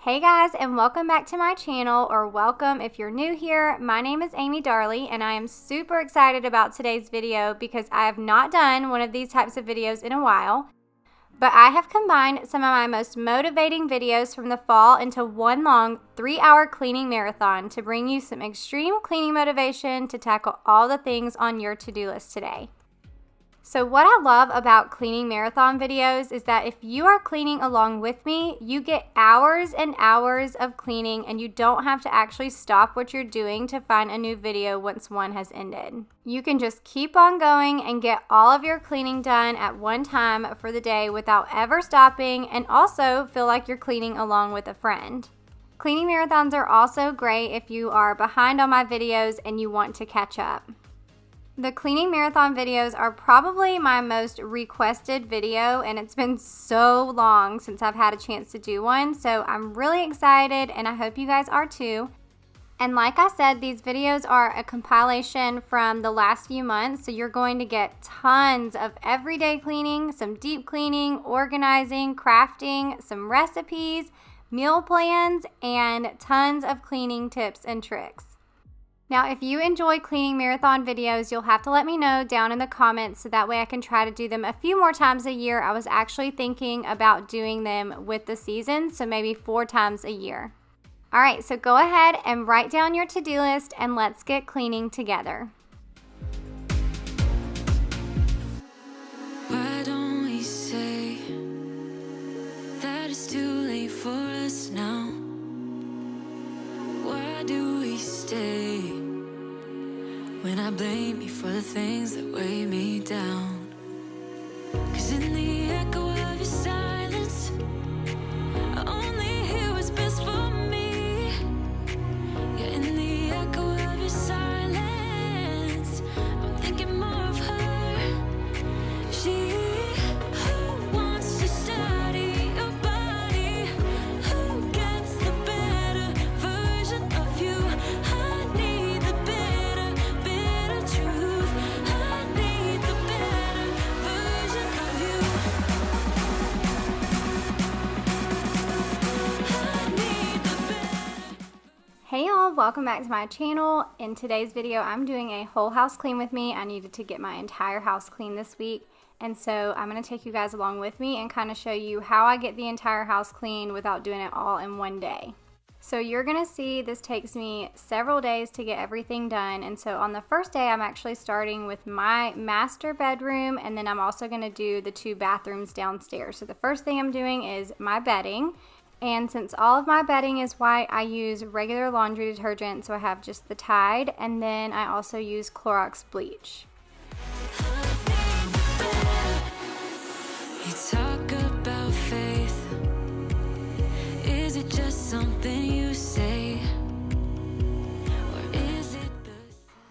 Hey guys, and welcome back to my channel, or welcome if you're new here. My name is Amy Darley, and I am super excited about today's video because I have not done one of these types of videos in a while. But I have combined some of my most motivating videos from the fall into one long 3-hour cleaning marathon to bring you some extreme cleaning motivation to tackle all the things on your to-do list today. So what I love about cleaning marathon videos is that if you are cleaning along with me, you get hours and hours of cleaning and you don't have to actually stop what you're doing to find a new video once one has ended. You can just keep on going and get all of your cleaning done at one time for the day without ever stopping, and also feel like you're cleaning along with a friend. Cleaning marathons are also great if you are behind on my videos and you want to catch up. The cleaning marathon videos are probably my most requested video, and it's been so long since I've had a chance to do one, so I'm really excited and I hope you guys are too. And like I said, these videos are a compilation from the last few months, so you're going to get tons of everyday cleaning, some deep cleaning, organizing, crafting, some recipes, meal plans, and tons of cleaning tips and tricks. Now, if you enjoy cleaning marathon videos, you'll have to let me know down in the comments so that way I can try to do them a few more times a year. I was actually thinking about doing them with the season, so maybe 4 times a year. All right, so go ahead and write down your to-do list and let's get cleaning together. Why don't we say that it's too late for us now? Why do we stay when I blame you for the things that weigh me down? 'Cause in the echo of your silence, I only hear what's best for me. Yeah, in the echo of your silence, I'm thinking more of her. She who wants to study your body, who gets the better version of you. I need the better truth. I need the better version of you. I need the better. Hey y'all, welcome back to my channel. In today's video, I'm doing a whole house clean with me. I needed to get my entire house clean this week, and so I'm going to take you guys along with me and kind of show you how I get the entire house clean without doing it all in one day. So you're going to see this takes me several days to get everything done, and so on the first day I'm actually starting with my master bedroom, and then I'm also going to do the 2 bathrooms downstairs. So the first thing I'm doing is my bedding, and since all of my bedding is white, I use regular laundry detergent, so I have just the Tide, and then I also use Clorox bleach. You talk about faith. Is it just something you say? Or is it the...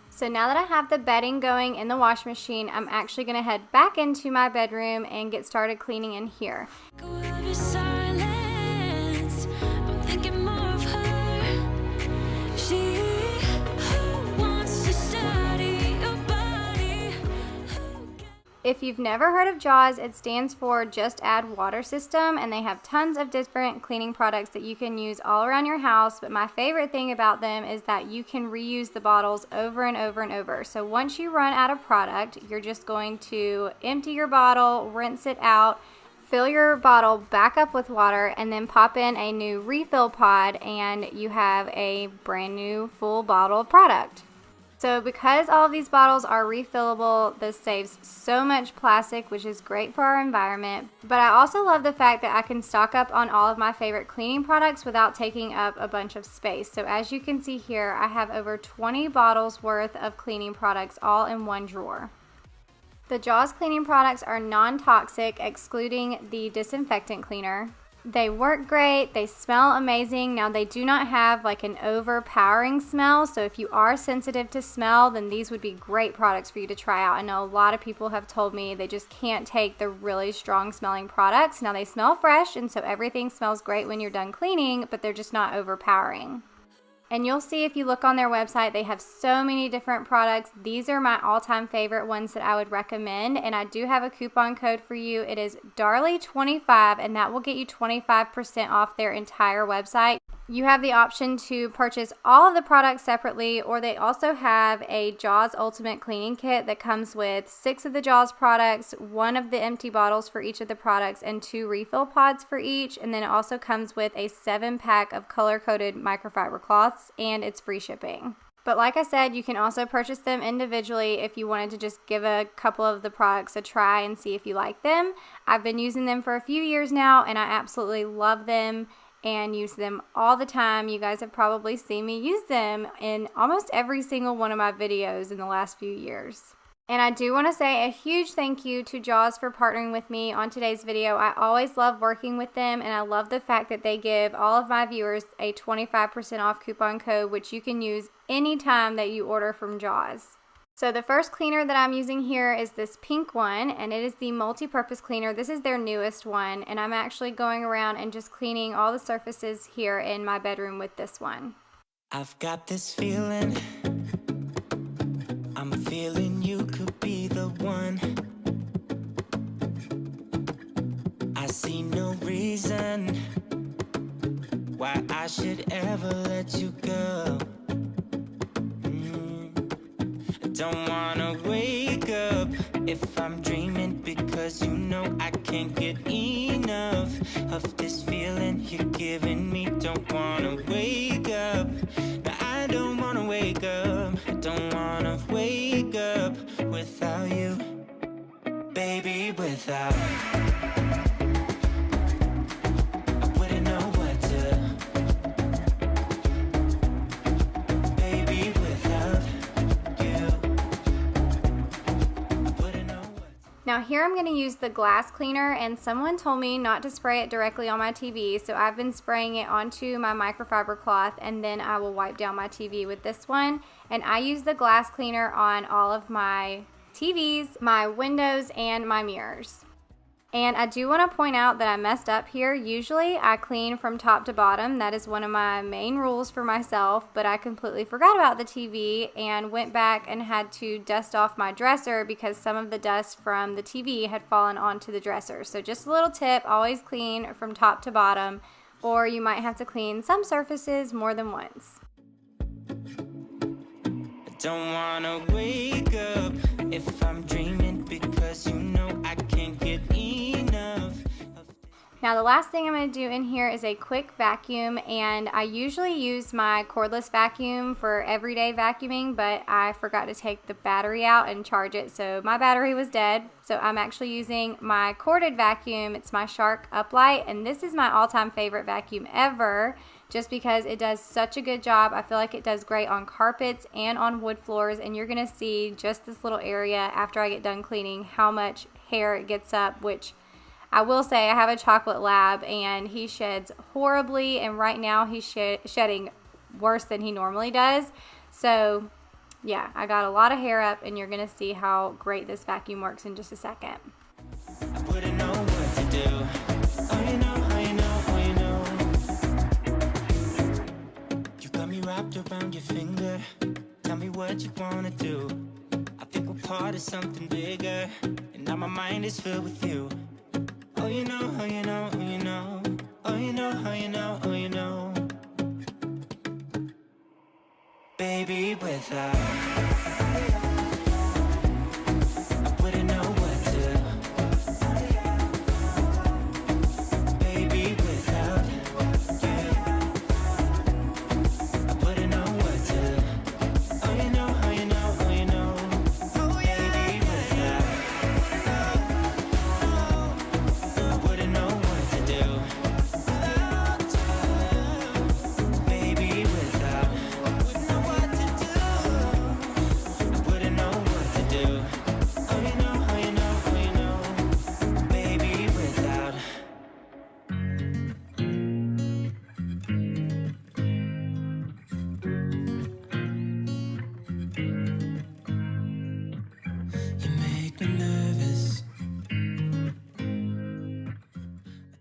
So now that I have the bedding going in the wash machine, I'm actually going to head back into my bedroom and get started cleaning in here. echo of your silence, I'm thinking more of her. She who wants to study your body, who gets... If you've never heard of JAWS, it stands for Just Add Water System, and they have tons of different cleaning products that you can use all around your house, but my favorite thing about them is that you can reuse the bottles over and over and over. So once you run out of product, you're just going to empty your bottle, rinse it out, fill your bottle back up with water, and then pop in a new refill pod, and you have a brand new full bottle of product. So because all of these bottles are refillable, this saves so much plastic, which is great for our environment. But I also love the fact that I can stock up on all of my favorite cleaning products without taking up a bunch of space. So as you can see here, I have over 20 bottles worth of cleaning products all in one drawer. The JAWS cleaning products are non-toxic, excluding the disinfectant cleaner. They work great, they smell amazing. Now they do not have like an overpowering smell, so if you are sensitive to smell, then these would be great products for you to try out. I know a lot of people have told me they just can't take the really strong smelling products. Now they smell fresh, and so everything smells great when you're done cleaning, but they're just not overpowering. And you'll see if you look on their website, they have so many different products. These are my all-time favorite ones that I would recommend. And I do have a coupon code for you. It is Darley25, and that will get you 25% off their entire website. You have the option to purchase all of the products separately, or they also have a Jaws Ultimate Cleaning Kit that comes with 6 of the Jaws products, 1 of the empty bottles for each of the products, and 2 refill pods for each. And then it also comes with a 7-pack of color-coded microfiber cloths, and it's free shipping. But like I said, you can also purchase them individually if you wanted to just give a couple of the products a try and see if you like them. I've been using them for a few years now, and I absolutely love them and use them all the time. You guys have probably seen me use them in almost every single one of my videos in the last few years. And I do want to say a huge thank you to Jaws for partnering with me on today's video. I always love working with them, and I love the fact that they give all of my viewers a 25% off coupon code, which you can use anytime that you order from Jaws. So the first cleaner that I'm using here is this pink one, and it is the multi-purpose cleaner. This is their newest one, and I'm actually going around and just cleaning all the surfaces here in my bedroom with this one. I've got this feeling, I'm feeling you could be the one. I see no reason why I should ever let you go. Don't wanna wake up if I'm dreaming, because you know I can't get enough of this feeling you're giving me. Don't wanna wake up, no, I don't wanna wake up. I don't wanna wake up without you, baby, without. Now here I'm going to use the glass cleaner, and someone told me not to spray it directly on my TV, so I've been spraying it onto my microfiber cloth, and then I will wipe down my TV with this one. And I use the glass cleaner on all of my TVs, my windows, and my mirrors. And I do want to point out that I messed up here. Usually I clean from top to bottom. That is one of my main rules for myself, but I completely forgot about the TV and went back and had to dust off my dresser because some of the dust from the TV had fallen onto the dresser. So just a little tip, always clean from top to bottom, or you might have to clean some surfaces more than once. I don't wanna wake up if I'm dreaming, because you know I can't get enough. Now the last thing I'm going to do in here is a quick vacuum, and I usually use my cordless vacuum for everyday vacuuming, but I forgot to take the battery out and charge it, so my battery was dead. So I'm actually using my corded vacuum. It's my Shark Uplight, and this is my all-time favorite vacuum ever, just because it does such a good job. I feel like it does great on carpets and on wood floors, and you're going to see just this little area after I get done cleaning how much hair it gets up, which I will say I have a chocolate lab, and he sheds horribly, and right now he's shedding worse than he normally does. So yeah, I got a lot of hair up, and you're going to see how great this vacuum works in just a second. I wouldn't know what to do. Oh, you know, oh, you know, oh, you know. You got me wrapped around your finger. Tell me what you want to do. I think we're part of something bigger, and now my mind is filled with you. Oh, you know, oh, you know, oh, you know. Oh, you know, oh, you know, oh, you know. Baby, without I wouldn't know what to. Baby, without you, I wouldn't know what to. Oh, you know, oh, you know, oh, you know. Oh, baby, without I wouldn't know what to do. Baby, without I wouldn't know what to do.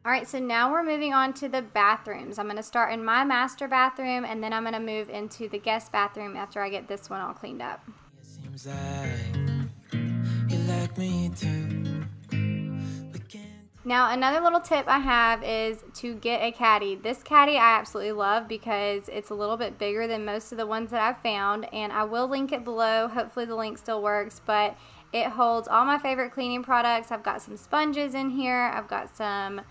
Alright, so now we're moving on to the bathrooms. I'm going to start in my master bathroom, and then I'm going to move into the guest bathroom after I get this one all cleaned up. It seems like you like me too. Now, another little tip I have is to get a caddy. This caddy I absolutely love because it's a little bit bigger than most of the ones that I've found, and I will link it below. Hopefully the link still works, but it holds all my favorite cleaning products. I've got some sponges in here. I've got some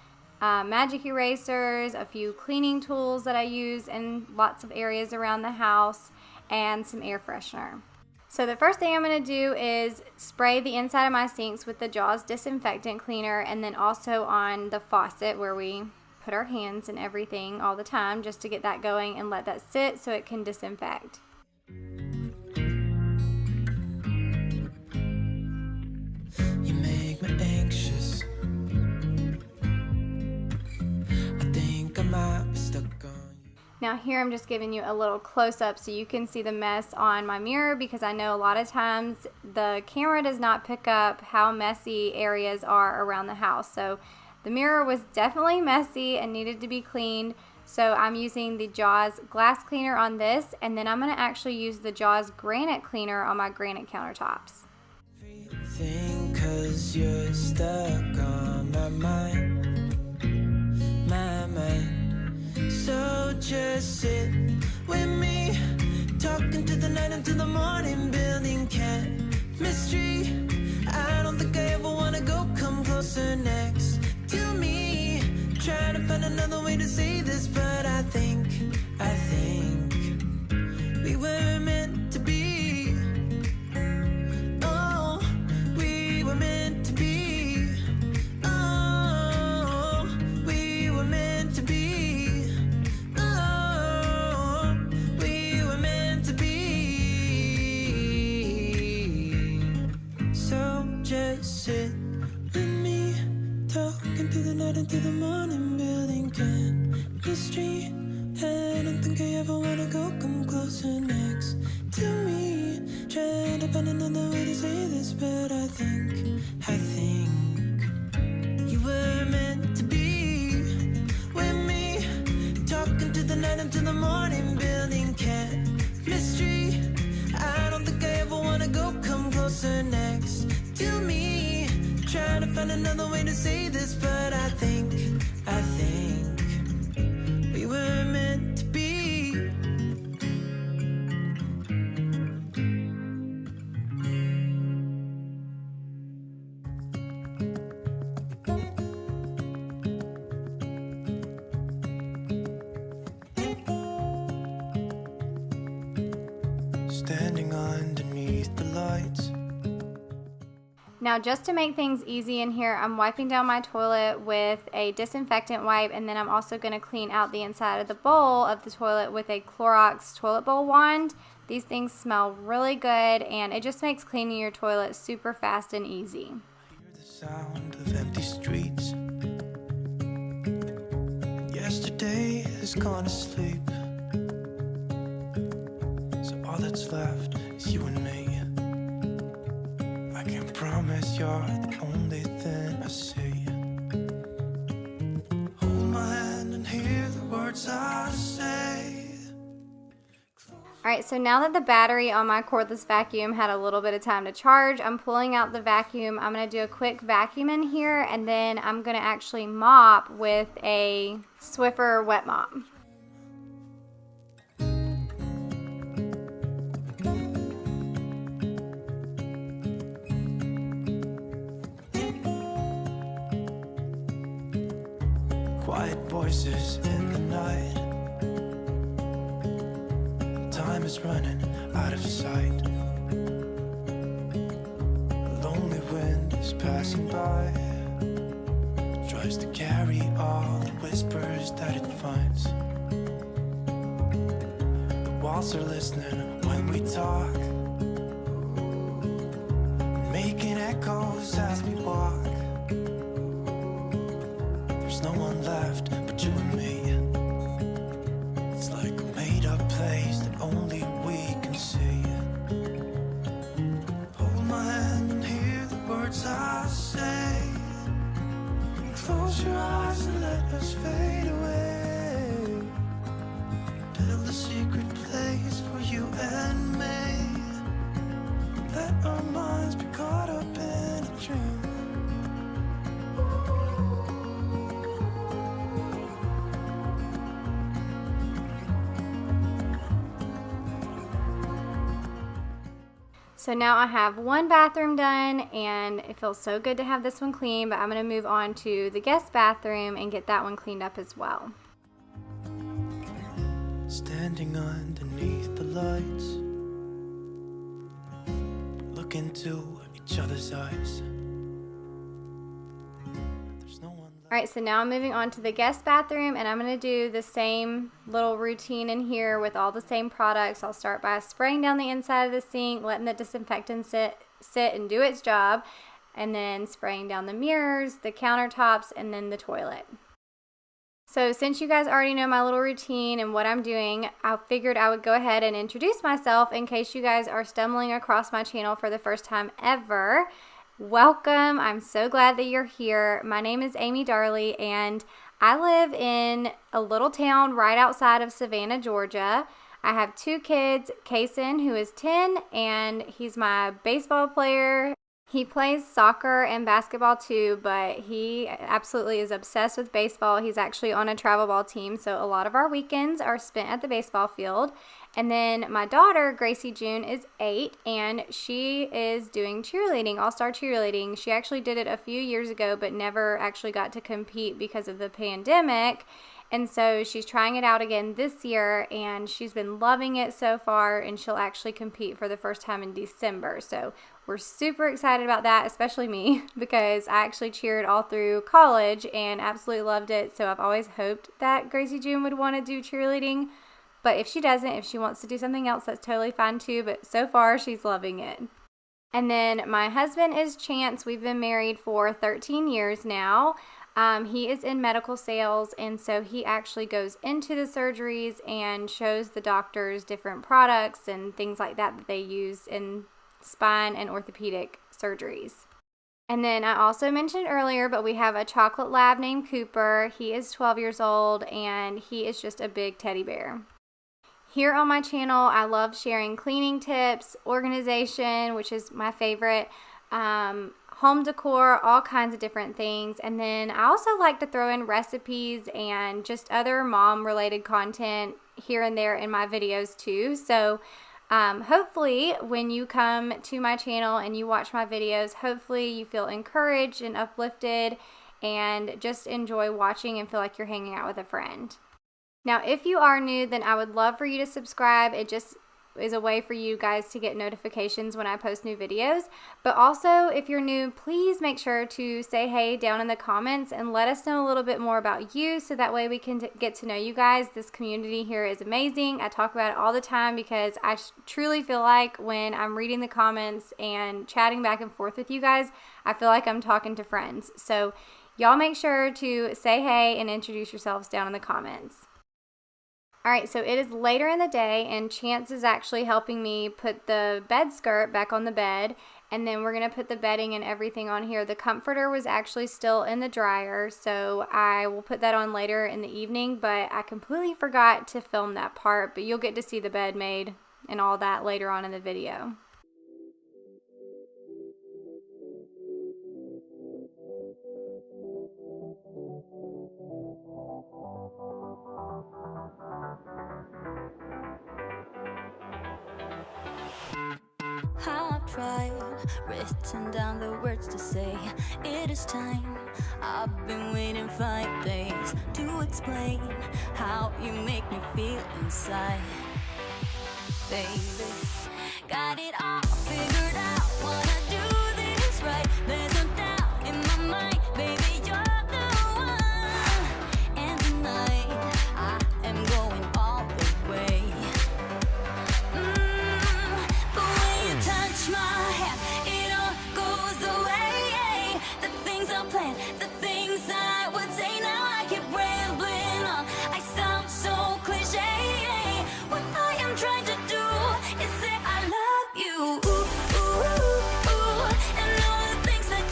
magic erasers, a few cleaning tools that I use in lots of areas around the house, and some air freshener. So the first thing I'm going to do is spray the inside of my sinks with the Jaws disinfectant cleaner, and then also on the faucet where we put our hands and everything all the time, just to get that going and let that sit so it can disinfect. You make me anxious. I think I might be stuck on you. Now here I'm just giving you a little close-up so you can see the mess on my mirror, because I know a lot of times the camera does not pick up how messy areas are around the house. So the mirror was definitely messy and needed to be cleaned. So I'm using the Jaws glass cleaner on this, and then I'm going to actually use the Jaws granite cleaner on my granite countertops. Everything 'cause you're stuck on my mind, my mind. So just sit with me, talking to the night until the morning, building chemistry. I don't think I ever wanna go come closer next to me. Trying to find another way to say this, but I think we were meant to be. Oh, we were meant to be. Oh, we were meant to be. Oh, we were meant to be. So just sit with me, talking through the night until the morning, building chemistry. I don't think I ever wanna go come closer next to me. Trying to find another way to say this, but I think you were meant to be with me, talking to the night until the morning, building chemistry. I don't think I ever wanna go come closer next to me. Trying to find another way to say this, but I think we were meant to be. Standing underneath the lights. Now, just to make things easy in here, I'm wiping down my toilet with a disinfectant wipe, and then I'm also going to clean out the inside of the bowl of the toilet with a Clorox toilet bowl wand. These things smell really good, and it just makes cleaning your toilet super fast and easy. I hear the sound of empty streets. Yesterday has gone to sleep. So all that's left is you and me. I can promise you're the only thing I see. Hold my hand and hear the words I say. Alright, so now that the battery on my cordless vacuum had a little bit of time to charge, I'm pulling out the vacuum. I'm going to do a quick vacuum in here, and then I'm going to actually mop with a Swiffer wet mop. Quiet voices in the night. Time is running out of sight. A lonely wind is passing by. Tries to carry all the whispers that it finds. The walls are listening when we talk, making echoes as we walk. There's no one left but you and me. It's like a made-up place that only we can see. Hold my hand and hear the words I say. Close your eyes and let colors fade away. Build a secret place for you and me. Let our minds be caught up in a dream. So now I have one bathroom done, and it feels so good to have this one clean, but I'm going to move on to the guest bathroom and get that one cleaned up as well. Standing underneath the lights, look into each other's eyes. There's no one left. Alright, so now I'm moving on to the guest bathroom, and I'm going to do the same little routine in here with all the same products. I'll start by spraying down the inside of the sink, letting the disinfectant sit and do its job, and then spraying down the mirrors, the countertops, and then the toilet. So since you guys already know my little routine and what I'm doing, I figured I would go ahead and introduce myself in case you guys are stumbling across my channel for the first time ever. Welcome. I'm so glad that you're here. My name is Amy Darley, and I live in a little town right outside of Savannah, Georgia. I have two kids, Kitten, who is 10, and he's my baseball player. He plays soccer and basketball too, but he absolutely is obsessed with baseball. He's actually on a travel ball team, so a lot of our weekends are spent at the baseball field. And then my daughter, Gracie June, is 8, and she is doing cheerleading, all-star cheerleading. She actually did it a few years ago, but never actually got to compete because of the pandemic. And so she's trying it out again this year, and she's been loving it so far, and she'll actually compete for the first time in December. So we're super excited about that, especially me, because I actually cheered all through college and absolutely loved it. So I've always hoped that Gracie June would want to do cheerleading. But if she doesn't, if she wants to do something else, that's totally fine too. But so far, she's loving it. And then my husband is Chance. We've been married for 13 years now. He is in medical sales, and so he actually goes into the surgeries and shows the doctors different products and things like that that they use in spine and orthopedic surgeries. And then I also mentioned earlier, but we have a chocolate lab named Cooper. He is 12 years old, and he is just a big teddy bear. Here on my channel, I love sharing cleaning tips, organization, which is my favorite, home decor, all kinds of different things. And then I also like to throw in recipes and just other mom-related content here and there in my videos too. So hopefully when you come to my channel and you watch my videos, hopefully you feel encouraged and uplifted and just enjoy watching and feel like you're hanging out with a friend. Now, if you are new, then I would love for you to subscribe. It just is a way for you guys to get notifications when I post new videos. But also, if you're new, please make sure to say hey down in the comments and let us know a little bit more about you, so that way we can get to know you guys. This community here is amazing. I talk about it all the time because I truly feel like when I'm reading the comments and chatting back and forth with you guys, I feel like I'm talking to friends. So y'all make sure to say hey and introduce yourselves down in the comments. Alright, so it is later in the day, and Chance is actually helping me put the bed skirt back on the bed, and then we're going to put the bedding and everything on here. The comforter was actually still in the dryer, so I will put that on later in the evening, but I completely forgot to film that part, but you'll get to see the bed made and all that later on in the video. I've tried, written down the words to say it is time. I've been waiting 5 days to explain how you make me feel inside. Baby, got it all figured out, wanna do this right. There's no doubt in my mind, baby, you're the one. And tonight, I am going all the way. The way you touch my hand, it all goes away. The things I planned, the things I would say, now I keep rambling on. I sound so cliche. What I am trying to do is say I love you. Ooh, ooh, ooh, and all the things that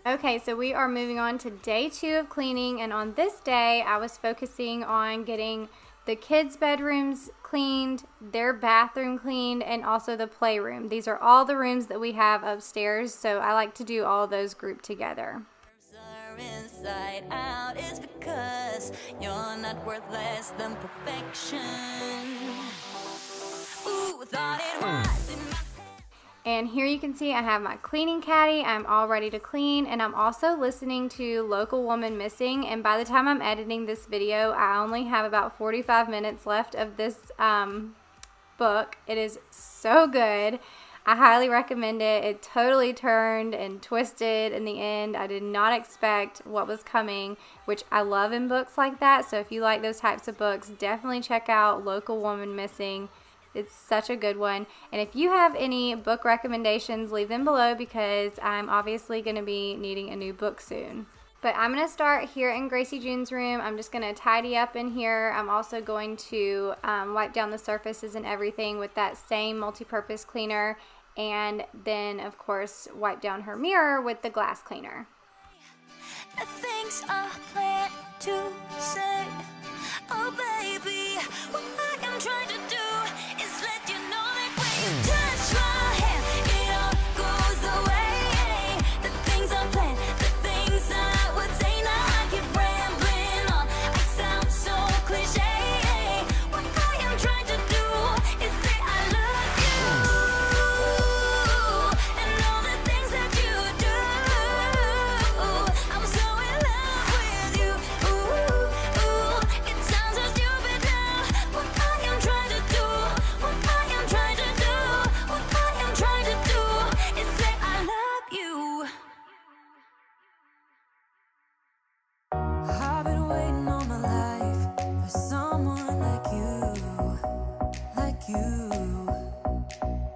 Okay, so we are moving on to day 2 of cleaning, and on this day I was focusing on getting the kids' bedrooms cleaned, their bathroom cleaned, and also the playroom. These are all the rooms that we have upstairs, so I like to do all those grouped together. Inside out is because you're not worth less than perfection. Ooh, thought it was in my head. And here you can see I have my cleaning caddy. I'm all ready to clean, and I'm also listening to Local Woman Missing, and by the time I'm editing this video, I only have about 45 minutes left of this book. It is so good. I highly recommend it. It totally turned and twisted in the end. I did not expect what was coming, which I love in books like that. So if you like those types of books, definitely check out Local Woman Missing. It's such a good one. And if you have any book recommendations, leave them below because I'm obviously going to be needing a new book soon. But I'm going to start here in Gracie June's room. I'm just going to tidy up in here. I'm also going to wipe down the surfaces and everything with that same multi-purpose cleaner. And then, of course, wipe down her mirror with the glass cleaner. The things I plan to say, oh baby, what I am trying to do is let you know that when you touch my hand, it all goes away. The things I plan, the things I would say, now I keep rambling on. I sound so cliche. What I am trying to do is say I love you, and all the things that you do. I'm so in love with you. It sounds so stupid now. What I am trying to do, what I am trying to do, what I am trying to do is say I love you. I've been waiting all my life for someone like you, like you.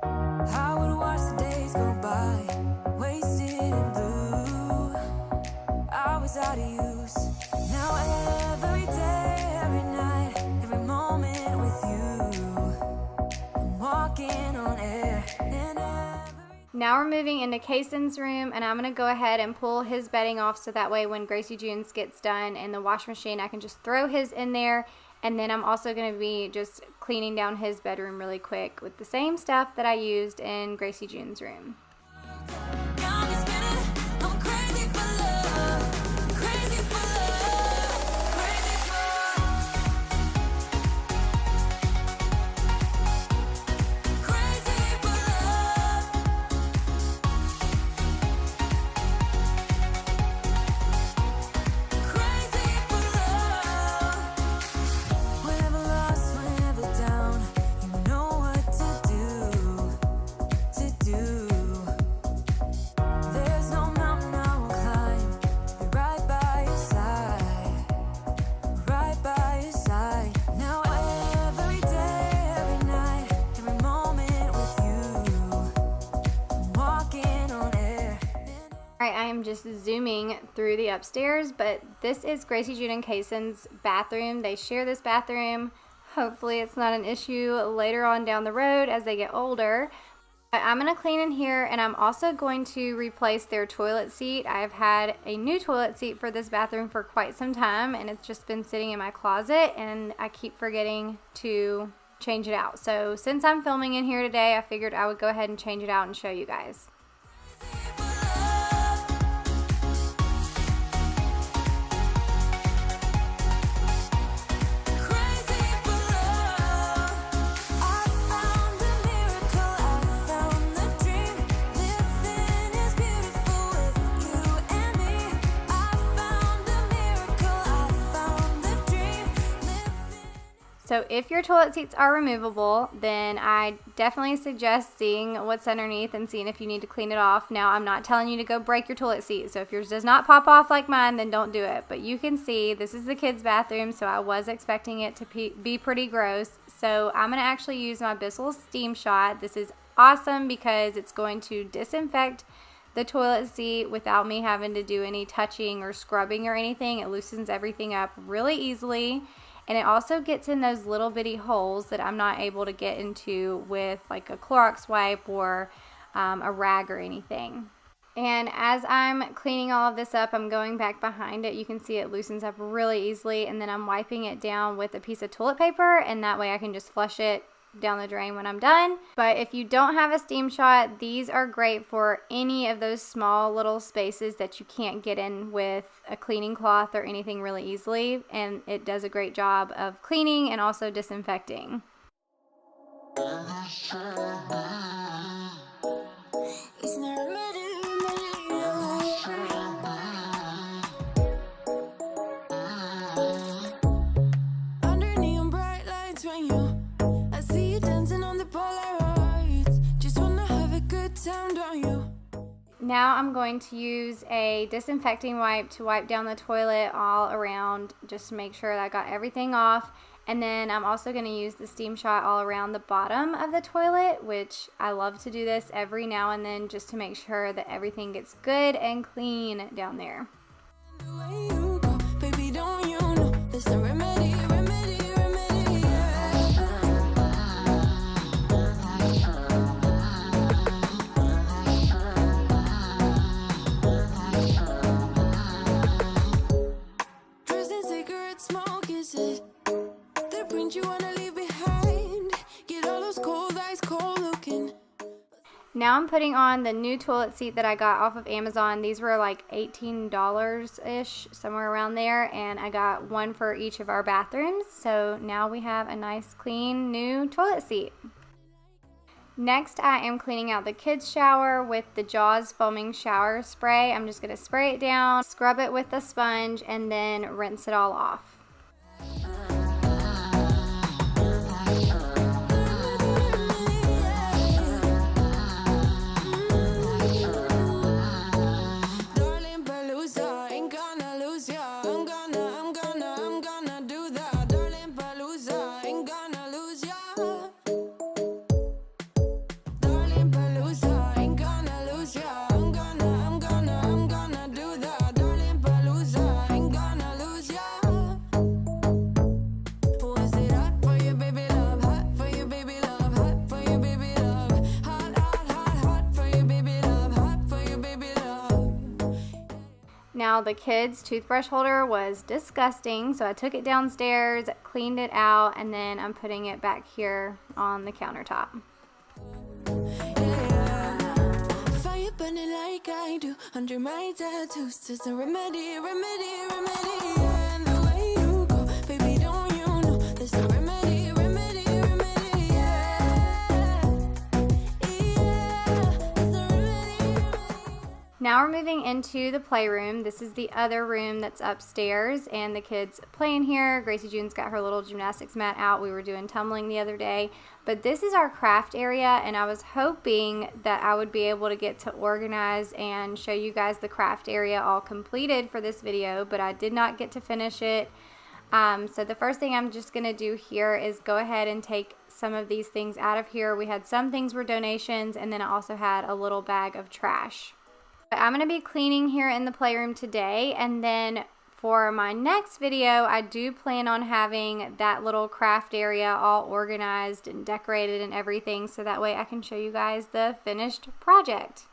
I would watch the days go by, wasted in blue. I was out of use. Now every day, every night, every moment with you, I'm walking on air. And Now we're moving into Kaysen's room, and I'm going to go ahead and pull his bedding off so that way when Gracie June's gets done in the wash machine, I can just throw his in there. And then I'm also going to be just cleaning down his bedroom really quick with the same stuff that I used in Gracie June's room. got me spinning. I'm crazy for love, crazy for love, crazy for love, crazy for love, crazy for love. Whenever lost, whenever down, you know what to do, to do. There's no mountain I won't climb to be right by your side, right by your side. Now every day, every night, every moment with you, I'm walking on air. Alright, I am just zooming through the upstairs, but this is Gracie June and Kaysen's bathroom. They share this bathroom. Hopefully it's not an issue later on down the road as they get older. But I'm going to clean in here, and I'm also going to replace their toilet seat. I've had a new toilet seat for this bathroom for quite some time, and it's just been sitting in my closet, and I keep forgetting to change it out. So since I'm filming in here today, I figured I would go ahead and change it out and show you guys. So if your toilet seats are removable, then I definitely suggest seeing what's underneath and seeing if you need to clean it off. Now, I'm not telling you to go break your toilet seat, so if yours does not pop off like mine, then don't do it. But you can see this is the kids' bathroom, so I was expecting it to be pretty gross. So I'm going to actually use my Bissell Steam Shot. This is awesome because it's going to disinfect the toilet seat without me having to do any touching or scrubbing or anything. It loosens everything up really easily. And it also gets in those little bitty holes that I'm not able to get into with like a Clorox wipe or a rag or anything. And as I'm cleaning all of this up, I'm going back behind it. You can see it loosens up really easily, and then I'm wiping it down with a piece of toilet paper, and that way I can just flush it down the drain when I'm done. But if you don't have a steam shot, these are great for any of those small little spaces that you can't get in with a cleaning cloth or anything really easily, and it does a great job of cleaning and also disinfecting. Now I'm going to use a disinfecting wipe to wipe down the toilet all around, just to make sure that I got everything off. And then I'm also going to use the steam shot all around the bottom of the toilet, which I love to do this every now and then just to make sure that everything gets good and clean down there. Now I'm putting on the new toilet seat that I got off of Amazon. These were like $18-ish, somewhere around there, and I got one for each of our bathrooms. So now we have a nice, clean, new toilet seat. Next, I am cleaning out the kids' shower with the Jaws foaming shower spray. I'm just going to spray it down, scrub it with a sponge, and then rinse it all off. Now the kids' toothbrush holder was disgusting, so I took it downstairs, cleaned it out, and then I'm putting it back here on the countertop. Fire burning like I do under my tattoos. There's a remedy, and the way you go, baby, don't you know there's a remedy. Now we're moving into the playroom. This is the other room that's upstairs, and the kids play in here. Gracie June's got her little gymnastics mat out. We were doing tumbling the other day. But this is our craft area, and I was hoping that I would be able to get to organize and show you guys the craft area all completed for this video, but I did not get to finish it. So the first thing I'm just going to do here is go ahead and take some of these things out of here. We had some things were donations, and then I also had a little bag of trash. I'm going to be cleaning here in the playroom today, and then for my next video I do plan on having that little craft area all organized and decorated and everything, so that way I can show you guys the finished project.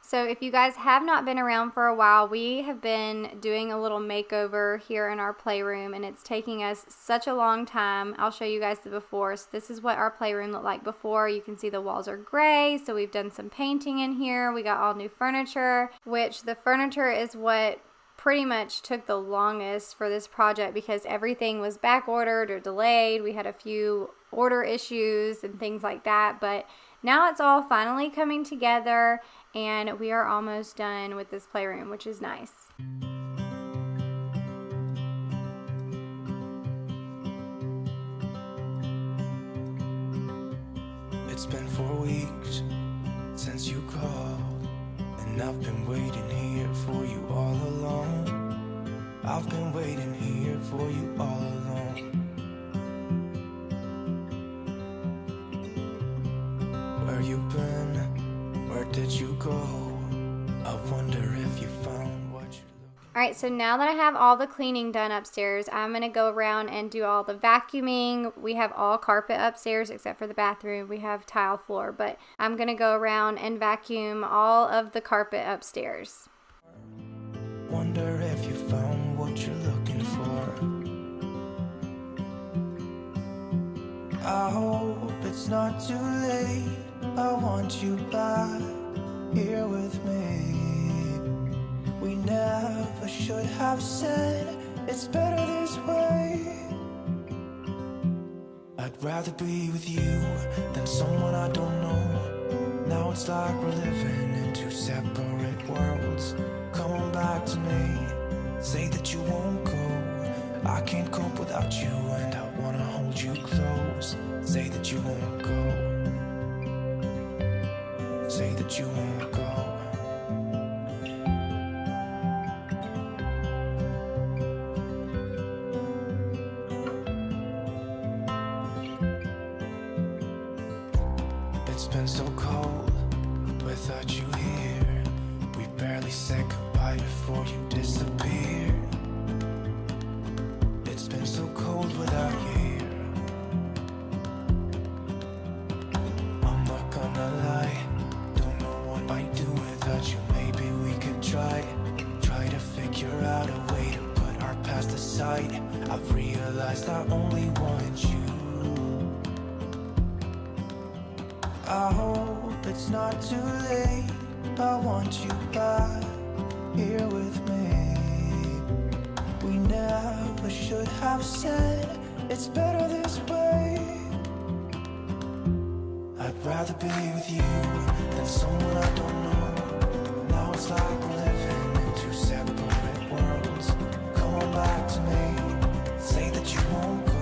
So if you guys have not been around for a while, we have been doing a little makeover here in our playroom, and it's taking us such a long time. I'll show you guys the before. So this is what our playroom looked like before. You can see the walls are gray, so we've done some painting in here. We got all new furniture, which the furniture is what pretty much took the longest for this project because everything was back ordered or delayed. We had a few order issues and things like that, but now it's all finally coming together, and we are almost done with this playroom, which is nice. It's been 4 weeks since you called, and I've been waiting here for you all along. I've been waiting here for you all along. Where you been? Where did you go? I wonder if you found what you're looking Alright, so now that I have all the cleaning done upstairs, I'm going to go around and do all the vacuuming. We have all carpet upstairs except for the bathroom. We have tile floor, but I'm going to go around and vacuum all of the carpet upstairs. Wonder if you found what you're looking for. I hope it's not too late. I want you back here with me. We never should have said it's better this way. I'd rather be with you than someone I don't know. Now it's like we're living in two separate worlds. Come on back to me, say that you won't go. I can't cope without you and I wanna hold you close. Say that you won't go. Say that you won't go. It's been so cold without you here. We barely said goodbye before you disappeared. It's been so cold without you here. I'm not gonna lie, don't know what I'd do without you. Maybe we could try to figure out a way to put our past aside. I've realized I only want you. I hope it's not too late. I want you back here with me. We never should have said it's better this way. I'd rather be with you than someone I don't know. Now it's like we're living in two separate worlds. Come on back to me, say that you won't go.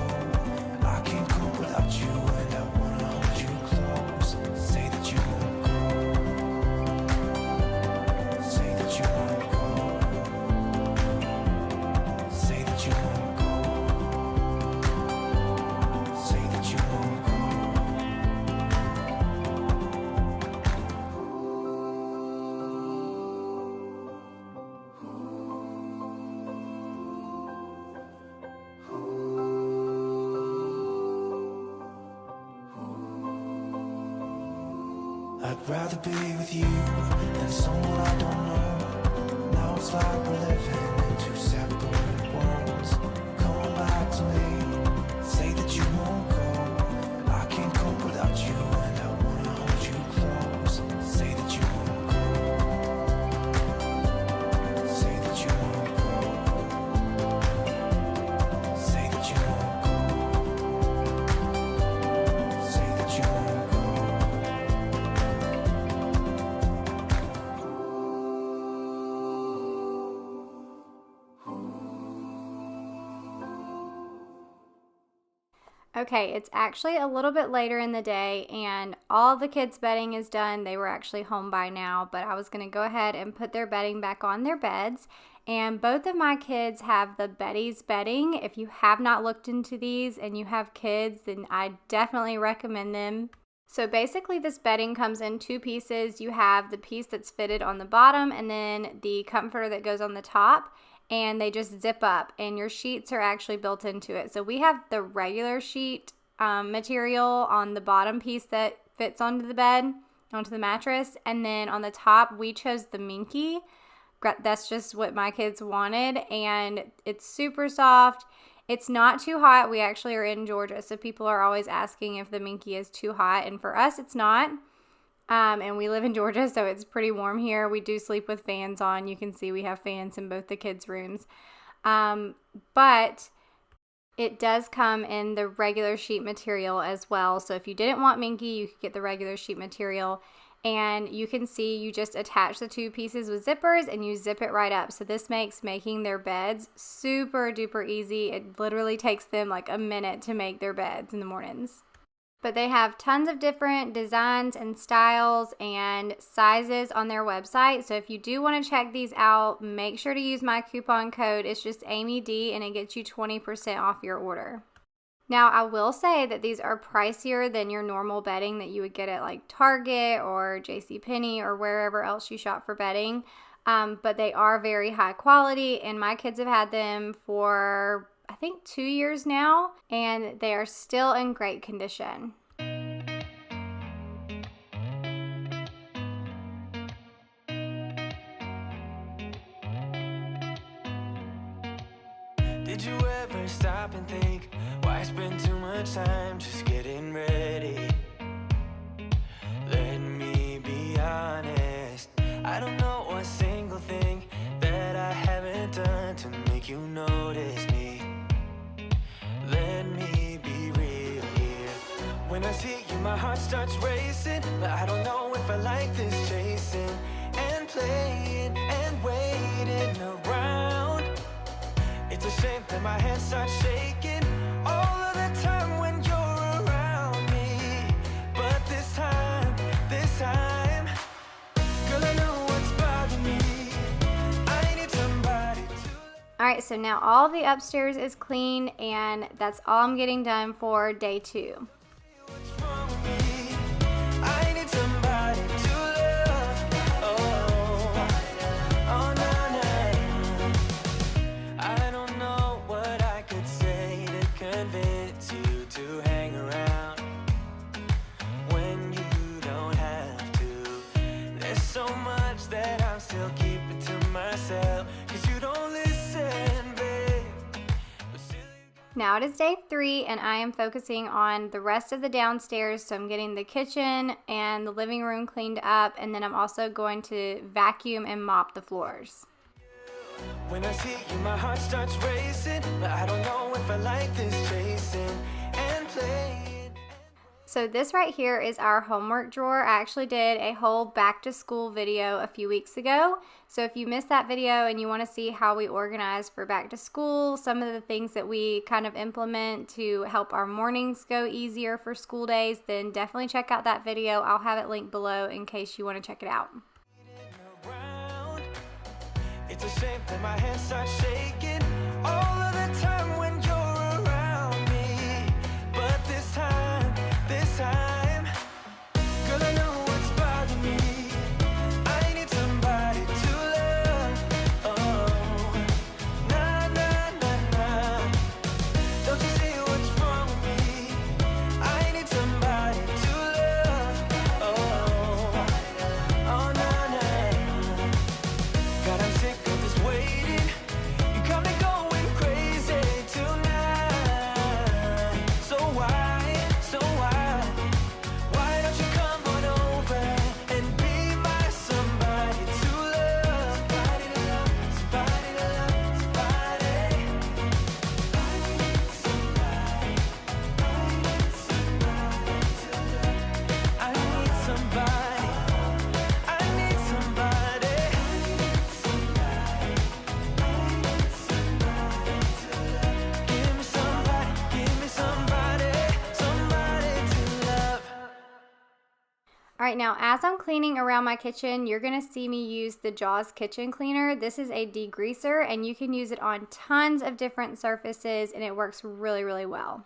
I can't cope without you and I wanna hold you close. Say that you won't go. Say that you won't go. Say that you won't go. Say that you won't go. I'd rather be with you than someone I don't know. Now it's like we're living in two separate worlds. Come on back to me, say that you won't go. I can't cope without you and I wanna hold you close. Say that you won't go. Say that you won't go. Say that you won't go. Say that you won't go. Okay, it's actually a little bit later in the day and all the kids' bedding is done. They were actually home by now, but I was going to go ahead and put their bedding back on their beds. And both of my kids have the Betty's bedding. If you have not looked into these and you have kids, then I definitely recommend them. So basically this bedding comes in two pieces. You have the piece that's fitted on the bottom and then the comforter that goes on the top. And they just zip up and your sheets are actually built into it. So we have the regular sheet material on the bottom piece that fits onto the bed, onto the mattress. And then on the top, we chose the minky. That's just what my kids wanted. And it's super soft. It's not too hot. We actually are in Georgia. So people are always asking if the minky is too hot. And for us, it's not. And we live in Georgia, so it's pretty warm here. We do sleep with fans on. You can see we have fans in both the kids' rooms. But it does come in the regular sheet material as well. So if you didn't want minky, you could get the regular sheet material. And you can see you just attach the two pieces with zippers and you zip it right up. So this makes making their beds super duper easy. It literally takes them like a minute to make their beds in the mornings. But they have tons of different designs and styles and sizes on their website. So if you do want to check these out, make sure to use my coupon code. It's just AmyD and it gets you 20% off your order. Now, I will say that these are pricier than your normal bedding that you would get at like Target or JCPenney or wherever else you shop for bedding. but they are very high quality, and my kids have had them for I think 2 years now, and they are still in great condition. Did you ever stop and think, why spend too much time just getting ready? Let me be honest, I don't know a single thing that I haven't done to make you notice me. Let me be real here. When I see you, my heart starts racing, but I don't know if I like this chasing and playing and waiting around. It's a shame that my hands start shaking all of the time when you're around me. But this time, girl, I know what's bothering me. I need somebody to... Alright, so now all of the upstairs is clean, and that's all I'm getting done for day 2. What's wrong with me? I need somebody to love. Oh, no. I don't know what I could say to convince you to hang around when you don't have to. There's so much that I'm still keeping to myself, 'cause you don't listen, babe. But still you... Now it is day 3, and I am focusing on the rest of the downstairs. So I'm getting the kitchen and the living room cleaned up, and then I'm also going to vacuum and mop the floors. When I see you, my heart starts racing, but I don't know if I like this chasing and playing. So this right here is our homework drawer. I actually did a whole back to school video a few weeks ago. So if you missed that video and you want to see how we organize for back to school, some of the things that we kind of implement to help our mornings go easier for school days, then definitely check out that video. I'll have it linked below in case you want to check it out. Around. It's a shame that my hands start shaking all of the time when you're around me. But this time, girl, I know what's bothering me. I need somebody to love. Oh, nah, nah, nah, nah. Don't you see what's wrong with me? I need somebody to love. Oh, oh, nah, nah. God, I'm sick of this waiting. You got me going crazy tonight. So why? Why don't you come on over and be my somebody to love? Somebody to love, somebody to love, somebody. I need somebody to love. I need somebody. I need somebody. Give me somebody, somebody to love. Alright, now as I'm cleaning around my kitchen, you're going to see me use the Jaws kitchen cleaner. This is a degreaser, and you can use it on tons of different surfaces, and it works really, really well.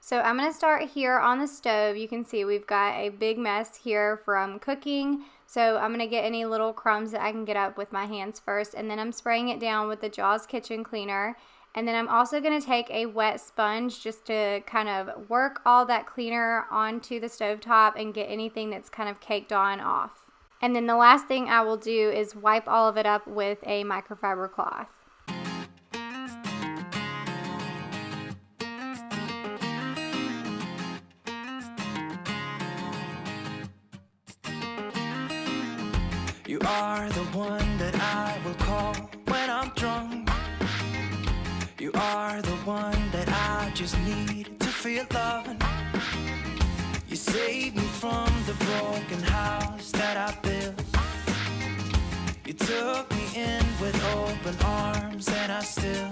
So I'm going to start here on the stove. You can see we've got a big mess here from cooking. So I'm going to get any little crumbs that I can get up with my hands first, and then I'm spraying it down with the Jaws kitchen cleaner. And then I'm also going to take a wet sponge just to kind of work all that cleaner onto the stovetop and get anything that's kind of caked on off. And then the last thing I will do is wipe all of it up with a microfiber cloth. You are the one that I will call when I'm drunk. You are the one that I just need to feel loving. You saved me from the broken house that I built. You took me in with open arms, and I still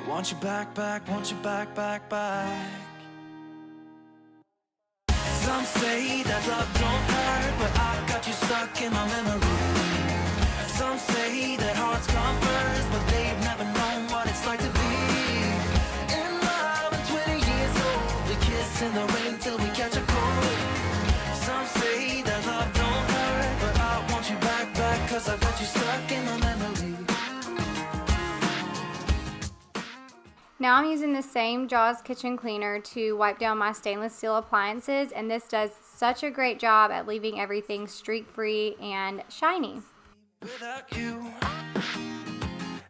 want you back, want you back, back. Some say that love don't hurt, but I got you stuck in my memory. Some say that hearts come first, but they've never known what it's like to be in love at 20 years old. We kiss in the rain till we catch a cold. Some say that love don't hurt, but I want you back, 'cause I got you stuck in my memory. Now I'm using the same Jaws kitchen cleaner to wipe down my stainless steel appliances, and this does such a great job at leaving everything streak-free and shiny. Without you,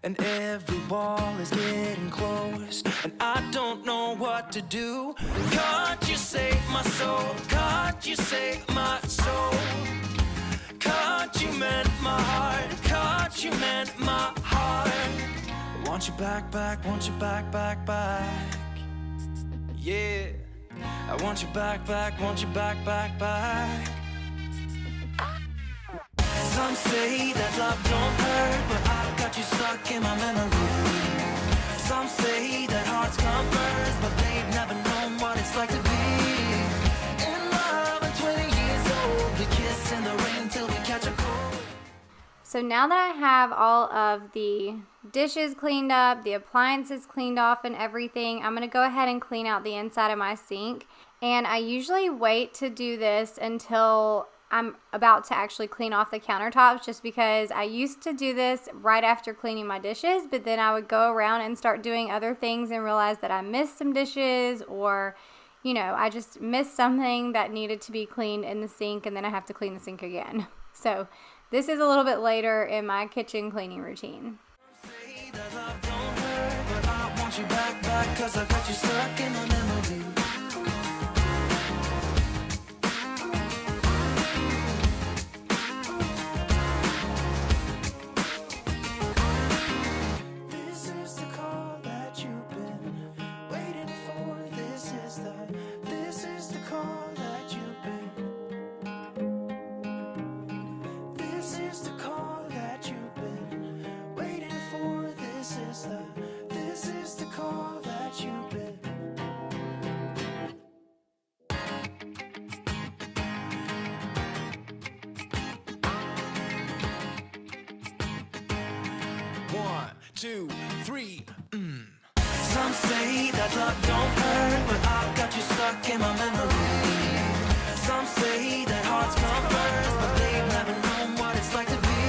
and every wall is getting close, and I don't know what to do. Can't you save my soul? Can't you save my soul? Can't you mend my heart? Can't you mend my heart? I want you back, back, want you back, back, back. Yeah, I want you back, back, want you back, back, back. Some say that love don't hurt, but I've got you stuck in my memory. Some say that hearts come first, but they've never known what it's like to be in love at 20 years old. We kiss in the rain till we catch a cold. So now that I have all of the dishes cleaned up, the appliances cleaned off and everything, I'm going to go ahead and clean out the inside of my sink. And I usually wait to do this until I'm about to actually clean off the countertops, just because I used to do this right after cleaning my dishes, but then I would go around and start doing other things and realize that I missed some dishes, or you know, I just missed something that needed to be cleaned in the sink, and then I have to clean the sink again. So this is a little bit later in my kitchen cleaning routine. Say that love don't hurt, but I want you back, back, 'cause I got you stuck in my memory. This is the call that you've been waiting for. This is the call that you've been. This is the call that you've been waiting for. This is the call that you've been. One, two, three. Some say that love don't hurt, but I've got you stuck in my memory. Some say that hearts come first, but they've never known what it's like to be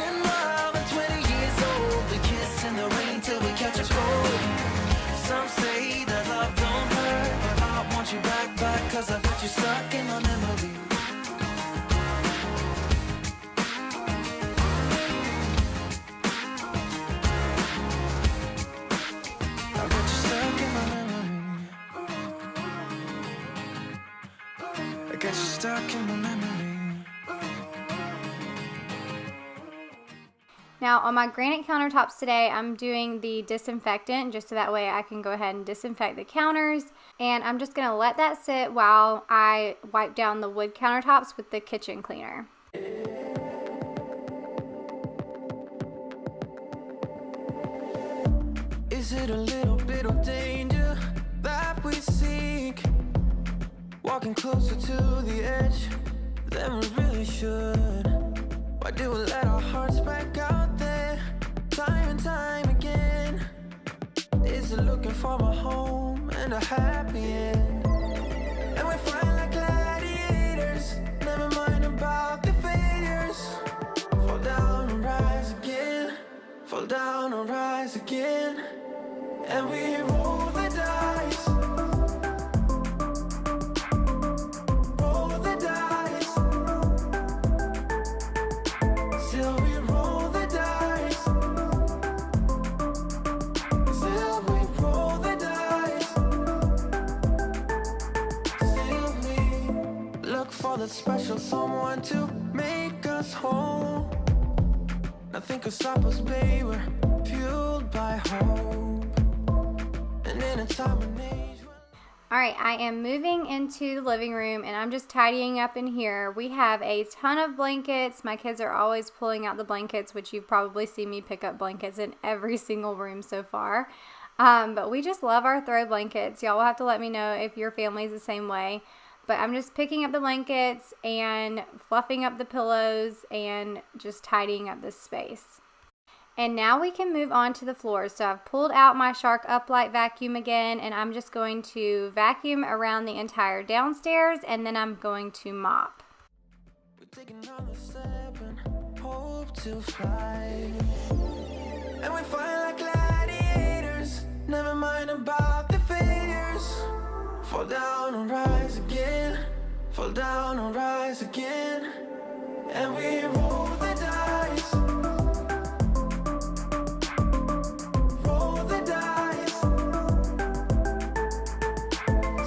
in love at 20 years old. We kiss in the rain till we catch a cold. Some say that love don't hurt, but I want you back, back, 'cause I got you stuck in my memory. I got you stuck in my memory. I got you stuck in my memory. Now on my granite countertops today, I'm doing the disinfectant just so that way I can go ahead and disinfect the counters. And I'm just going to let that sit while I wipe down the wood countertops with the kitchen cleaner. Is it a little bit of danger that we seek? Walking closer to the edge than we really should. Why do we let our hearts back out there time and time again? Is it looking for a home and a happy end? And we fight like gladiators, never mind about the failures. Fall down and rise again, fall down and rise again. And we roll the dice, roll the dice. Still we roll the dice, still we roll the dice. Still we look for the special someone to make us whole. Nothing could stop us, babe, we're fueled by hope. And in a time and age. Alright, I am moving into the living room and I'm just tidying up in here. We have a ton of blankets. My kids are always pulling out the blankets, which you've probably seen me pick up blankets in every single room so far. But we just love our throw blankets. Y'all will have to let me know if your family's the same way. But I'm just picking up the blankets and fluffing up the pillows and just tidying up this space. And now we can move on to the floors. So I've pulled out my Shark Uplight vacuum again, and I'm just going to vacuum around the entire downstairs, and then I'm going to mop. We're taking another step and hope to fly. And we fight like gladiators, never mind about the failures. Fall down and rise again, fall down and rise again. And we roll the dice, roll the dice.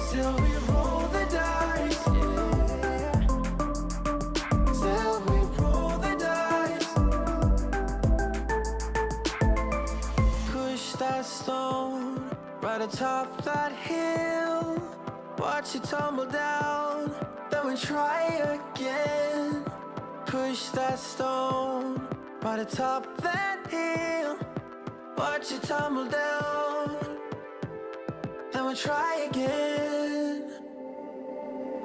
Still we roll the dice, yeah. Still we roll the dice. Push that stone right atop that hill. Watch it tumble down, then we try again. Push that stone right atop that hill. Watch it tumble down, then we try again.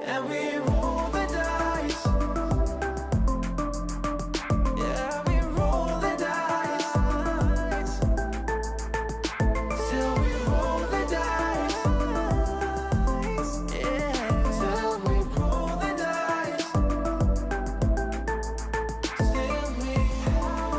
And we roll the dice. Yeah, we roll the dice. Still we roll the dice. Yeah, still we roll the dice. Still we roll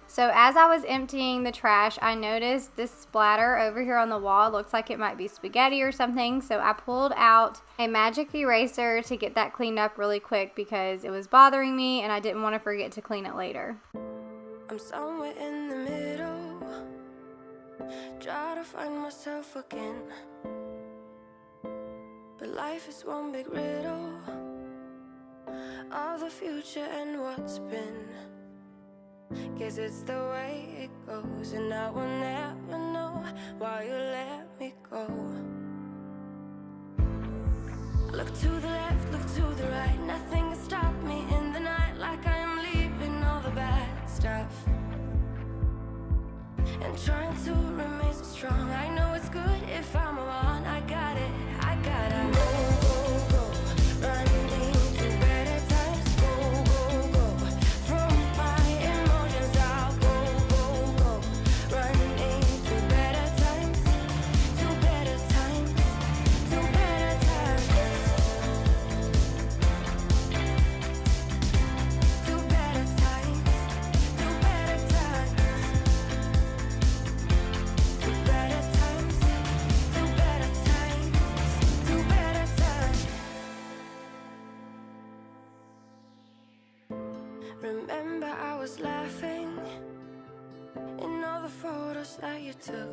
So as I was emptying the trash, I noticed this splatter over here on the wall. It looks like it might be spaghetti or something. So I pulled out a magic eraser to get that cleaned up really quick because it was bothering me and I didn't want to forget to clean it later. I'm somewhere in the middle, try to find myself again. But life is one big riddle of the future and what's been. Guess it's the way it goes, and I will never know why you let me go. Look to the left, look to the right, nothing can stop me in the night, like I am leaving all the bad stuff and trying to remain so strong. I know it's good if I'm alone. I got it, I gotta go, go, go, running to better times. Go, go, go, from my emotions I'll go, go, go, running to better times, to better times, to better times, to better times, to better times. To better times, to better times, to better times. Remember I was laughing in all the photos that you took,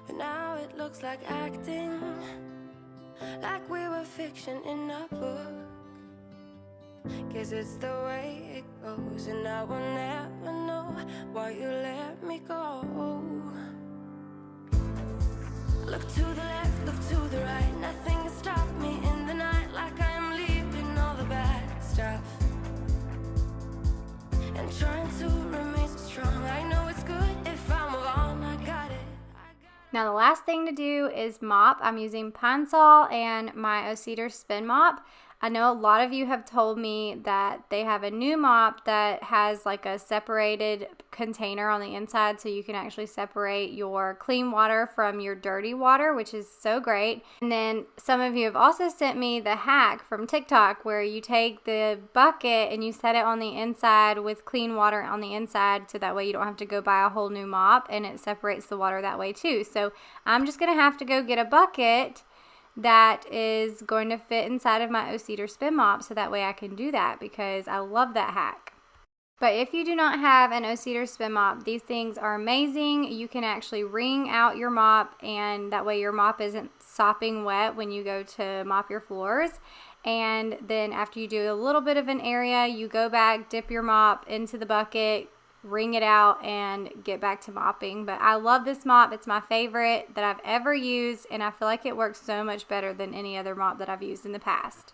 but now it looks like acting, like we were fiction in a book. Guess it's the way it goes, and I will never know why you let me go. Look to the left, look to the right, nothing can stop me in the night, like I am leaving all the bad stuff and trying to remain so strong. I know it's good if I'm alone. I got it. Now the last thing to do is mop. I'm using Pine Sol and my O-Cedar Spin Mop. I know a lot of you have told me that they have a new mop that has like a separated container on the inside so you can actually separate your clean water from your dirty water, which is so great. And then some of you have also sent me the hack from TikTok where you take the bucket and you set it on the inside with clean water on the inside so that way you don't have to go buy a whole new mop, and it separates the water that way too. So I'm just going to have to go get a bucket that is going to fit inside of my O-Cedar Spin Mop so that way I can do that because I love that hack. But if you do not have an O-Cedar Spin Mop, these things are amazing. You can actually wring out your mop, and that way your mop isn't sopping wet when you go to mop your floors. And then after you do a little bit of an area, you go back, dip your mop into the bucket, wring it out, and get back to mopping. But I love this mop. It's my favorite that I've ever used, and I feel like it works so much better than any other mop that I've used in the past.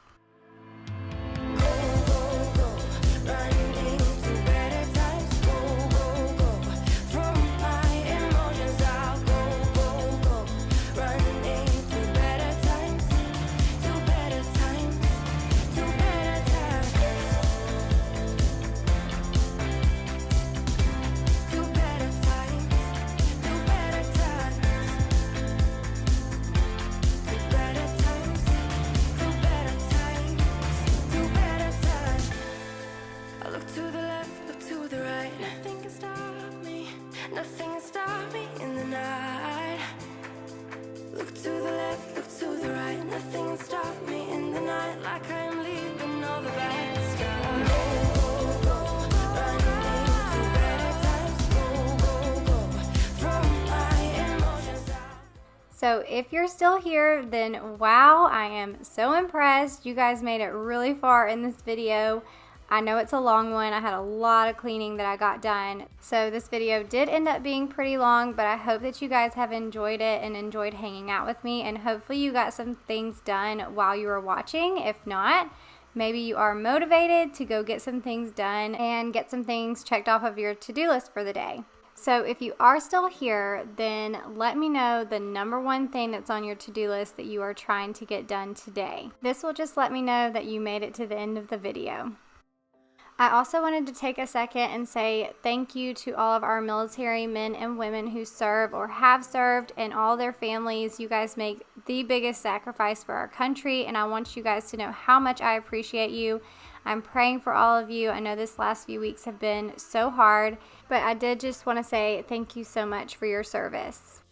So if you're still here, then wow, I am so impressed. You guys made it really far in this video. I know it's a long one. I had a lot of cleaning that I got done. So this video did end up being pretty long, but I hope that you guys have enjoyed it and enjoyed hanging out with me, and hopefully you got some things done while you were watching. If not, maybe you are motivated to go get some things done and get some things checked off of your to-do list for the day. So if you are still here, then let me know the number one thing that's on your to-do list that you are trying to get done today. This will just let me know that you made it to the end of the video. I also wanted to take a second and say thank you to all of our military men and women who serve or have served, and all their families. You guys make the biggest sacrifice for our country, and I want you guys to know how much I appreciate you. I'm praying for all of you. I know this last few weeks have been so hard, but I did just want to say thank you so much for your service.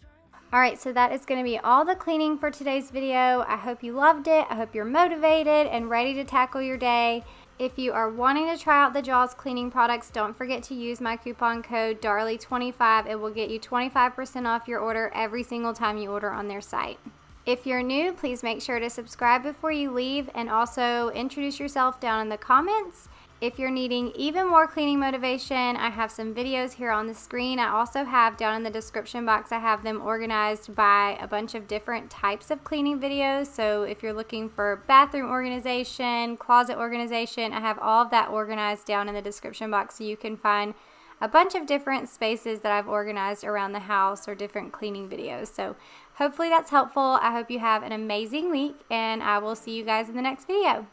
Alright, so that is going to be all the cleaning for today's video. I hope you loved it. I hope you're motivated and ready to tackle your day. If you are wanting to try out the Jaws cleaning products, don't forget to use my coupon code Darley25. It will get you 25% off your order every single time you order on their site. If you're new, please make sure to subscribe before you leave, and also introduce yourself down in the comments. If you're needing even more cleaning motivation, I have some videos here on the screen. I also have down in the description box, I have them organized by a bunch of different types of cleaning videos. So if you're looking for bathroom organization, closet organization, I have all of that organized down in the description box, so you can find a bunch of different spaces that I've organized around the house or different cleaning videos. So hopefully that's helpful. I hope you have an amazing week, and I will see you guys in the next video.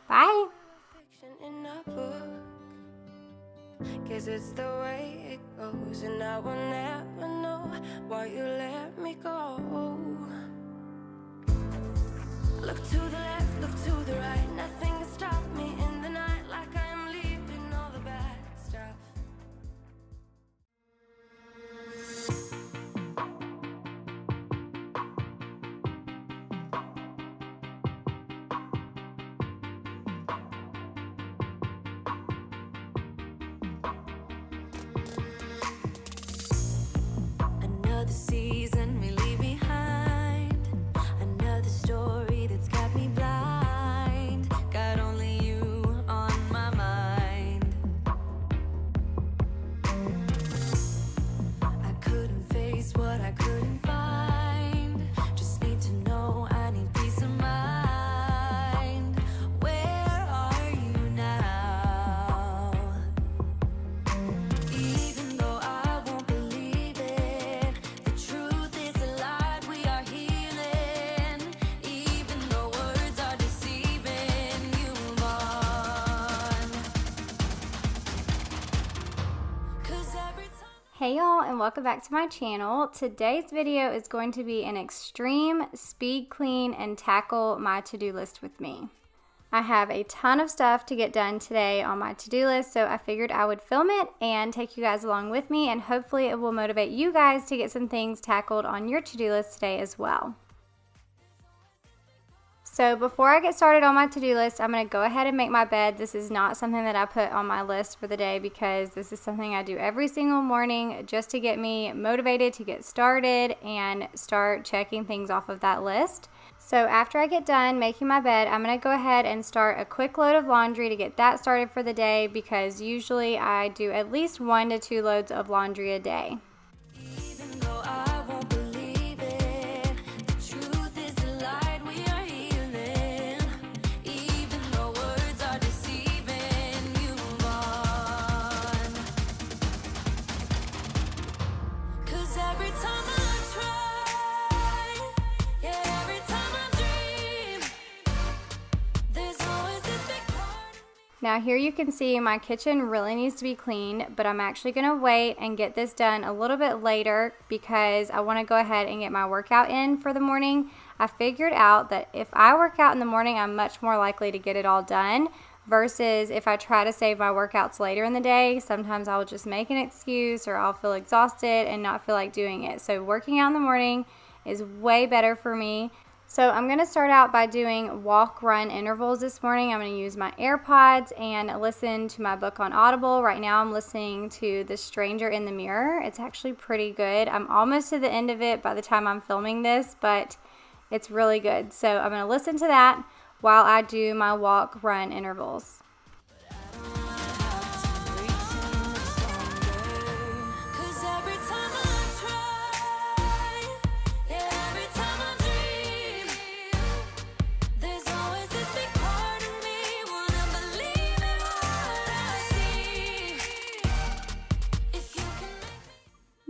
Bye. In a book, 'cause it's the way it goes, and I will never know why you let me go. Look to the left, look to the right, nothing can stop me in the night, like I am leaving all the bad stuff. Another season we leave behind, another story that's got me blind, got only you on my mind. I couldn't face what I couldn't find, just need to know I need peace of mind. Where are you now? Even though I won't believe it, the truth is a lie, we are healing. Even though words are deceiving, you move on. 'Cause every time Hey y'all, and welcome back to my channel. Today's video is going to be an extreme speed clean and tackle my to-do list with me. I have a ton of stuff to get done today on my to-do list, so I figured I would film it and take you guys along with me, and hopefully it will motivate you guys to get some things tackled on your to-do list today as well. So before I get started on my to-do list, I'm going to go ahead and make my bed. This is not something that I put on my list for the day, because this is something I do every single morning just to get me motivated to get started and start checking things off of that list. So after I get done making my bed, I'm going to go ahead and start a quick load of laundry to get that started for the day, because usually I do at least 1 to 2 loads of laundry a day. even though I won't believe it, the truth is a lie, we are healing. Even though words are deceiving, you move on. 'Cause every time I try, yeah, every time I dream, there's always this big part of me. Now here you can see my kitchen really needs to be cleaned, but I'm actually going to wait and get this done a little bit later, because I want to go ahead and get my workout in for the morning. I figured out that if I work out in the morning, I'm much more likely to get it all done, versus if I try to save my workouts later in the day, sometimes I'll just make an excuse, or I'll feel exhausted and not feel like doing it. So working out in the morning is way better for me. So I'm going to start out by doing walk-run intervals this morning. I'm going to use my AirPods and listen to my book on Audible. Right now I'm listening to The Stranger in the Mirror. It's actually pretty good. I'm almost to the end of it by the time I'm filming this, but it's really good. So I'm going to listen to that while I do my walk-run intervals.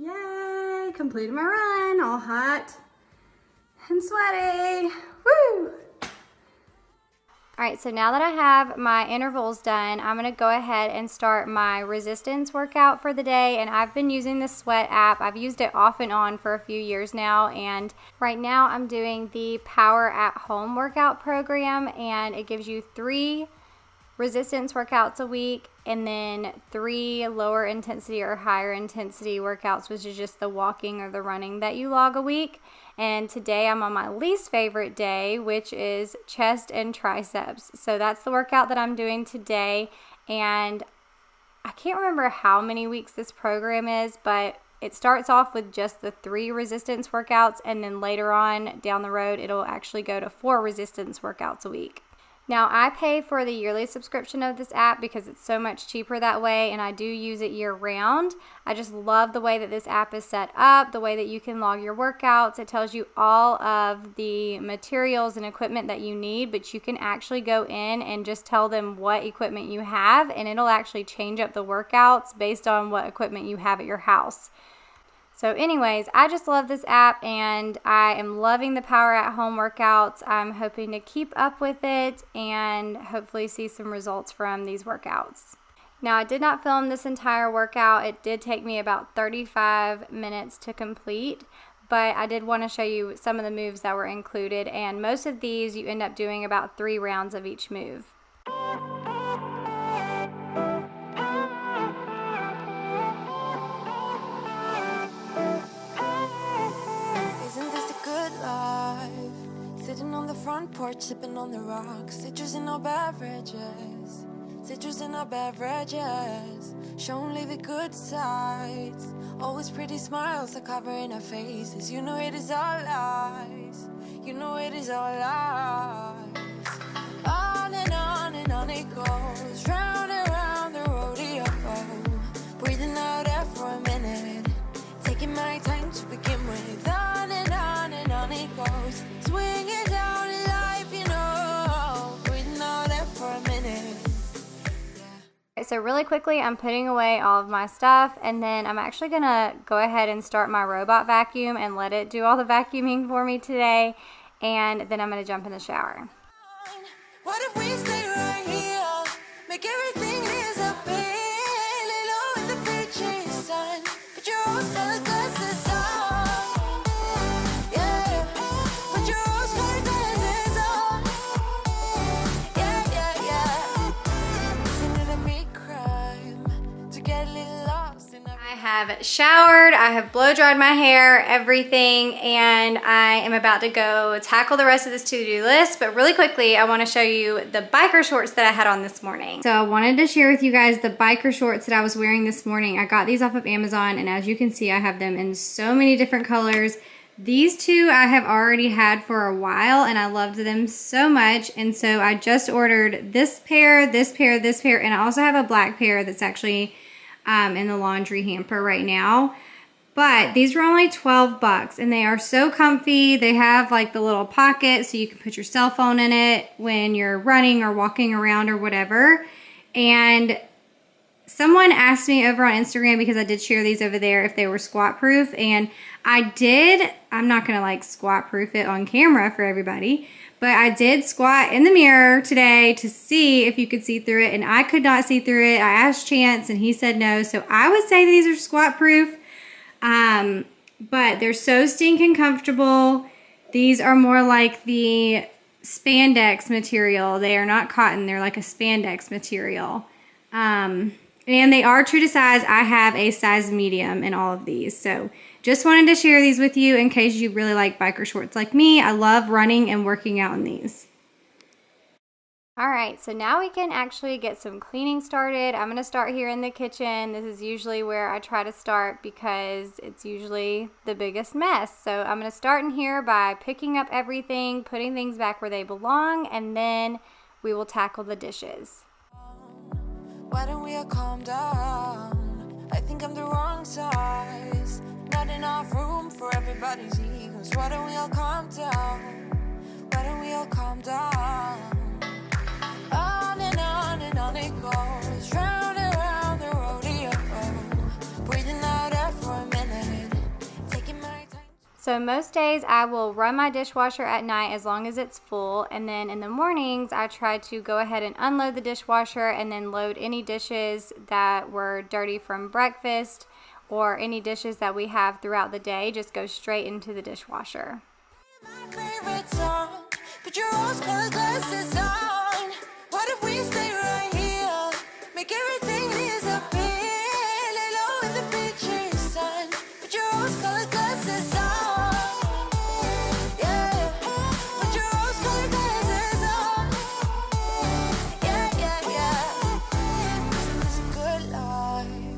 Yay! Completed my run, all hot and sweaty. Woo! All right, so now that I have my intervals done, I'm gonna go ahead and start my resistance workout for the day. And I've been using the Sweat app. I've used it off and on for a few years now. And right now I'm doing the Power at Home workout program, and it gives you 3 resistance workouts a week and then 3 lower intensity or higher intensity workouts, which is just the walking or the running that you log a week. And today I'm on my least favorite day, which is chest and triceps. So that's the workout that I'm doing today. And I can't remember how many weeks this program is, but it starts off with just the 3 resistance workouts, and then later on down the road it'll actually go to 4 resistance workouts a week. Now, I pay for the yearly subscription of this app because it's so much cheaper that way, and I do use it year round. I just love the way that this app is set up, the way that you can log your workouts. It tells you all of the materials and equipment that you need, but you can actually go in and just tell them what equipment you have, and it'll actually change up the workouts based on what equipment you have at your house. So anyways, I just love this app, and I am loving the Power at Home workouts. I'm hoping to keep up with it and hopefully see some results from these workouts. Now, I did not film this entire workout. It did take me about 35 minutes to complete, but I did want to show you some of the moves that were included, and most of these you end up doing about 3 rounds of each move. Sitting on the front porch, sipping on the rocks. Citrus in our beverages. Citrus in our beverages. Show only the good sides. Always pretty smiles are covering our faces. You know it is all lies. You know it is all lies. On and on it goes. Round and round the rodeo. Breathing out air for a minute. Taking my time to begin with. On and on it goes. Swinging down in life, you know. Breathing out air for a minute. Yeah. So really quickly, I'm putting away all of my stuff, and then I'm actually gonna go ahead and start my robot vacuum and let it do all the vacuuming for me today, and then I'm gonna jump in the shower. What if we stay right here? Make everything disappear. Lay low in the beaching sun. Put your rose colored glasses on. Yeah. Put your rose colored glasses on. Yeah. Listening to me crime. To get a little lost in I have showered, I have blow dried my hair, everything, and I am about to go tackle the rest of this to-do list. But really quickly, I want to show you the biker shorts that I had on this morning. So I wanted to share with you guys the biker shorts that I was wearing this morning. I got these off of Amazon, and as you can see, I have them in so many different colors. These 2 I have already had for a while, and I loved them so much, and so I just ordered this pair, and I also have a black pair that's actually in the laundry hamper right now. But these were only 12 bucks, and they are so comfy. They have like the little pocket so you can put your cell phone in it when you're running or walking around or whatever. And someone asked me over on Instagram, because I did share these over there, if they were squat proof, and I did. I'm not gonna like squat proof it on camera for everybody, but I did squat in the mirror today to see if you could see through it, and I could not see through it. I asked Chance and he said no, so I would say these are squat proof, but they're so stinking comfortable. These are more like the spandex material. They are not cotton, they're like a spandex material. And they are true to size. I have a size medium in all of these, so just wanted to share these with you in case you really like biker shorts like me. I love running and working out in these. Alright, so now we can actually get some cleaning started. I'm going to start here in the kitchen. This is usually where I try to start because it's usually the biggest mess. So I'm going to start in here by picking up everything, putting things back where they belong, and then we will tackle the dishes. Why don't we all calm down? I think I'm the wrong size. Not enough room for everybody's egos. Why don't we all calm down? Why don't we all calm down? On and on it goes, round and round the rodeo. Breathing out air for a minute, taking my time. So most days I will run my dishwasher at night as long as it's full, and then in the mornings I try to go ahead and unload the dishwasher and then load any dishes that were dirty from breakfast or any dishes that we have throughout the day, just go straight into the dishwasher. My favorite song, put your rose-colored glasses on. What if we stay right here? Make everything disappear. Lay low in the beach sun. Put your rose-colored glasses on. Yeah. Put your rose-colored glasses on. Yeah. It's a good life.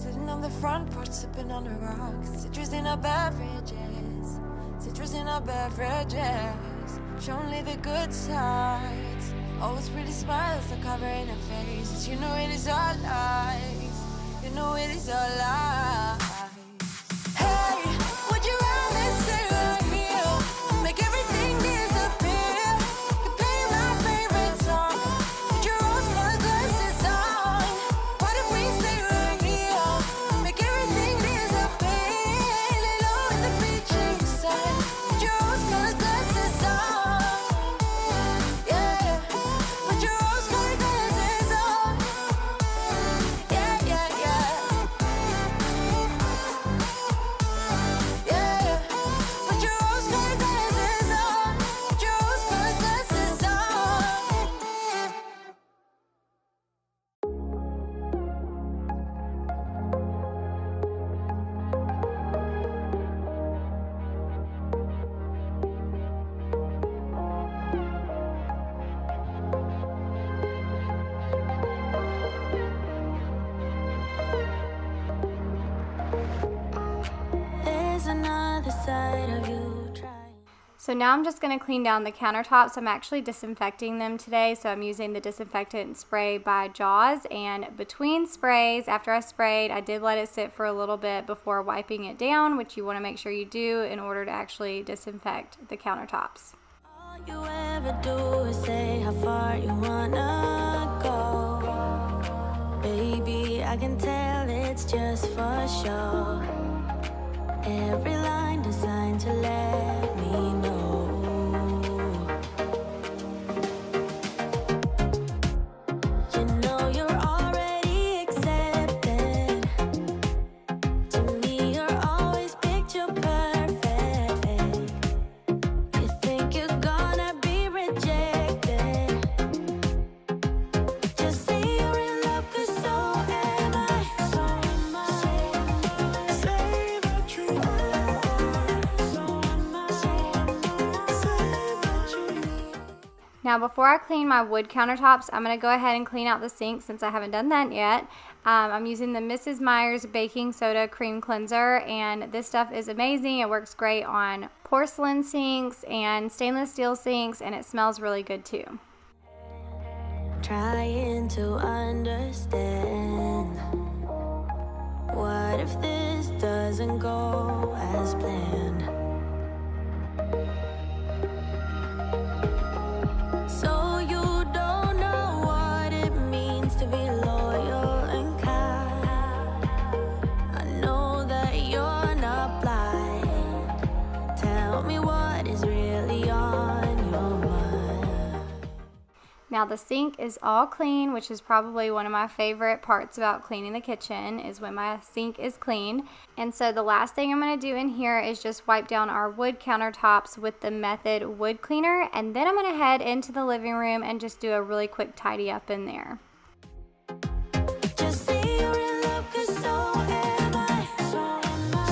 Sitting on the front porch, sipping on the rocks. Citrus in our beverages. Citrus in our beverages. Show only the good sides. Always pretty smiles are covering her faces. You know it is all lies. You know it is all lies. Hey, would you rather stay right here? Make everything disappear. You play my favorite song. Put your rose-colored glasses on. What if we stay right here? Make everything disappear. Lay low in the beach sun. Put your rose-colored glasses on. So now I'm just going to clean down the countertops. I'm actually disinfecting them today, so I'm using the disinfectant spray by Jaws, and between sprays, after I sprayed, I did let it sit for a little bit before wiping it down, which you want to make sure you do in order to actually disinfect the countertops. All you ever do is say how far you wanna go. Baby, I can tell it's just for show. Every line designed to let me know. You know you're already accepted. To me, you're always picture perfect. You think you're gonna be rejected. Just say you're in love, 'cause so am I. So am I. Say that you are. So am I. Say that you are. Now before I clean my wood countertops, I'm going to go ahead and clean out the sink since I haven't done that yet. I'm using the Mrs. Meyer's baking soda cream cleanser, and this stuff is amazing. It works great on porcelain sinks and stainless steel sinks, and it smells really good too. Trying to understand. What if this doesn't go as planned? So you don't know what it means to be loyal and kind. I know that you're not blind. Tell me what is really on your mind. Now the sink is all clean, which is probably one of my favorite parts about cleaning the kitchen, is when my sink is clean. And so the last thing I'm going to do in here is just wipe down our wood countertops with the Method wood cleaner, and then I'm going to head into the living room and just do a really quick tidy up in there. Just say you're in love, 'cause so am I. So am I.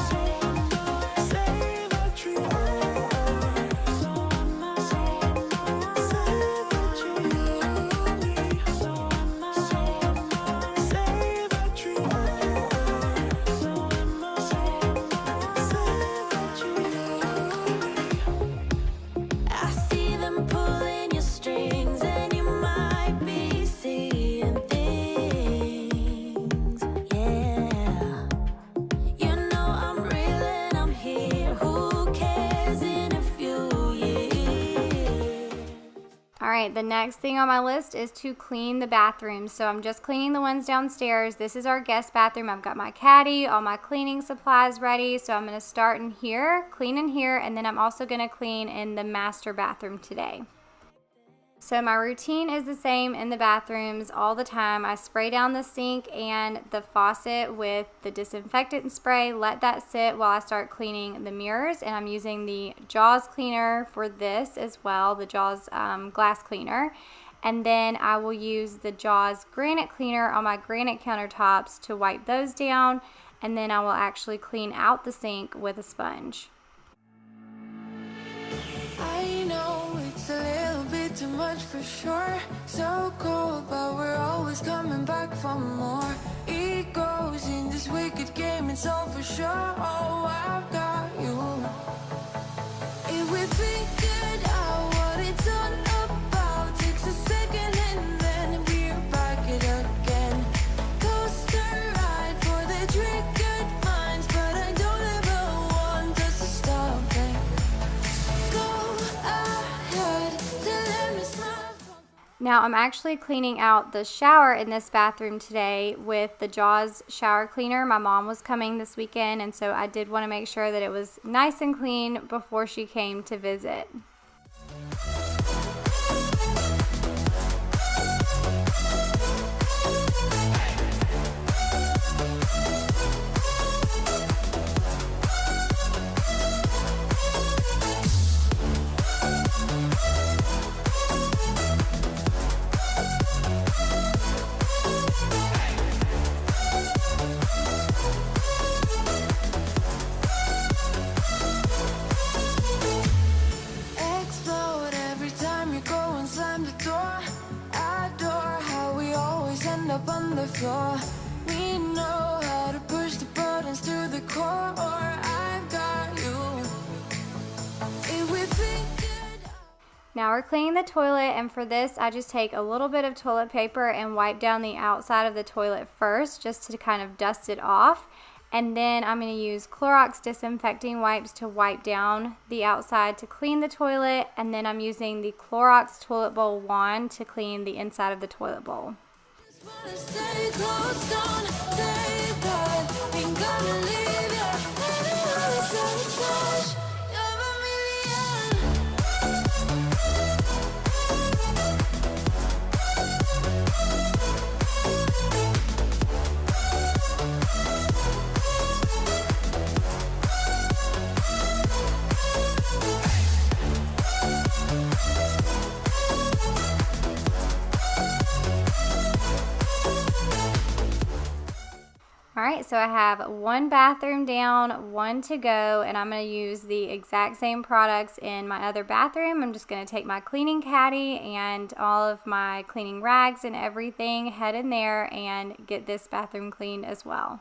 Alright, the next thing on my list is to clean the bathrooms. So I'm just cleaning the ones downstairs. This is our guest bathroom. I've got my caddy, all my cleaning supplies ready. So I'm going to start in here, clean in here, and then I'm also going to clean in the master bathroom today. So my routine is the same in the bathrooms all the time. I spray down the sink and the faucet with the disinfectant spray, let that sit while I start cleaning the mirrors, and I'm using the Jaws cleaner for this as well, the Jaws glass cleaner. And then I will use the Jaws granite cleaner on my granite countertops to wipe those down, and then I will actually clean out the sink with a sponge. I know it's a little bit too much for sure. So cold, but we're always coming back for more. It goes in this wicked game, it's all for sure. Oh, I've got you. If we figured out what it's all about, takes a second and then we're back it again. Coaster ride for the triggered minds, but I don't ever want us to stop it. Now I'm actually cleaning out the shower in this bathroom today with the Jaws shower cleaner. My mom was coming this weekend, and so I did want to make sure that it was nice and clean before she came to visit. Up on the floor, we know how to push the buttons to the core. I've got you. If we figured out. Now we're cleaning the toilet, and for this I just take a little bit of toilet paper and wipe down the outside of the toilet first, just to kind of dust it off. And then I'm going to use Clorox disinfecting wipes to wipe down the outside to clean the toilet, and then I'm using the Clorox toilet bowl wand to clean the inside of the toilet bowl. Wanna stay close, don't say that. Ain't gonna leave ya. Another sabotage. You're a million. Alright, so I have one bathroom down, one to go, and I'm going to use the exact same products in my other bathroom. I'm just going to take my cleaning caddy and all of my cleaning rags and everything, head in there and get this bathroom cleaned as well.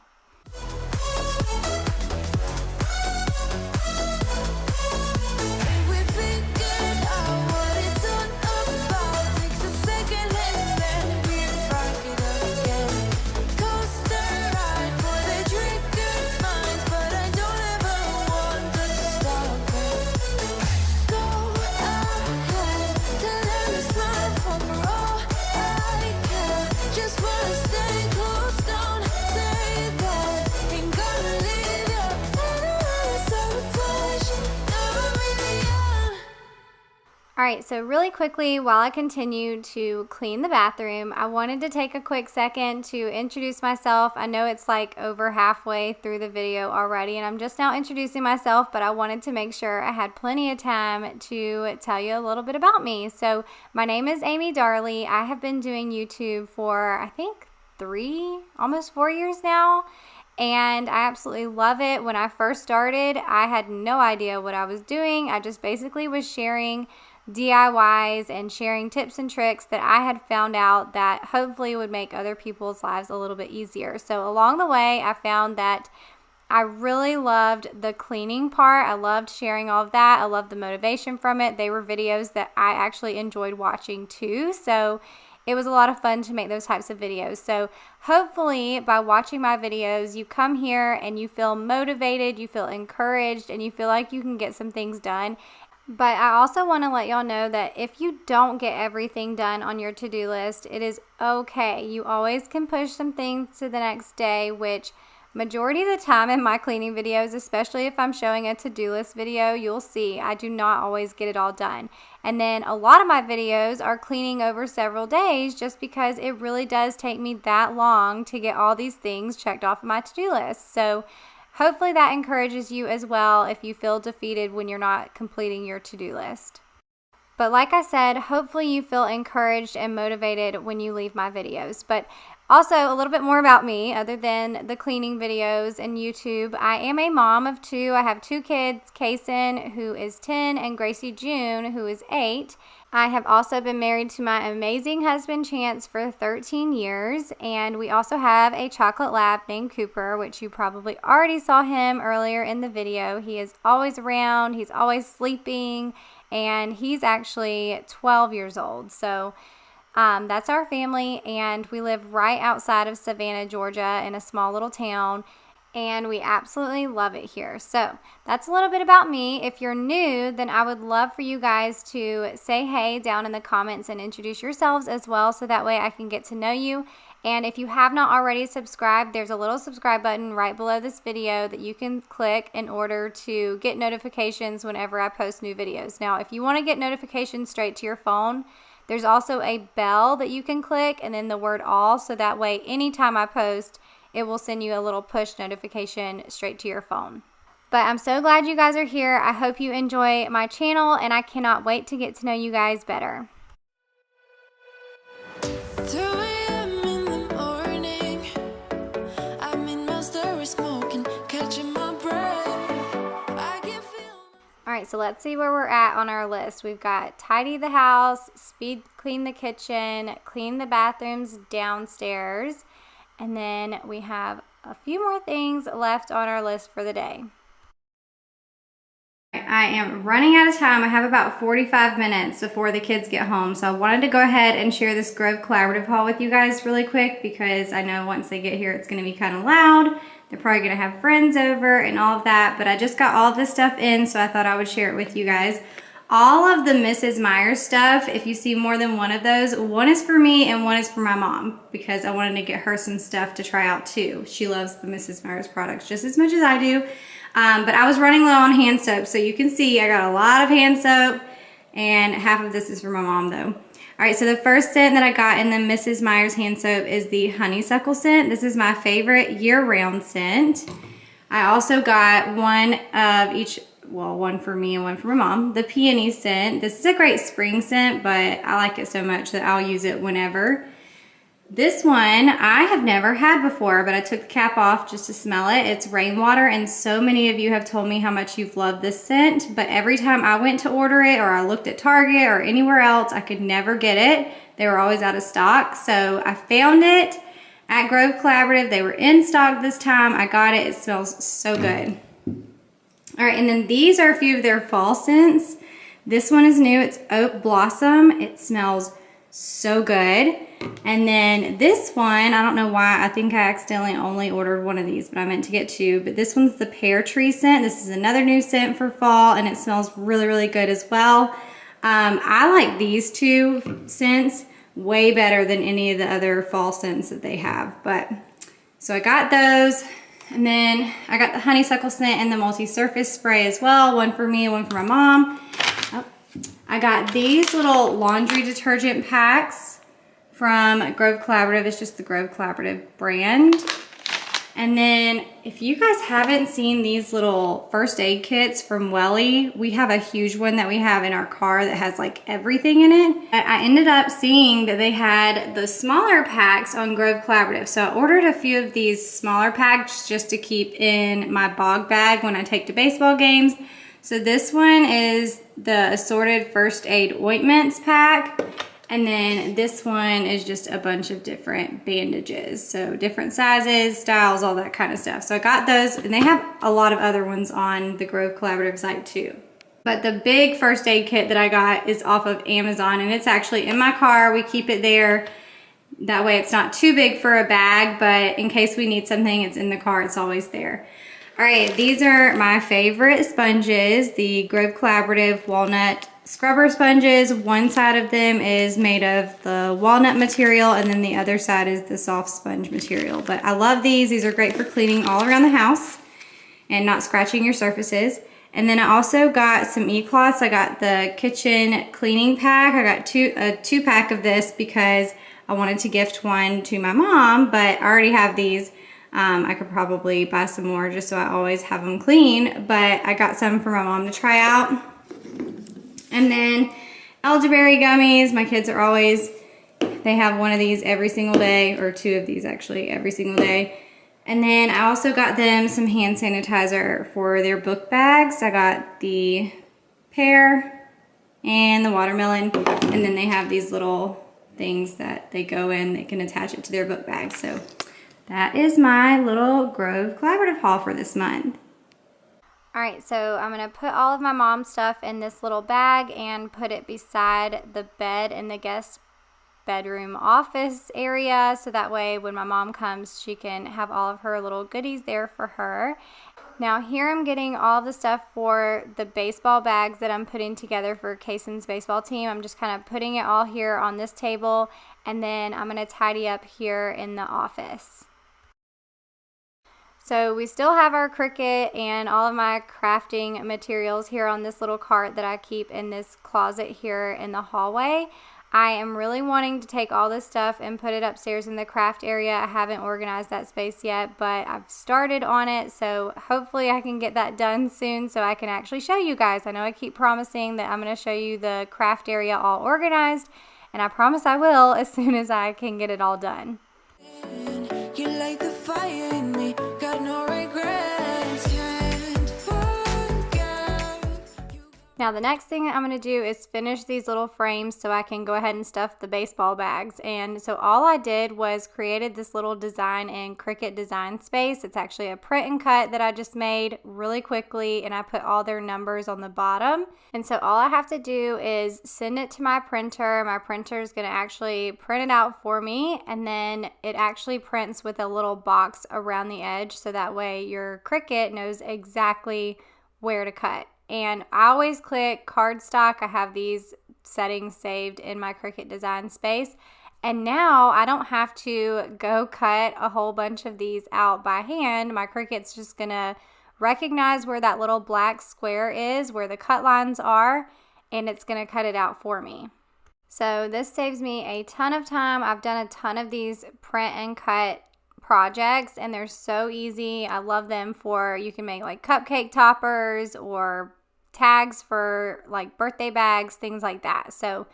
Alright, so really quickly, while I continue to clean the bathroom, I wanted to take a quick second to introduce myself. I know it's like over halfway through the video already, and I'm just now introducing myself, but I wanted to make sure I had plenty of time to tell you a little bit about me. So, my name is Amy Darley. I have been doing YouTube for, I think, almost 4 years now. And I absolutely love it. When I first started, I had no idea what I was doing. I just basically was sharing DIYs and sharing tips and tricks that I had found out that hopefully would make other people's lives a little bit easier. So along the way, I found that I really loved the cleaning part. I loved sharing all of that. I loved the motivation from it. They were videos that I actually enjoyed watching too. So it was a lot of fun to make those types of videos. So hopefully by watching my videos, you come here and you feel motivated, you feel encouraged, and you feel like you can get some things done. But I also want to let y'all know that if you don't get everything done on your to-do list, it is okay. You always can push some things to the next day, which majority of the time in my cleaning videos, especially if I'm showing a to-do list video, you'll see I do not always get it all done. And then a lot of my videos are cleaning over several days just because it really does take me that long to get all these things checked off of my to-do list. So hopefully that encourages you as well if you feel defeated when you're not completing your to-do list. But like I said, hopefully you feel encouraged and motivated when you leave my videos. But also a little bit more about me other than the cleaning videos and YouTube. I am a mom of two. I have two kids, Kitten, who is 10, and Gracie June, who is 8. I have also been married to my amazing husband, Chance, for 13 years, and we also have a chocolate lab named Cooper, which you probably already saw him earlier in the video. He is always around, he's always sleeping, and he's actually 12 years old. So that's our family, and we live right outside of Savannah, Georgia, in a small little town, and we absolutely love it here. So that's a little bit about me. If you're new, then I would love for you guys to say hey down in the comments and introduce yourselves as well, so that way I can get to know you. And if you have not already subscribed, there's a little subscribe button right below this video that you can click in order to get notifications whenever I post new videos. Now, if you want to get notifications straight to your phone, there's also a bell that you can click and then the word all, so that way anytime I post, it will send you a little push notification straight to your phone. But I'm so glad you guys are here. I hope you enjoy my channel, and I cannot wait to get to know you guys better. 2 a.m. in the morning, I'm in my story smoking, catching my breath. I can feel. Alright, so let's see where we're at on our list. We've got tidy the house, speed clean the kitchen, clean the bathrooms downstairs, and then we have a few more things left on our list for the day. I am running out of time. I have about 45 minutes before the kids get home, so I wanted to go ahead and share this Grove Collaborative haul with you guys really quick, because I know once they get here it's going to be kind of loud. They're probably going to have friends over and all of that, but I just got all this stuff in, so I thought I would share it with you guys. All of the Mrs. Myers stuff, if you see more than one of those, one is for me and one is for my mom, because I wanted to get her some stuff to try out too. She loves the Mrs. Myers products just as much as I do. But I was running low on hand soap, so you can see I got a lot of hand soap, and half of this is for my mom though. All right, so the first scent that I got in the Mrs. Myers hand soap is the honeysuckle scent. This is my favorite year-round scent. I also got one of each, well, one for me and one for my mom. The peony scent. This is a great spring scent, but I like it so much that I'll use it whenever. This one I have never had before, but I took the cap off just to smell it. It's rainwater, and so many of you have told me how much you've loved this scent, but every time I went to order it, or I looked at Target or anywhere else, I could never get it. They were always out of stock, so I found it at Grove Collaborative. They were in stock this time. I got it. It smells so good. All right, and then these are a few of their fall scents. This one is new. It's Oak Blossom. It smells so good. And then this one, I don't know why, I think I accidentally only ordered one of these, but I meant to get two. But this one's the Pear Tree scent. This is another new scent for fall, and it smells really, really good as well. I like these two scents way better than any of the other fall scents that they have. But so I got those. And then I got the honeysuckle scent and the multi-surface spray as well. One for me and one for my mom. Oh, I got these little laundry detergent packs from Grove Collaborative. It's just the Grove Collaborative brand. And then if you guys haven't seen these little first aid kits from Welly, we have a huge one that we have in our car that has like everything in it. I ended up seeing that they had the smaller packs on Grove Collaborative. So I ordered a few of these smaller packs just to keep in my bog bag when I take to baseball games. So this one is the assorted first aid ointments pack. And then this one is just a bunch of different bandages. So different sizes, styles, all that kind of stuff. So I got those, and they have a lot of other ones on the Grove Collaborative site too. But the big first aid kit that I got is off of Amazon, and it's actually in my car. We keep it there. That way it's not too big for a bag, but in case we need something, it's in the car. It's always there. All right, these are my favorite sponges, the Grove Collaborative Walnut Scrubber Sponges. One side of them is made of the walnut material, and then the other side is the soft sponge material. But I love these. These are great for cleaning all around the house and not scratching your surfaces. And then I also got some e-cloths. I got the kitchen cleaning pack. I got a two-pack of this because I wanted to gift one to my mom, but I already have these. I could probably buy some more just so I always have them clean, but I got some for my mom to try out. And then elderberry gummies. My kids are always, they have one of these every single day, or two of these actually every single day. And then I also got them some hand sanitizer for their book bags. I got the pear and the watermelon, and then they have these little things that they go in, they can attach it to their book bag. So that is my little Grove Collaborative haul for this month. All right, so I'm gonna put all of my mom's stuff in this little bag and put it beside the bed in the guest bedroom office area, so that way when my mom comes, she can have all of her little goodies there for her. Now here I'm getting all the stuff for the baseball bags that I'm putting together for Kaysen's baseball team. I'm just kind of putting it all here on this table, and then I'm gonna tidy up here in the office. So we still have our Cricut and all of my crafting materials here on this little cart that I keep in this closet here in the hallway. I am really wanting to take all this stuff and put it upstairs in the craft area. I haven't organized that space yet, but I've started on it, so hopefully I can get that done soon so I can actually show you guys. I know I keep promising that I'm going to show you the craft area all organized, and I promise I will as soon as I can get it all done. You light the fire in me, got no regrets, can't forget. Now the next thing I'm going to do is finish these little frames so I can go ahead and stuff the baseball bags. And so all I did was created this little design in Cricut Design Space. It's actually a print and cut that I just made really quickly, and I put all their numbers on the bottom. And so all I have to do is send it to my printer. My printer is going to actually print it out for me, and then it actually prints with a little box around the edge, so that way your Cricut knows exactly where to cut. And I always click cardstock. I have these settings saved in my Cricut Design Space. And now I don't have to go cut a whole bunch of these out by hand. My Cricut's just going to recognize where that little black square is, where the cut lines are, and it's going to cut it out for me. So this saves me a ton of time. I've done a ton of these print and cut projects, and they're so easy. I love them for, you can make like cupcake toppers or tags for like birthday bags, things like that. So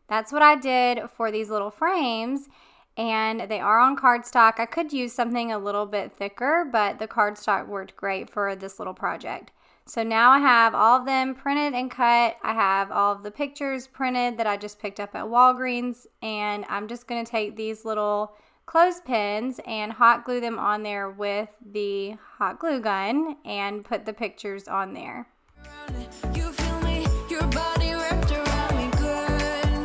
that's what I did for these little frames, and they are on cardstock. I could use something a little bit thicker, but the cardstock worked great for this little project. So now I have all of them printed and cut. I have all of the pictures printed that I just picked up at Walgreens, and I'm just going to take these little clothespins and hot glue them on there with the hot glue gun and put the pictures on there. You feel me, your body wrapped around me, good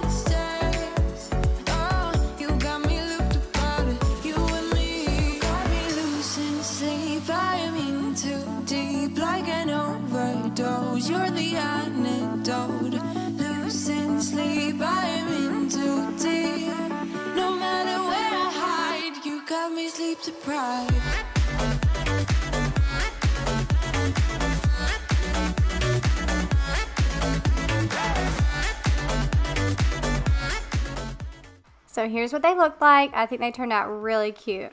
mistakes. Oh, you got me looped about it, you and me. You got me losing sleep, I'm in too deep, like an overdose. You're the antidote. Losing sleep, I'm in too deep. No matter where I hide, you got me sleep deprived. So here's what they look like. I think they turned out really cute.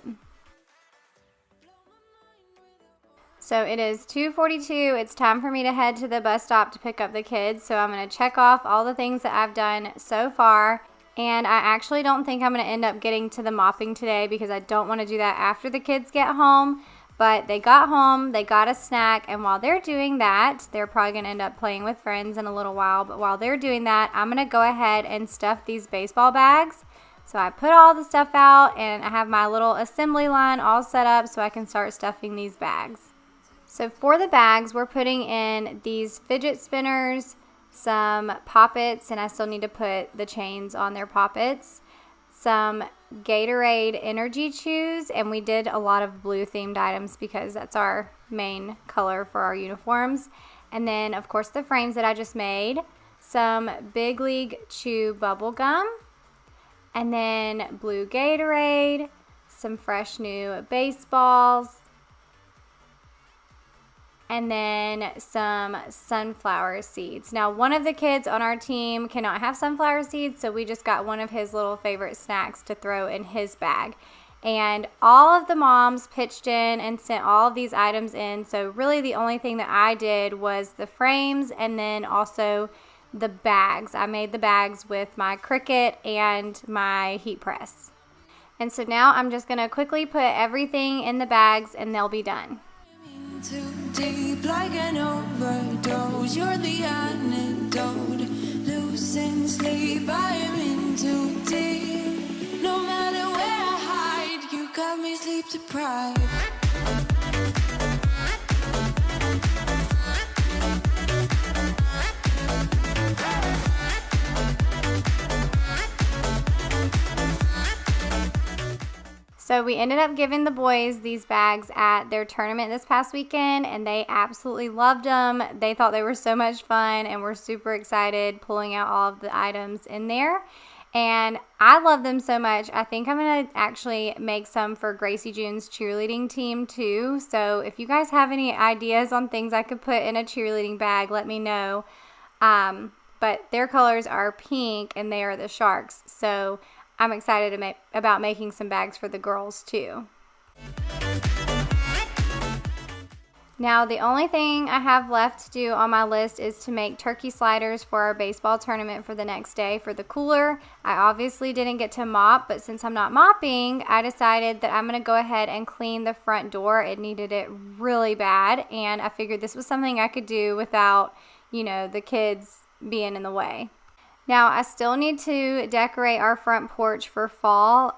So it is 2:42. It's time for me to head to the bus stop to pick up the kids. So I'm going to check off all the things that I've done so far. And I actually don't think I'm going to end up getting to the mopping today because I don't want to do that after the kids get home. But they got home, they got a snack, and while they're doing that, they're probably going to end up playing with friends in a little while. But while they're doing that, I'm going to go ahead and stuff these baseball bags. So I put all the stuff out, and I have my little assembly line all set up so I can start stuffing these bags. So for the bags, we're putting in these fidget spinners, some poppets, and I still need to put the chains on their poppets, some Gatorade energy chews, and we did a lot of blue themed items because that's our main color for our uniforms. And then of course the frames that I just made, some Big League Chew bubble gum, and then blue Gatorade, some fresh new baseballs, and then some sunflower seeds. Now, one of the kids on our team cannot have sunflower seeds, so we just got one of his little favorite snacks to throw in his bag. And all of the moms pitched in and sent all of these items in, so really the only thing that I did was the frames and then also the bags. I made the bags with my Cricut and my heat press. And so now I'm just gonna quickly put everything in the bags and they'll be done. Too deep, like an overdose. You're the antidote. Losing sleep, I am in too deep. No matter where I hide, you got me sleep deprived. So we ended up giving the boys these bags at their tournament this past weekend, and they absolutely loved them. They thought they were so much fun and were super excited pulling out all of the items in there. And I love them so much. I think I'm going to actually make some for Gracie June's cheerleading team too. So if you guys have any ideas on things I could put in a cheerleading bag, let me know. But their colors are pink and they are the Sharks. So I'm excited about making some bags for the girls too. Now the only thing I have left to do on my list is to make turkey sliders for our baseball tournament for the next day for the cooler. I obviously didn't get to mop, but since I'm not mopping, I decided that I'm going to go ahead and clean the front door. It needed it really bad, and I figured this was something I could do without, you know, the kids being in the way. Now, I still need to decorate our front porch for fall.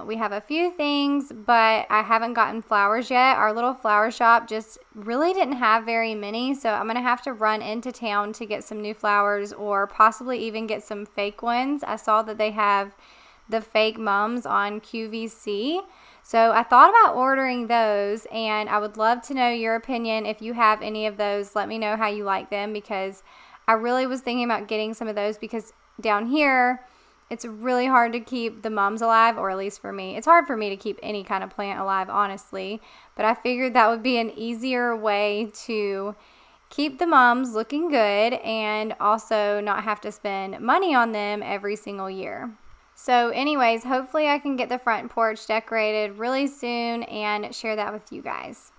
We have a few things, but I haven't gotten flowers yet. Our little flower shop just really didn't have very many, so I'm going to have to run into town to get some new flowers or possibly even get some fake ones. I saw that they have the fake mums on QVC, so I thought about ordering those, and I would love to know your opinion. If you have any of those, let me know how you like them, because I really was thinking about getting some of those because down here, it's really hard to keep the mums alive, or at least for me. It's hard for me to keep any kind of plant alive, honestly. But I figured that would be an easier way to keep the mums looking good and also not have to spend money on them every single year. So anyways, hopefully I can get the front porch decorated really soon and share that with you guys.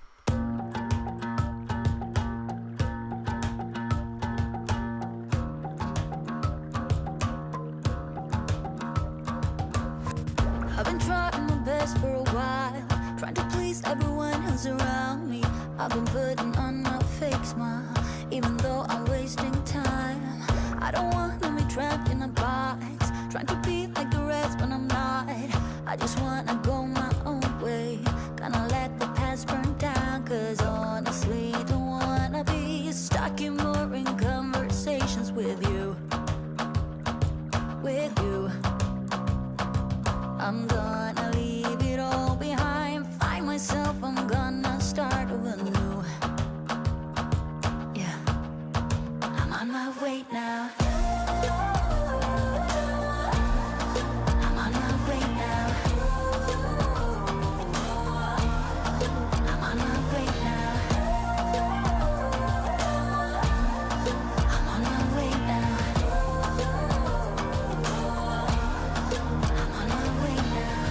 I've been trying my best for a while, trying to please everyone who's around me. I've been putting on a fake smile, even though I'm wasting time. I don't want to be trapped in a box, trying to be like the rest when I'm not. I just want to go my own way, gonna let the past burn down, cause honestly don't want to be stuck in boring conversations with you. I'm gonna leave it all behind, find myself, I'm gonna start over new. Yeah, I'm on my way now. I'm on my way now. I'm on my way now. I'm on my way now.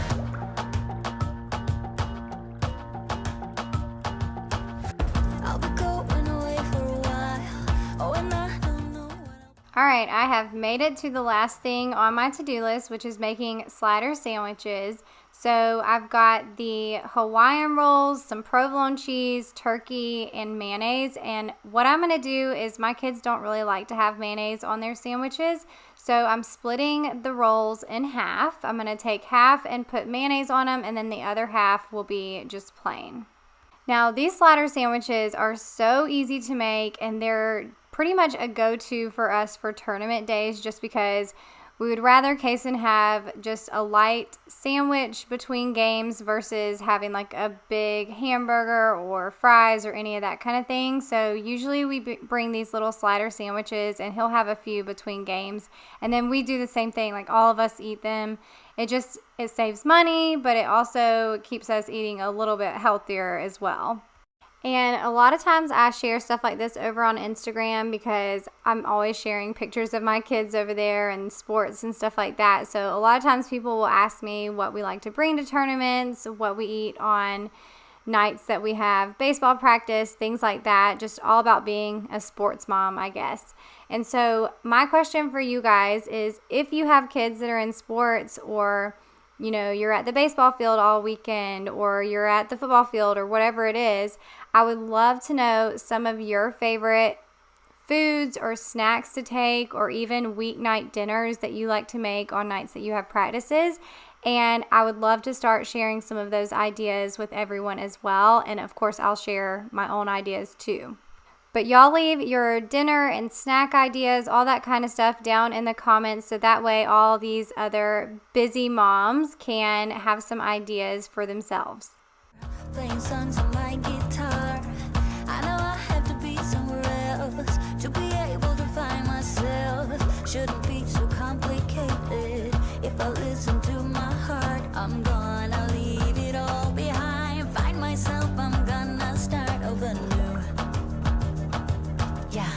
Alright, I have made it to the last thing on my to-do list, which is making slider sandwiches. So I've got the Hawaiian rolls, some provolone cheese, turkey, and mayonnaise. And what I'm going to do is, my kids don't really like to have mayonnaise on their sandwiches, so I'm splitting the rolls in half. I'm going to take half and put mayonnaise on them, and then the other half will be just plain. Now, these slider sandwiches are so easy to make, and they're pretty much a go-to for us for tournament days, just because We would rather Kason have just a light sandwich between games versus having like a big hamburger or fries or any of that kind of thing. So usually we bring these little slider sandwiches and he'll have a few between games. And then we do the same thing, like all of us eat them. It saves money, but it also keeps us eating a little bit healthier as well. And a lot of times I share stuff like this over on Instagram because I'm always sharing pictures of my kids over there and sports and stuff like that. So a lot of times people will ask me what we like to bring to tournaments, what we eat on nights that we have baseball practice, things like that. Just all about being a sports mom, I guess. And so my question for you guys is, if you have kids that are in sports, or you know, you're at the baseball field all weekend, or you're at the football field, or whatever it is, I would love to know some of your favorite foods or snacks to take, or even weeknight dinners that you like to make on nights that you have practices. And I would love to start sharing some of those ideas with everyone as well. And of course, I'll share my own ideas too. But y'all leave your dinner and snack ideas, all that kind of stuff down in the comments, so that way all these other busy moms can have some ideas for themselves. Playing songs on my guitar. I know I have to be somewhere else to be able to find myself. Shouldn't be so complicated. If I listen to my heart, I'm gonna leave it all behind. Find myself, I'm gonna start over new. Yeah,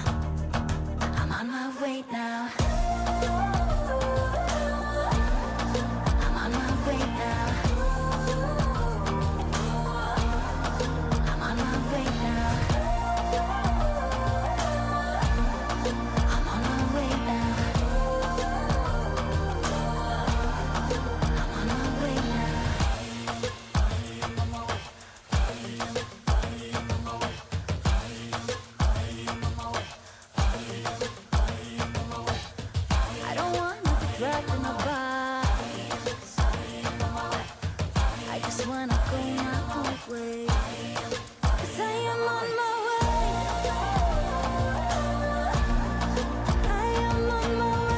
I'm on my way now. I'm on my way now. I'm on my way now. I'm on my way now. I'm on my way now. I don't want to be dragged in a box. I just wanna go my own way. 'Cause I am on my way. I am on my way.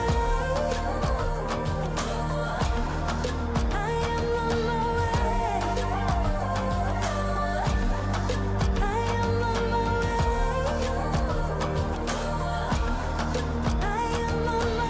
I am on my way. I am on my way. I am on my way. I am on my way.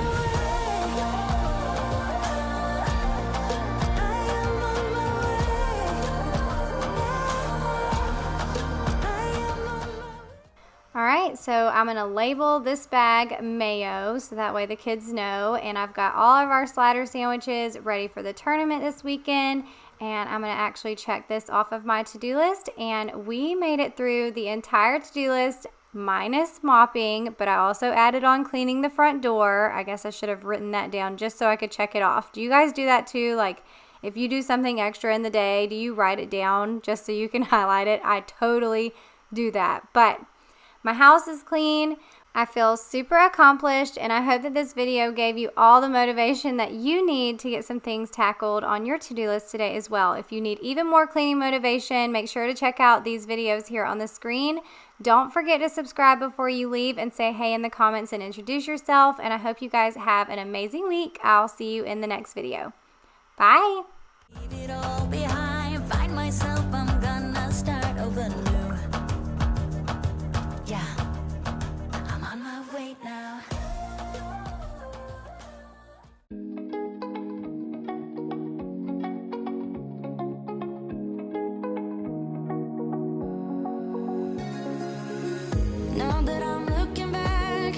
All right, so I'm going to label this bag mayo so that way the kids know. And I've got all of our slider sandwiches ready for the tournament this weekend. And I'm going to actually check this off of my to-do list. And we made it through the entire to-do list minus mopping, but I also added on cleaning the front door. I guess I should have written that down just so I could check it off. Do you guys do that too? Like, if you do something extra in the day, do you write it down just so you can highlight it? I totally do that. But my house is clean. I feel super accomplished, and I hope that this video gave you all the motivation that you need to get some things tackled on your to-do list today as well. If you need even more cleaning motivation, make sure to check out these videos here on the screen. Don't forget to subscribe before you leave and say hey in the comments and introduce yourself. And I hope you guys have an amazing week. I'll see you in the next video. Bye. Leave it all behind. Find myself, I'm gonna start over new. Yeah, I'm on my way now. Now that I'm looking back,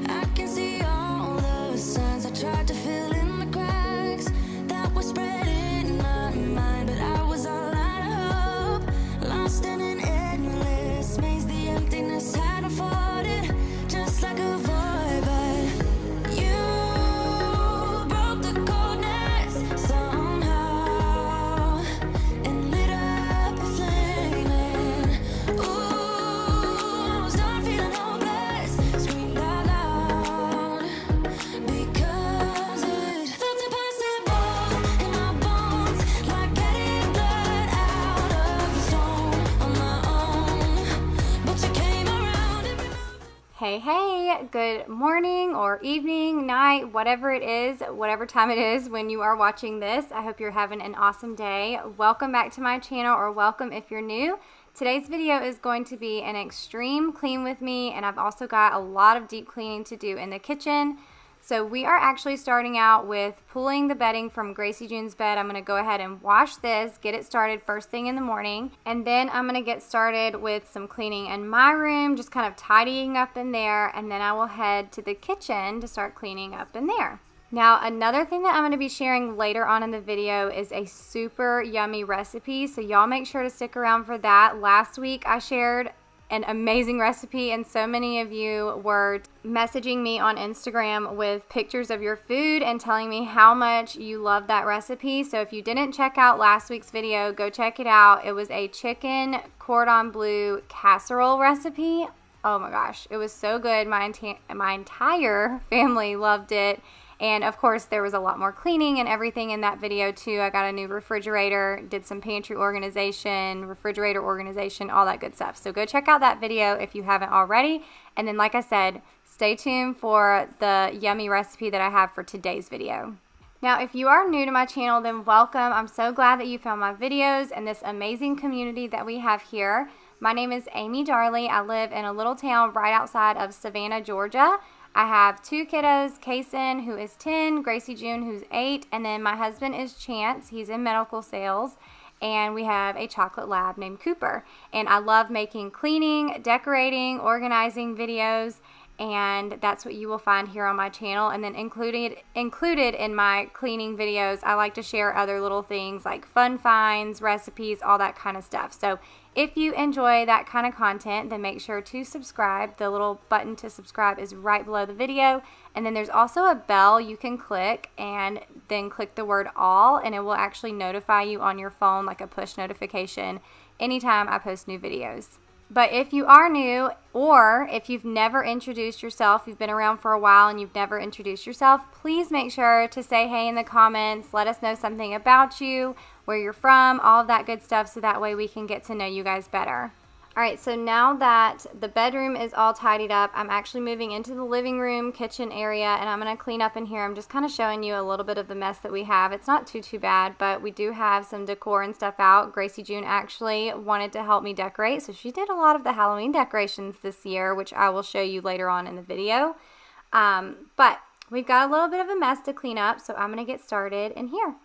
I can see all the signs I tried to fill in the cracks that were spread in my mind, but I was all out of hope, lost in an endless maze. The emptiness had unfolded just like a void, but you broke the coldness somehow and lit up a flame. And ooh, I was done feeling hopeless, screamed out loud because it felt impossible in my bones, like getting blood out of the stone on my own. But you came around and removed. Hey, day, good morning or evening, night, whatever it is, whatever time it is when you are watching this. I hope you're having an awesome day. Welcome back to my channel, or welcome if you're new. Today's video is going to be an extreme clean with me, and I've also got a lot of deep cleaning to do in the kitchen. So we are actually starting out with pulling the bedding from Gracie June's bed. I'm going to go ahead and wash this, get it started first thing in the morning, and then I'm going to get started with some cleaning in my room, just kind of tidying up in there, and then I will head to the kitchen to start cleaning up in there. Now, another thing that I'm going to be sharing later on in the video is a super yummy recipe, so y'all make sure to stick around for that. Last week I shared an amazing recipe, and so many of you were messaging me on Instagram with pictures of your food and telling me how much you love that recipe. So if you didn't check out last week's video, go check it out. It was a chicken cordon bleu casserole recipe. Oh my gosh, it was so good. My entire family loved it. And of course, there was a lot more cleaning and everything in that video too. I got a new refrigerator, did some pantry organization, refrigerator organization, all that good stuff. So go check out that video if you haven't already. And then, like I said, stay tuned for the yummy recipe that I have for today's video. Now, if you are new to my channel, then welcome. I'm so glad that you found my videos and this amazing community that we have here. My name is Amy Darley. I live in a little town right outside of Savannah, Georgia. I have two kiddos, Kitten, who is 10, Gracie June, who's 8, and then my husband is Chance. He's in medical sales, and we have a chocolate lab named Cooper. And I love making cleaning, decorating, organizing videos, and that's what you will find here on my channel. And then included in my cleaning videos, I like to share other little things like fun finds, recipes, all that kind of stuff. So if you enjoy that kind of content, then make sure to subscribe. The little button to subscribe is right below the video. And then there's also a bell you can click, and then click the word all, and it will actually notify you on your phone like a push notification anytime I post new videos. But if you are new, or if you've never introduced yourself, you've been around for a while and you've never introduced yourself, please make sure to say hey in the comments. Let us know something about you, where you're from, all of that good stuff, so that way we can get to know you guys better. Alright, so now that the bedroom is all tidied up, I'm actually moving into the living room, kitchen area, and I'm going to clean up in here. I'm just kind of showing you a little bit of the mess that we have. It's not too bad, but we do have some decor and stuff out. Gracie June actually wanted to help me decorate, so she did a lot of the Halloween decorations this year, which I will show you later on in the video. But we've got a little bit of a mess to clean up, so I'm going to get started in here.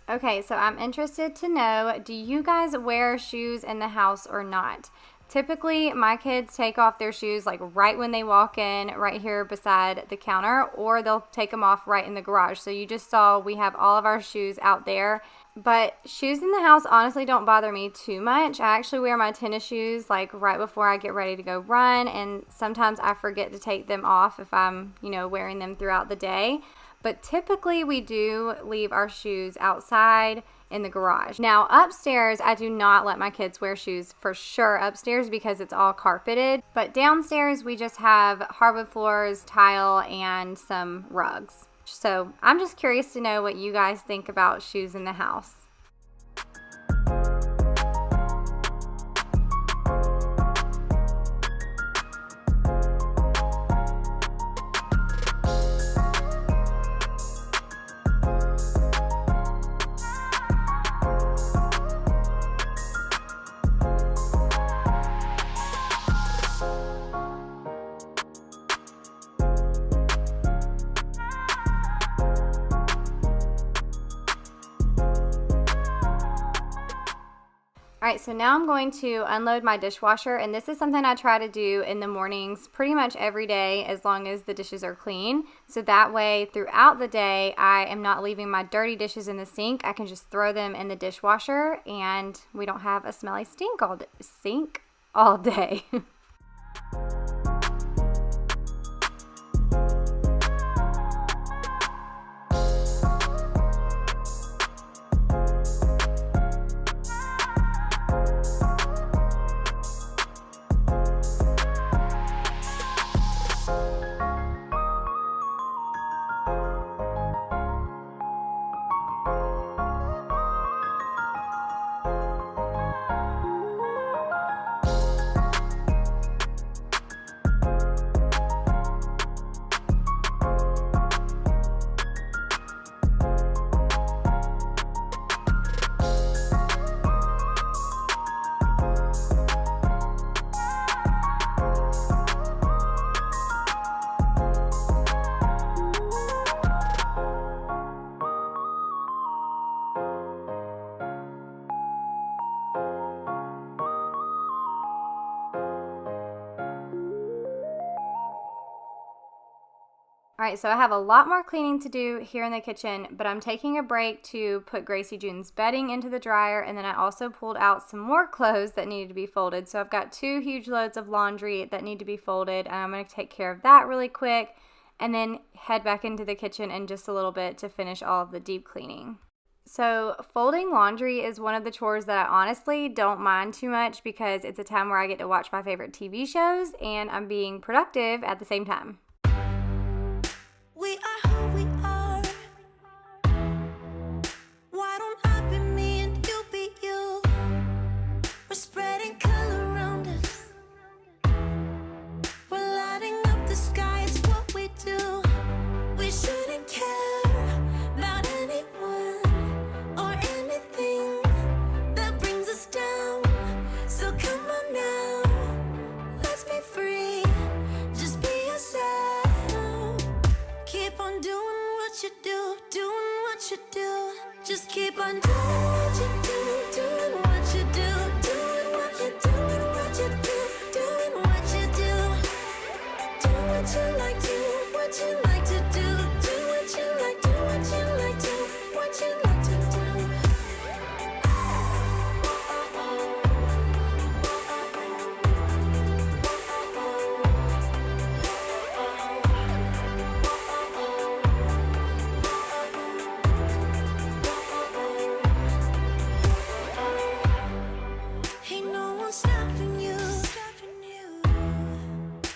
Okay, so I'm interested to know, do you guys wear shoes in the house or not? Typically, my kids take off their shoes like right when they walk in, right here beside the counter, or they'll take them off right in the garage. So you just saw we have all of our shoes out there. But shoes in the house honestly don't bother me too much. I actually wear my tennis shoes like right before I get ready to go run, and sometimes I forget to take them off if I'm, wearing them throughout the day. But typically we do leave our shoes outside in the garage. Now upstairs, I do not let my kids wear shoes for sure upstairs because it's all carpeted. But downstairs we just have hardwood floors, tile, and some rugs. So I'm just curious to know what you guys think about shoes in the house. Alright, so now I'm going to unload my dishwasher, and this is something I try to do in the mornings pretty much every day as long as the dishes are clean. So that way throughout the day I am not leaving my dirty dishes in the sink. I can just throw them in the dishwasher and we don't have a smelly sink all day. all day. Alright, so I have a lot more cleaning to do here in the kitchen, but I'm taking a break to put Gracie June's bedding into the dryer, and then I also pulled out some more clothes that needed to be folded. So I've got 2 huge loads of laundry that need to be folded, and I'm going to take care of that really quick, and then head back into the kitchen in just a little bit to finish all of the deep cleaning. So folding laundry is one of the chores that I honestly don't mind too much because it's a time where I get to watch my favorite TV shows, and I'm being productive at the same time. We are who we are. Why don't I be me and you be you? We're spreading color around us. We're lighting up the sky, it's what we do. We shouldn't care about anyone or anything that brings us down. So come on now, let's be free. Just be yourself. Keep on doing what you do, doing what you do. Just keep on doing what you do, doing what you do, doing what you do, doing what you do, doing what you do. Do what you like, do what you like to do, do what you like, do what you like, do what you like to do.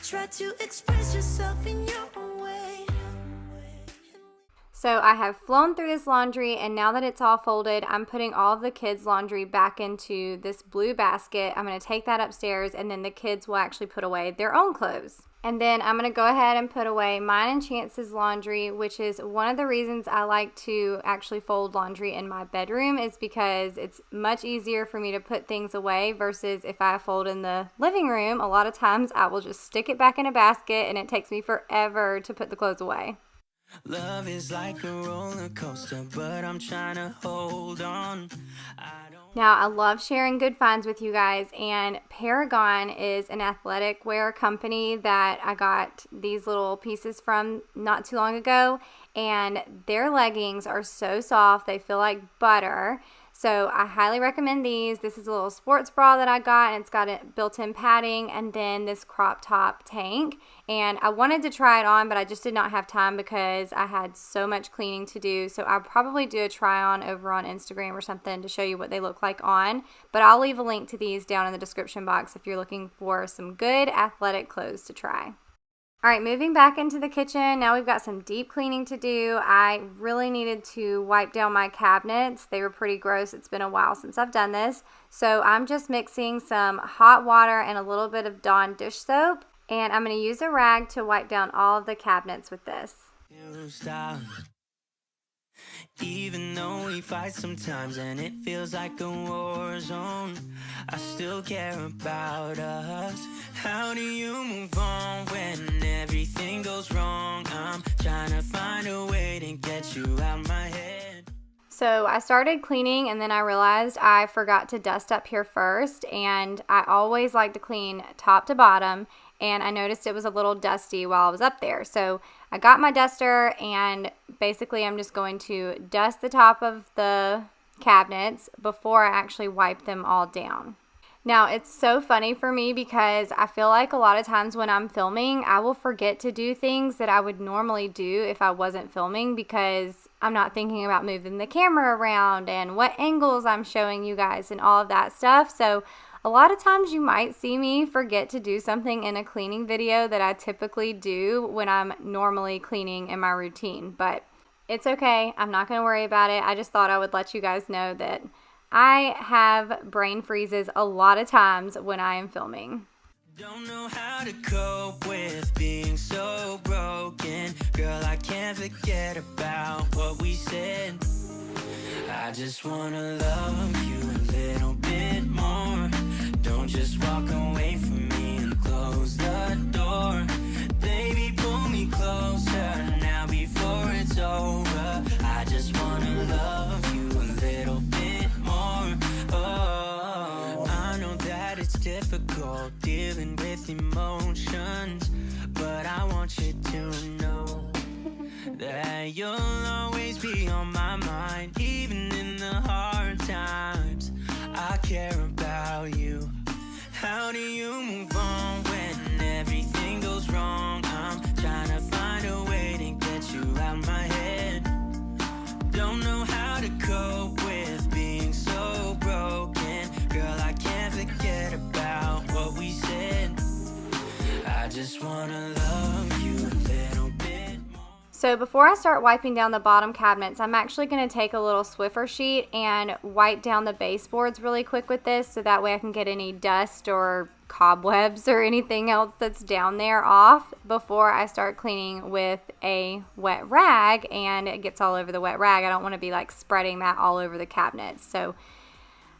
Try to express yourself in your own way. So I have flown through this laundry, and now that it's all folded, I'm putting all of the kids' laundry back into this blue basket. I'm going to take that upstairs, and then the kids will actually put away their own clothes. And then I'm going to go ahead and put away mine and Chance's laundry, which is one of the reasons I like to actually fold laundry in my bedroom, is because it's much easier for me to put things away versus if I fold in the living room. A lot of times I will just stick it back in a basket and it takes me forever to put the clothes away. Love is like a roller coaster, but I'm trying to hold on. Now, I love sharing good finds with you guys, and Paragon is an athletic wear company that I got these little pieces from not too long ago, and their leggings are so soft, they feel like butter. So I highly recommend these. This is a little sports bra that I got, and it's got a built-in padding, and then this crop top tank. And I wanted to try it on, but I just did not have time because I had so much cleaning to do. So I'll probably do a try on over on Instagram or something to show you what they look like on. But I'll leave a link to these down in the description box if you're looking for some good athletic clothes to try. All right, moving back into the kitchen. Now we've got some deep cleaning to do. I really needed to wipe down my cabinets. They were pretty gross. It's been a while since I've done this. So I'm just mixing some hot water and a little bit of Dawn dish soap. And I'm going to use a rag to wipe down all of the cabinets with this. Even though we fight sometimes and it feels like a war zone, I still care about us. How do you move on when everything goes wrong? I'm trying to find a way to get you out my head. So I started cleaning, and then I realized I forgot to dust up here first, and I always like to clean top to bottom, and I noticed it was a little dusty while I was up there. So I got my duster, and basically I'm just going to dust the top of the cabinets before I actually wipe them all down. Now, it's so funny for me because I feel like a lot of times when I'm filming, I will forget to do things that I would normally do if I wasn't filming because I'm not thinking about moving the camera around and what angles I'm showing you guys and all of that stuff. So a lot of times you might see me forget to do something in a cleaning video that I typically do when I'm normally cleaning in my routine. But it's okay. I'm not going to worry about it. I just thought I would let you guys know that I have brain freezes a lot of times when I am filming. Don't know how to cope with being so broken. Girl, I can't forget about what we said. I just wanna love you a little bit more. Don't just walk away from me and close the door. Baby, pull me closer now before it's over. I just wanna love you a little bit more. Oh, I know that it's difficult dealing with emotions, but I want you to know that you'll always be on my mind, even in the hard times. I care about you. How do you move on when everything goes wrong? I'm trying to find a way to get you out my head. Don't know how to cope with being so broken. Girl, I can't forget about what we said. I just wanna love you a little bit more. So before I start wiping down the bottom cabinets, I'm actually going to take a little Swiffer sheet and wipe down the baseboards really quick with this so that way I can get any dust or cobwebs or anything else that's down there off before I start cleaning with a wet rag and it gets all over the wet rag. I don't want to be like spreading that all over the cabinets. So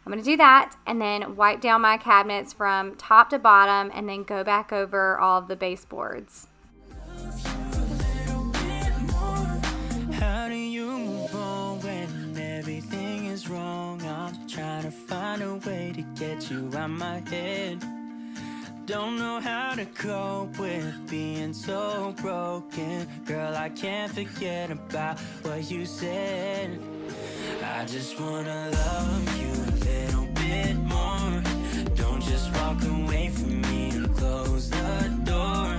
I'm going to do that and then wipe down my cabinets from top to bottom and then go back over all of the baseboards. How do you move on when everything is wrong? I'm trying to find a way to get you out my head. Don't know how to cope with being so broken. Girl, I can't forget about what you said. I just wanna love you a little bit more. Don't just walk away from me and close the door.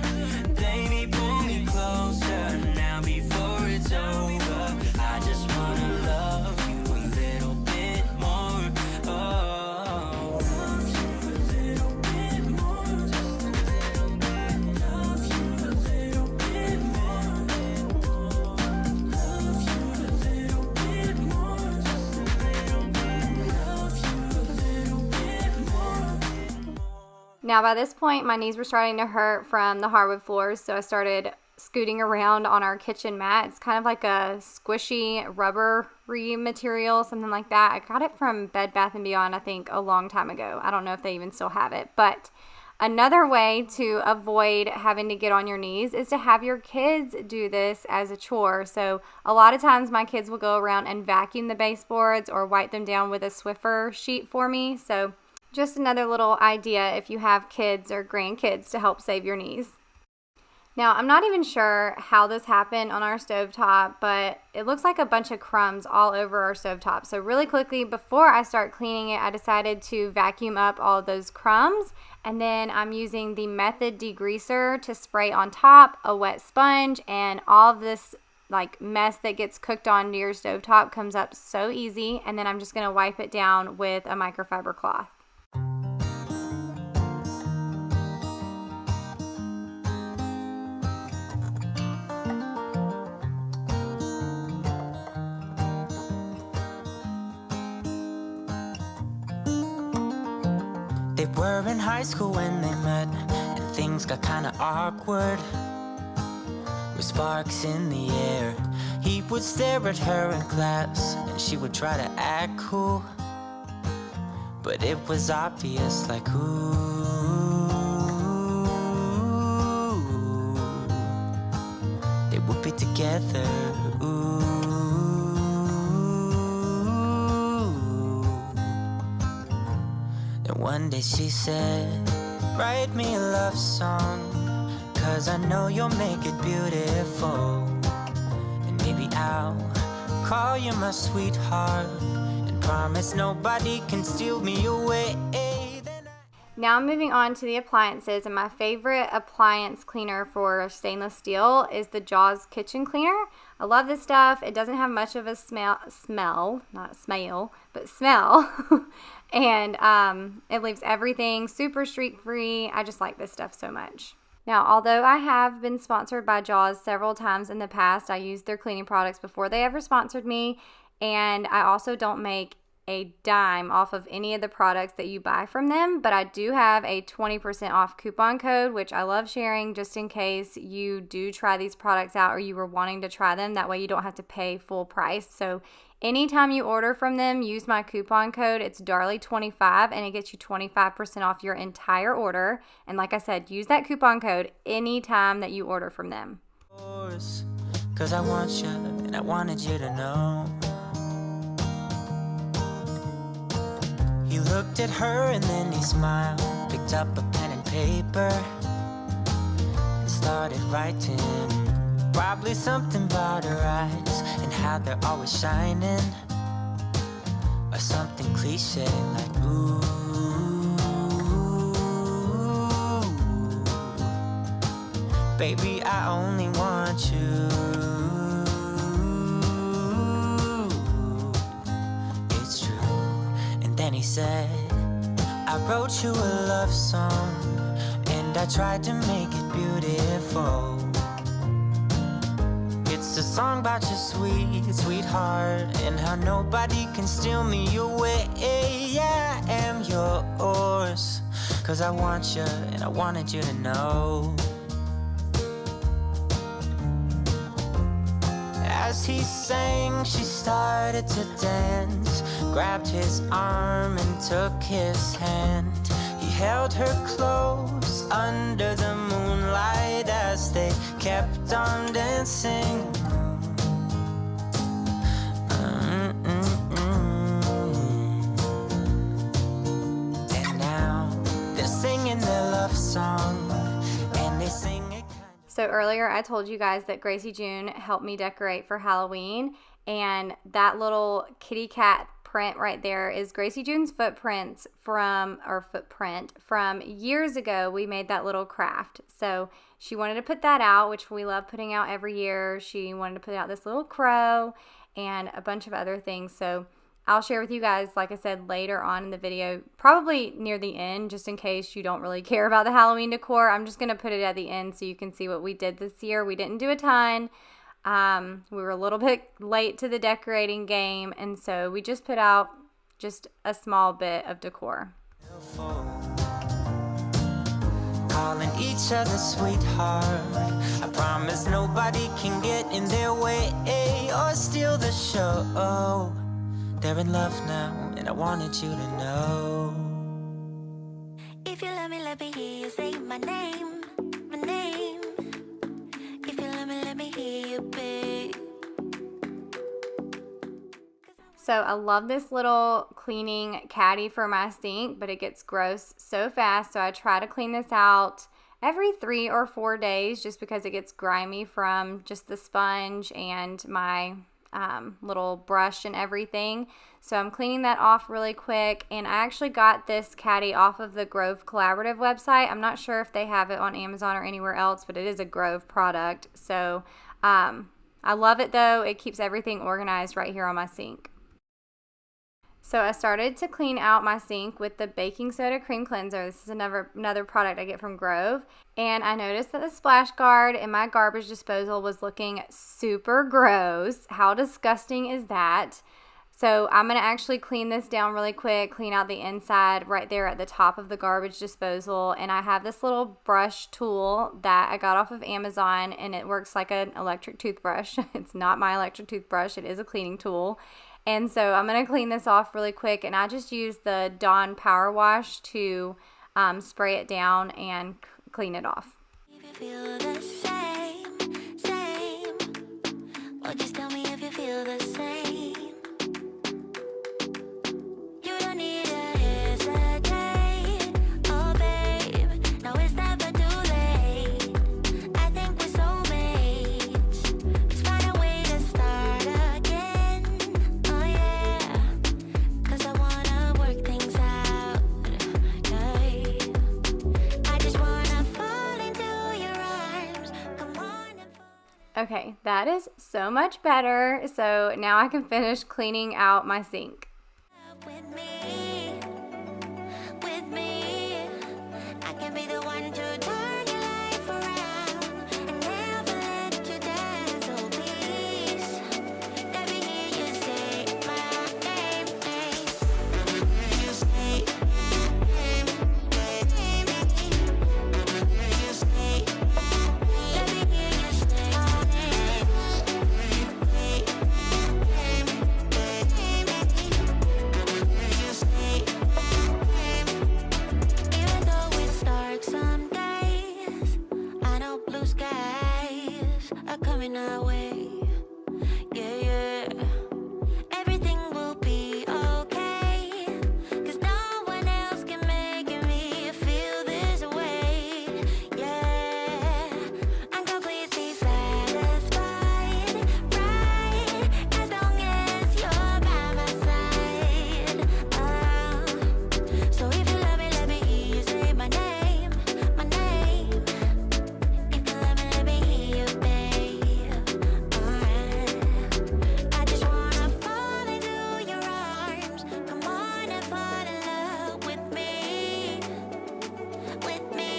Baby, pull me closer now before it's over. I just wanna love you a little bit more. Oh, love you a little bit more. Just a little bit. Love you a little bit more. Love you a little bit more. Just a little bit. Love you a little bit more. Now by this point my knees were starting to hurt from the hardwood floors, so I started scooting around on our kitchen mat. It's kind of like a squishy rubbery material, something like that. I got it from Bed Bath & Beyond I think a long time ago. I don't know if they even still have it, but another way to avoid having to get on your knees is to have your kids do this as a chore. So a lot of times my kids will go around and vacuum the baseboards or wipe them down with a Swiffer sheet for me. So just another little idea if you have kids or grandkids to help save your knees. Now, I'm not even sure how this happened on our stovetop, but it looks like a bunch of crumbs all over our stovetop. So really quickly, before I start cleaning it, I decided to vacuum up all of those crumbs. And then I'm using the Method degreaser to spray on top, a wet sponge, and all of this like mess that gets cooked onto your stovetop comes up so easy. And then I'm just going to wipe it down with a microfiber cloth. They were in high school when they met, and things got kinda awkward. With sparks in the air, he would stare at her in class, and she would try to act cool. But it was obvious, like, ooh, they would be together, ooh. One day she said, write me a love song, 'cause I know you'll make it beautiful. And maybe I'll call you my sweetheart, and promise nobody can steal me away. Now I'm moving on to the appliances, and my favorite appliance cleaner for stainless steel is the Jaws kitchen cleaner. I love this stuff. It doesn't have much of a smell, and it leaves everything super streak free. I just like this stuff so much. Now, although I have been sponsored by Jaws several times in the past, I used their cleaning products before they ever sponsored me, and I also don't make a dime off of any of the products that you buy from them, but I do have a 20% off coupon code, which I love sharing just in case you do try these products out or you were wanting to try them. That way you don't have to pay full price. So anytime you order from them, use my coupon code. It's Darley25, and it gets you 25% off your entire order. And like I said, use that coupon code anytime that you order from them. 'Cause I want you, and I wanted you to know. He looked at her and then he smiled, picked up a pen and paper, and started writing. Probably something about her eyes and how they're always shining, or something cliche like ooh. Baby, I only want you. It's true. And then he said, I wrote you a love song, and I tried to make it beautiful. It's a song about your sweet, sweetheart, and how nobody can steal me away. I am yours, 'cause I want you, and I wanted you to know. As he sang, she started to dance, grabbed his arm and took his hand. He held her close under the moonlight as they kept on dancing. And now they're singing their love song, and they sing it. So earlier I told you guys that Gracie June helped me decorate for Halloween, and that little kitty cat print right there is Gracie June's footprint from years ago. We made that little craft. So she wanted to put that out, which we love putting out every year. She wanted to put out this little crow and a bunch of other things. So I'll share with you guys, like I said, later on in the video, probably near the end, just in case you don't really care about the Halloween decor. I'm just going to put it at the end so you can see what we did this year. We didn't do a ton. We were a little bit late to the decorating game, and so we just put out just a small bit of decor. Calling each other sweetheart. I promise nobody can get in their way or steal the show. They're in love now, and I wanted you to know. If you let me hear you say my name, my name. If you let me hear you, babe. So I love this little cleaning caddy for my sink, but it gets gross so fast. So I try to clean this out every 3 or 4 days just because it gets grimy from just the sponge and my little brush and everything. So I'm cleaning that off really quick, and I actually got this caddy off of the Grove Collaborative website. I'm not sure if they have it on Amazon or anywhere else, but it is a Grove product. So I love it though. It keeps everything organized right here on my sink. So I started to clean out my sink with the baking soda cream cleanser. This is another product I get from Grove. And I noticed that the splash guard in my garbage disposal was looking super gross. How disgusting is that? So I'm going to actually clean this down really quick, clean out the inside right there at the top of the garbage disposal. And I have this little brush tool that I got off of Amazon, and it works like an electric toothbrush. It's not my electric toothbrush. It is a cleaning tool. And so I'm going to clean this off really quick, and I just use the Dawn Power Wash to spray it down and clean it off. If you feel the same, or just tell me if you feel the same. You don't need to hesitate, oh babe, no it's never too late. I think we're soulmates, let's find a way to start again, oh yeah, 'cause I wanna work things out, yeah. Okay, that is so much better. So now I can finish cleaning out my sink. With me, I can be the one to turn your life around and never let you down. So please, let me hear you say my name. Let me hear you say my name. Let me hear you say my name. Even though it's dark some days, I know blue skies are coming our way. Yeah, yeah. Everything will be okay, 'cause no one else can make me feel this way. Yeah, I'm completely satisfied, right, as long as you're by my side. So if you love me, let me hear you say my name, my name. If you love me, let me hear you, babe. I just wanna fall into your arms. Come on and fall in love with me, with me.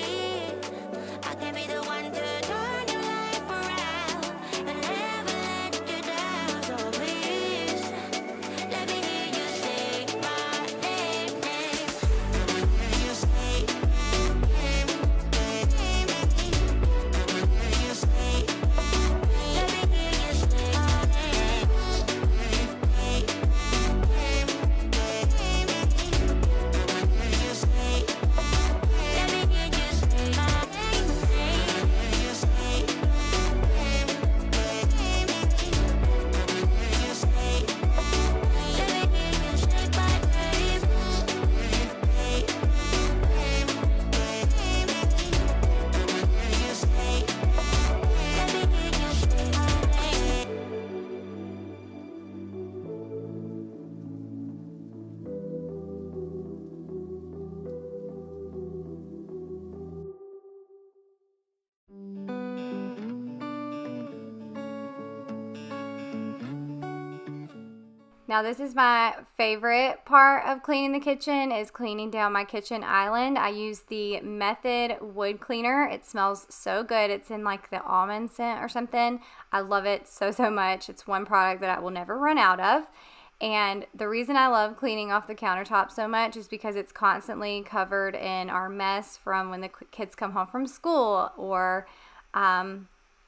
I can be the one to turn your life around and never let you down. So please, let me hear you say my name. Let me hear you say my name. Let me hear you say my name. Let me hear you say my name. Now this is my favorite part of cleaning the kitchen, is cleaning down my kitchen island. I use the Method wood cleaner. It smells so good. It's in like the almond scent or something. I love it so much. It's one product that I will never run out of. And the reason I love cleaning off the countertop so much is because it's constantly covered in our mess from when the kids come home from school, or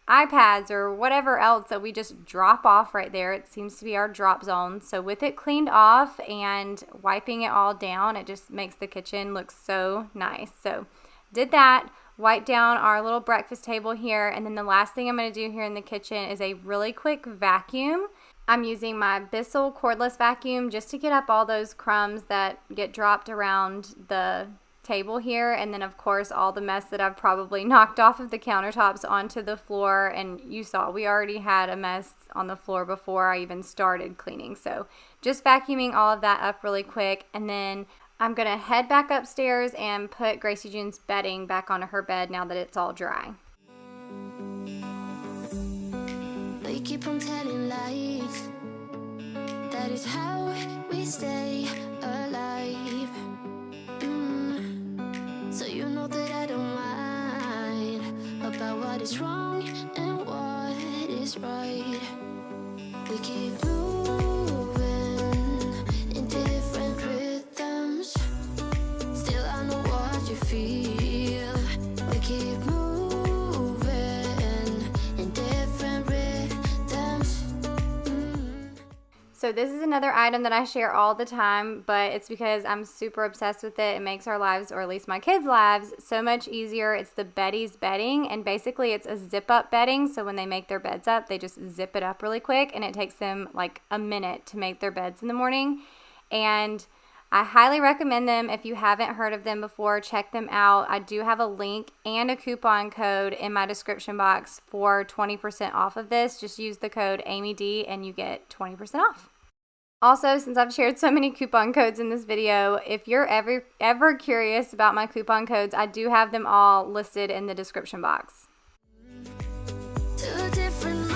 iPads or whatever else that we just drop off right there. It seems to be our drop zone. So with it cleaned off and wiping it all down, it just makes the kitchen look so nice. So did that, wiped down our little breakfast table here, and then the last thing I'm going to do here in the kitchen is a really quick vacuum. I'm using my Bissell cordless vacuum just to get up all those crumbs that get dropped around the table here, and then of course all the mess that I've probably knocked off of the countertops onto the floor. And you saw we already had a mess on the floor before I even started cleaning, so just vacuuming all of that up really quick. And then I'm gonna head back upstairs and put Gracie June's bedding back onto her bed now that it's all dry. They keep on telling lies. That is how we stay alive. So you know that I don't mind about what is wrong and what is right. We keep moving in different rhythms. Still I know what you feel. We keep moving in different rhythms. So this is another item that I share all the time, but it's because I'm super obsessed with it. It makes our lives, or at least my kids' lives, so much easier. It's the Betty's bedding, and basically it's a zip-up bedding. So when they make their beds up, they just zip it up really quick, and it takes them like a minute to make their beds in the morning. And I highly recommend them. If you haven't heard of them before, check them out. I do have a link and a coupon code in my description box for 20% off of this. Just use the code AmyD and you get 20% off. Also, since I've shared so many coupon codes in this video, if you're ever curious about my coupon codes, I do have them all listed in the description box. Two different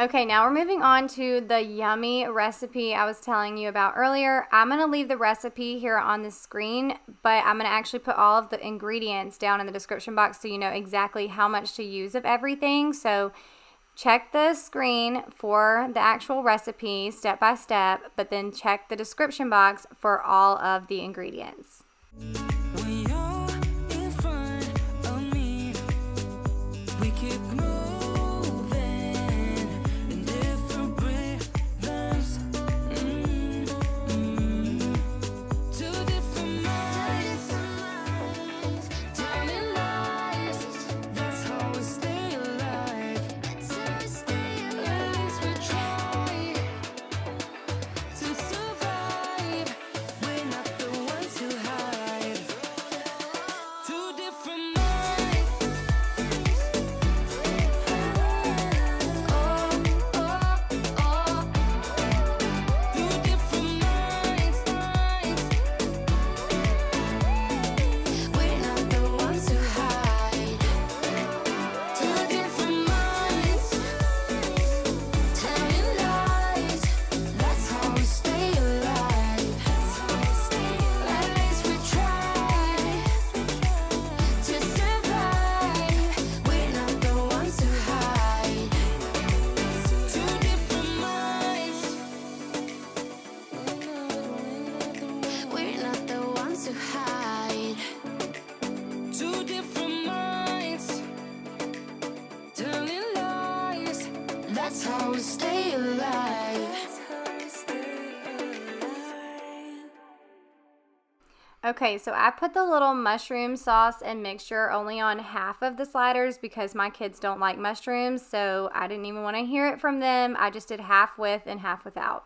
Okay, now we're moving on to the yummy recipe I was telling you about earlier. I'm going to leave the recipe here on the screen, but I'm going to actually put all of the ingredients down in the description box so you know exactly how much to use of everything. So check the screen for the actual recipe step by step, but then check the description box for all of the ingredients. When you're in front of me, we keep moving in different rhythms. Two different minds, telling lies. That's how we stay alive. At least we try to survive. We're not the ones who hide. Two different minds. Oh, oh, oh. Two different minds. We're not the ones who hide. Two different minds, telling lies. That's how we stay alive. At least we try to survive. We're not the ones who hide. Two different minds. We're not the ones who hide. Two different minds, telling lies. That's how we stay alive. Okay, so I put the little mushroom sauce and mixture only on half of the sliders because my kids don't like mushrooms, so I didn't even want to hear it from them. I just did half with and half without.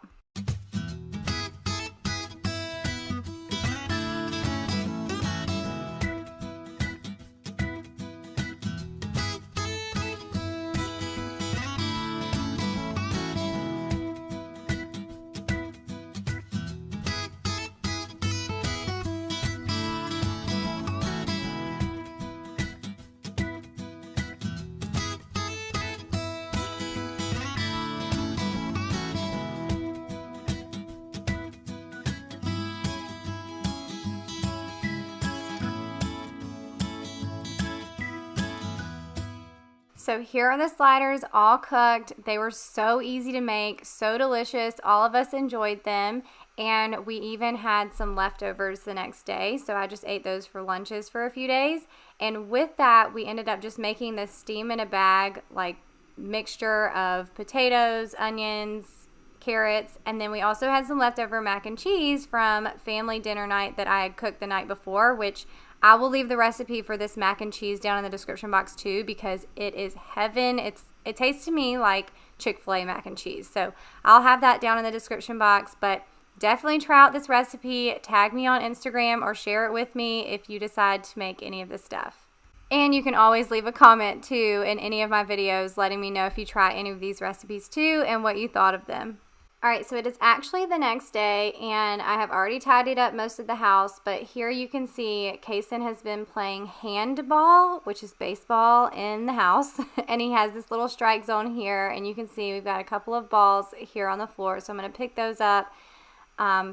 So here are the sliders all cooked. They were so easy to make, so delicious. All of us enjoyed them, and we even had some leftovers the next day. So I just ate those for lunches for a few days. And with that, we ended up just making this steam in a bag, like mixture of potatoes, onions, carrots, and then we also had some leftover mac and cheese from family dinner night that I had cooked the night before, which I will leave the recipe for this mac and cheese down in the description box too because it is heaven. It tastes to me like Chick-fil-A mac and cheese. So I'll have that down in the description box, but definitely try out this recipe. Tag me on Instagram or share it with me if you decide to make any of this stuff. And you can always leave a comment too in any of my videos letting me know if you try any of these recipes too and what you thought of them. Alright, so it is actually the next day, and I have already tidied up most of the house, but here you can see Kitten has been playing handball, which is baseball, in the house, and he has this little strike zone here, and you can see we've got a couple of balls here on the floor, so I'm going to pick those up,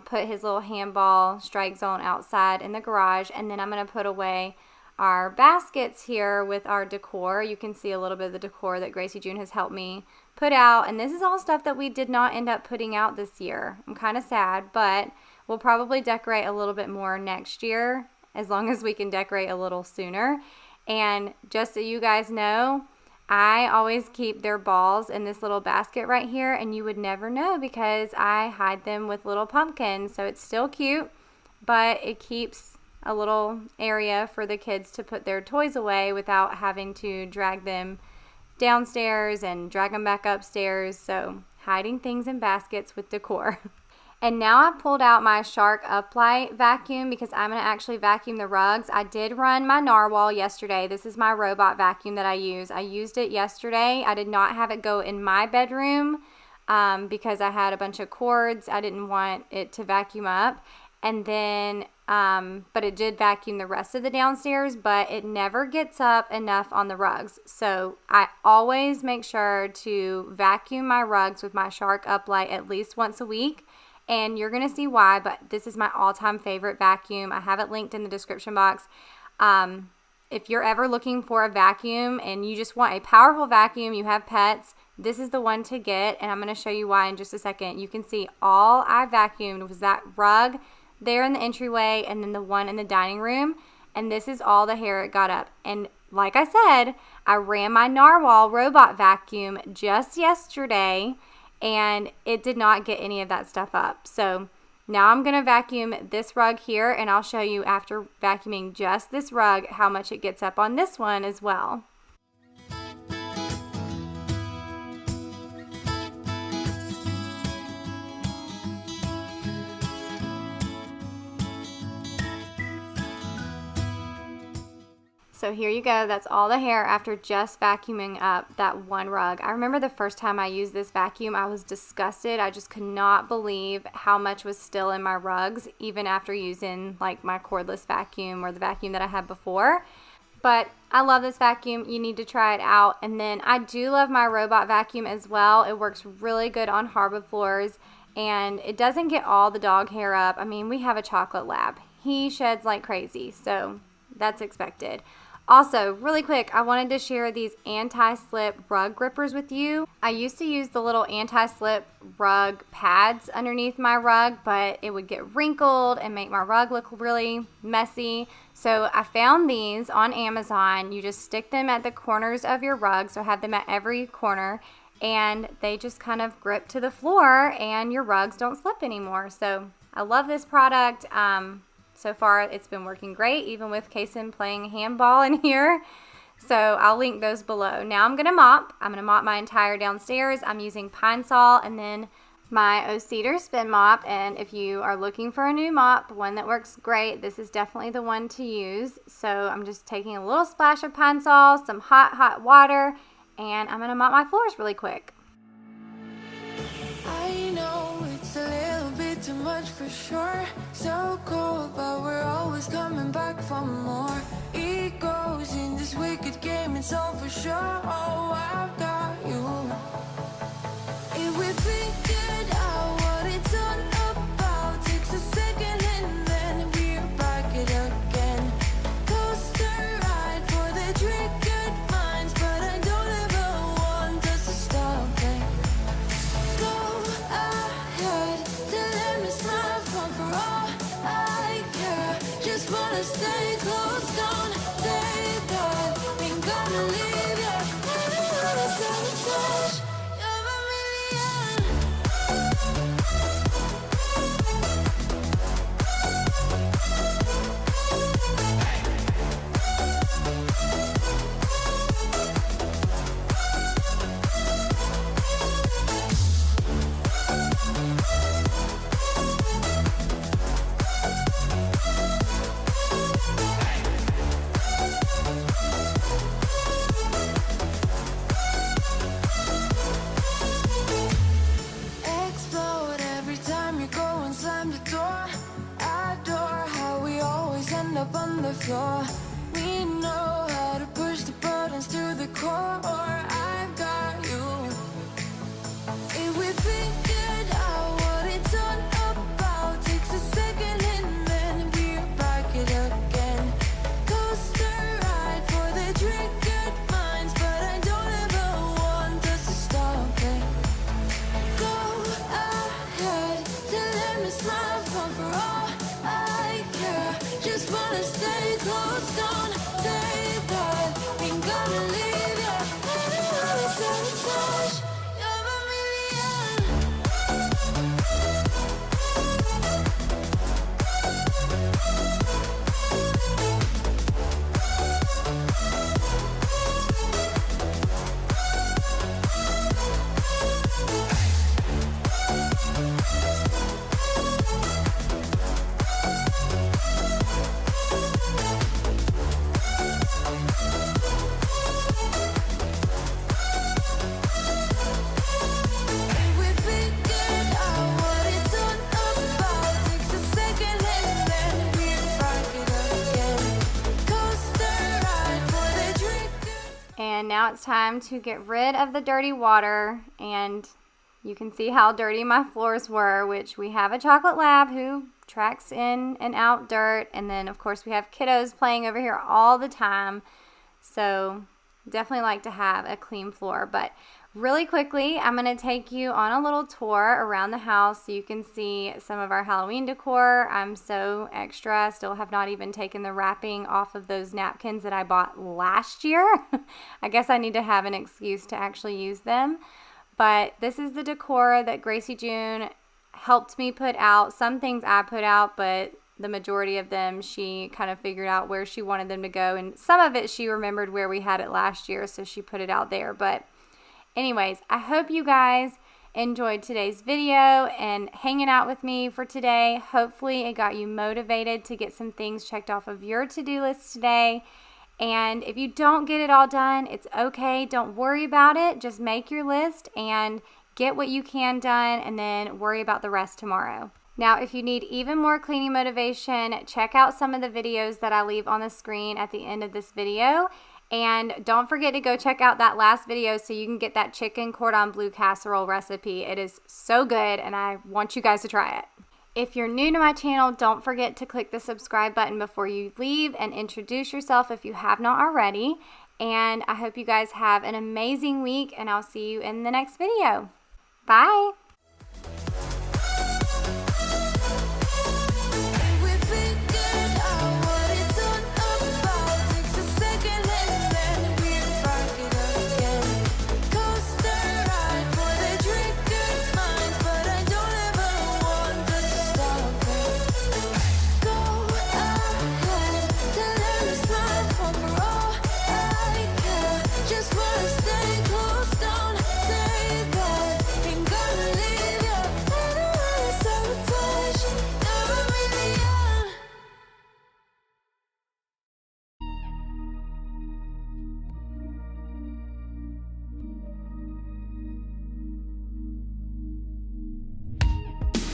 put his little handball strike zone outside in the garage, and then I'm going to put away our baskets here with our decor. You can see a little bit of the decor that Gracie June has helped me put out, and this is all stuff that we did not end up putting out this year. I'm kind of sad, but we'll probably decorate a little bit more next year as long as we can decorate a little sooner. And just so you guys know, I always keep their balls in this little basket right here, and you would never know because I hide them with little pumpkins. So it's still cute, but it keeps a little area for the kids to put their toys away without having to drag them downstairs and drag them back upstairs. So hiding things in baskets with decor. And now I've pulled out my Shark Uplight vacuum because I'm going to actually vacuum the rugs. I did run my Narwhal yesterday. This is my robot vacuum that I use. I used it yesterday. I did not have it go in my bedroom because I had a bunch of cords. I didn't want it to vacuum up. And then but it did vacuum the rest of the downstairs, but it never gets up enough on the rugs. So I always make sure to vacuum my rugs with my Shark Uplight at least once a week. And you're going to see why, but this is my all-time favorite vacuum. I have it linked in the description box. If you're ever looking for a vacuum and you just want a powerful vacuum, you have pets, this is the one to get, and I'm going to show you why in just a second. You can see all I vacuumed was that rug there in the entryway and then the one in the dining room, and this is all the hair it got up. And like I said, I ran my Narwhal robot vacuum just yesterday, and it did not get any of that stuff up. So now I'm going to vacuum this rug here, and I'll show you after vacuuming just this rug how much it gets up on this one as well. So here you go, that's all the hair after just vacuuming up that one rug. I remember the first time I used this vacuum, I was disgusted. I just could not believe how much was still in my rugs, even after using like my cordless vacuum or the vacuum that I had before. But I love this vacuum. You need to try it out. And then I do love my robot vacuum as well. It works really good on hardwood floors, and it doesn't get all the dog hair up. I mean, we have a chocolate lab. He sheds like crazy, so that's expected. Also, really quick, I wanted to share these anti-slip rug grippers with you. I used to use the little anti-slip rug pads underneath my rug, but it would get wrinkled and make my rug look really messy. So I found these on Amazon. You just stick them at the corners of your rug, so have them at every corner, and they just kind of grip to the floor and your rugs don't slip anymore. So I love this product. So far, it's been working great, even with Kitten playing handball in here. So I'll link those below. Now I'm going to mop. I'm going to mop my entire downstairs. I'm using Pine Sol and then my O-Cedar Spin Mop. And if you are looking for a new mop, one that works great, this is definitely the one to use. So I'm just taking a little splash of Pine Sol, some hot water, and I'm going to mop my floors really quick. I know it's a little bit too much for sure. So cold, but we're always coming back for more. Egos in this wicked game, it's all for sure. Oh, I've got you. If we figured out what it's all about, takes a second and then we're back it again. Coaster ride for the triggered minds, but I don't ever want us to stop it. Go ahead, the limits my phone for all I care. Just wanna stay close, don't say that. Ain't gonna leave you. I don't wanna sabotage. You're a million. now it's time to get rid of the dirty water, and you can see how dirty my floors were, which we have a chocolate lab who tracks in and out dirt, and then of course we have kiddos playing over here all the time, so definitely like to have a clean floor. But really quickly, I'm going to take you on a little tour around the house so you can see some of our Halloween decor. I'm so extra, still have not even taken the wrapping off of those napkins that I bought last year. I guess I need to have an excuse to actually use them. But this is the decor that Gracie June helped me put out. Some things I put out, but the majority of them she kind of figured out where she wanted them to go. And some of it she remembered where we had it last year, so she put it out there. But anyways, I hope you guys enjoyed today's video and hanging out with me for today. Hopefully it got you motivated to get some things checked off of your to-do list today. And if you don't get it all done, it's okay. Don't worry about it. Just make your list and get what you can done, and then worry about the rest tomorrow. Now, if you need even more cleaning motivation, check out some of the videos that I leave on the screen at the end of this video. And don't forget to go check out that last video so you can get that chicken cordon bleu casserole recipe. It is so good, and I want you guys to try it. If you're new to my channel, don't forget to click the subscribe button before you leave and introduce yourself if you have not already. And I hope you guys have an amazing week, and I'll see you in the next video. Bye!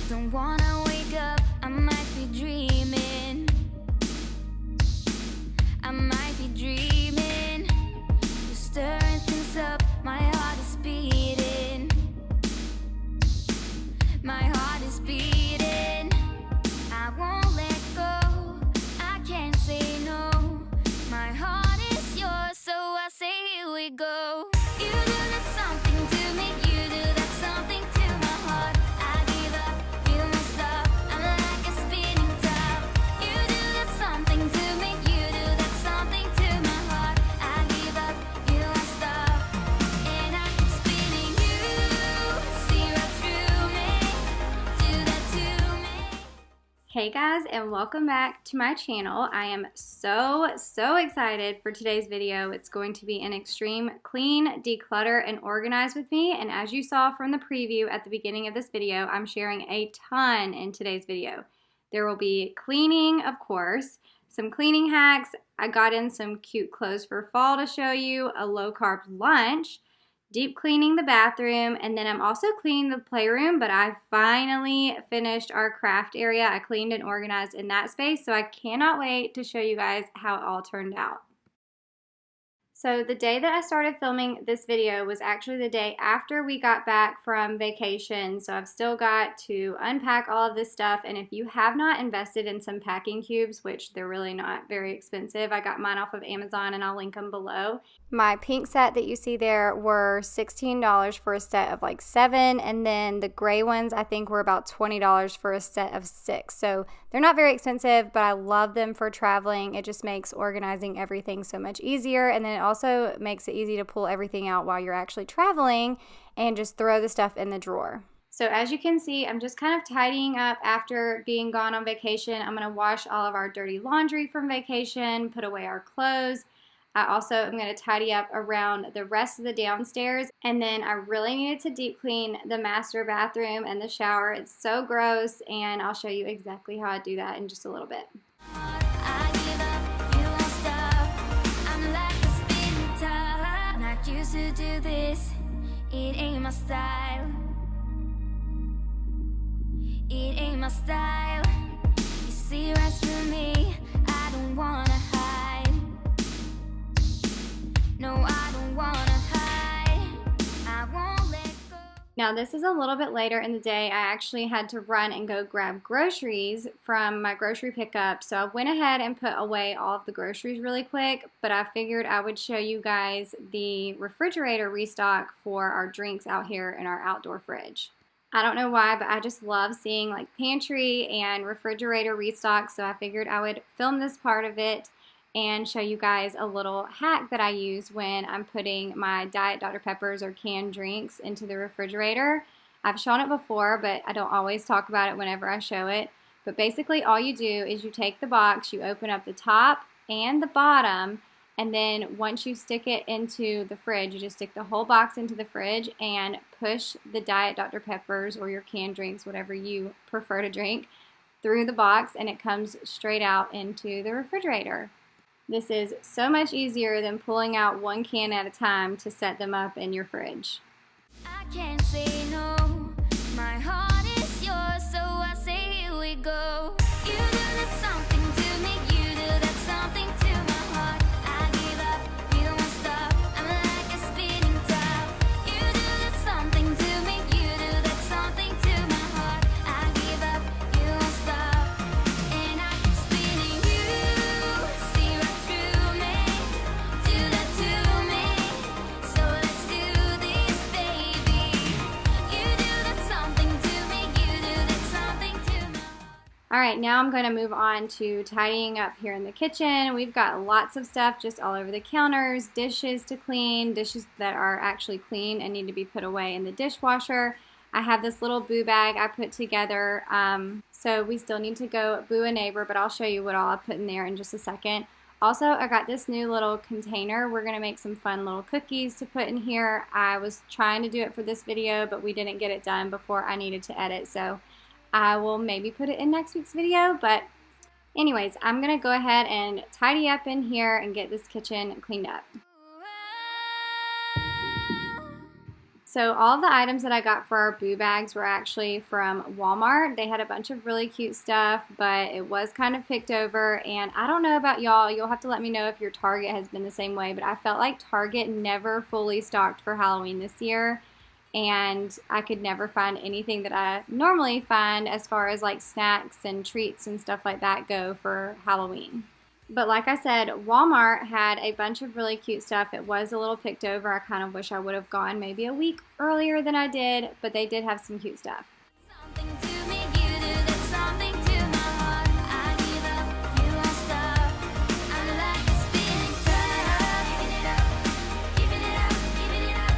Don't wanna wake up, I might be dreaming. I might be dreaming. You're stirring things up, my heart is beating. My heart is beating. I won't let go, I can't say no. My heart is yours, so I say here we go. You do that something to me, you do that something to my heart. I give up. Hey guys, and welcome back to my channel. I am so excited for today's video. It's going to be an extreme clean, declutter, and organize with me. And as you saw from the preview at the beginning of this video, I'm sharing a ton in today's video. There will be cleaning, of course, some cleaning hacks. I got in some cute clothes for fall to show you, a low-carb lunch, deep cleaning the bathroom, and then I'm also cleaning the playroom, but I finally finished our craft area. I cleaned and organized in that space, so I cannot wait to show you guys how it all turned out. So the day that I started filming this video was actually the day after we got back from vacation, so I've still got to unpack all of this stuff. And if you have not invested in some packing cubes, which they're really not very expensive, I got mine off of Amazon and I'll link them below. My pink set that you see there were $16 for a set of like 7, and then the gray ones I think were about $20 for a set of 6. So they're not very expensive, but I love them for traveling. It just makes organizing everything so much easier, and then it also makes it easy to pull everything out while you're actually traveling and just throw the stuff in the drawer. So as you can see, I'm just kind of tidying up after being gone on vacation. I'm going to wash all of our dirty laundry from vacation, put away our clothes. I also am going to tidy up around the rest of the downstairs, and then I really needed to deep clean the master bathroom and the shower. It's so gross, and I'll show you exactly how I do that in just a little bit. Used to do this, it ain't my style. It ain't my style. You see right through me, I don't wanna hide. No, I don't wanna hide. I won't let go. Now this is a little bit later in the day. I actually had to run and go grab groceries from my grocery pickup. So I went ahead and put away all of the groceries really quick, but I figured I would show you guys the refrigerator restock for our drinks out here in our outdoor fridge. I don't know why, but I just love seeing like pantry and refrigerator restock, so I figured I would film this part of it and show you guys a little hack that I use when I'm putting my Diet Dr. Peppers or canned drinks into the refrigerator. I've shown it before, but I don't always talk about it whenever I show it. But basically all you do is you take the box, you open up the top and the bottom, and then once you stick it into the fridge, you just stick the whole box into the fridge and push the Diet Dr. Peppers or your canned drinks, whatever you prefer to drink, through the box, and it comes straight out into the refrigerator. This is so much easier than pulling out one can at a time to set them up in your fridge. I can't say no. My heart is yours, so I say here we go. You do that something to me. You do that something to my heart. I give up. You won't stop. I'm like a spinning top. You do that something to me. You do that something to my heart. I give up. You won't stop. And I keep spinning. You see right through me. Do that to me. So let's do this, baby. You do that something to me. You do that something to my heart. All right, now I'm going to move on to tidying up here in the kitchen. We've got lots of stuff just all over the counters, dishes to clean, dishes that are actually clean and need to be put away in the dishwasher. I have this little boo bag I put together, so we still need to go boo a neighbor, but I'll show you what all I put in there in just a second. Also, I got this new little container. We're going to make some fun little cookies to put in here. I was trying to do it for this video, but we didn't get it done before I needed to edit, so I will maybe put it in next week's video. But anyways, I'm going to go ahead and tidy up in here and get this kitchen cleaned up. So all of the items that I got for our boo bags were actually from Walmart. They had a bunch of really cute stuff, but it was kind of picked over. And I don't know about y'all, you'll have to let me know if your Target has been the same way, but I felt like Target never fully stocked for Halloween this year. And I could never find anything that I normally find as far as like snacks and treats and stuff like that go for Halloween. But like I said, Walmart had a bunch of really cute stuff. It was a little picked over. I kind of wish I would have gone maybe a week earlier than I did, but they did have some cute stuff. Something to me, you do that something to my heart. I give up, you won't stop. I'm like a spinning top. Giving it up, giving it up, giving it up,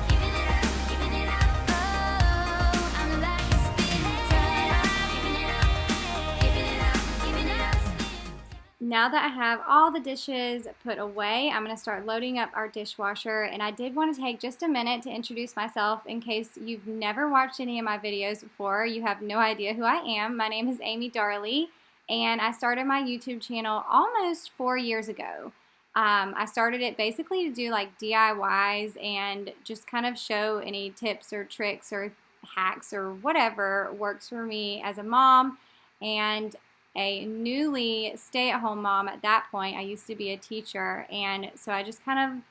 giving it up, giving it up. Oh, I'm like a spinning top. Giving it up, giving it up, giving it up. Now that I have all the dishes put away, I'm going to start loading up our dishwasher. And I did want to take just a minute to introduce myself in case you've never watched any of my videos before. You have no idea who I am. My name is Amy Darley, and I started my YouTube channel almost 4 years ago. I started it basically to do like DIYs and just kind of show any tips or tricks or hacks or whatever works for me as a mom and a newly stay-at-home mom at that point. I used to be a teacher, and so I just kind of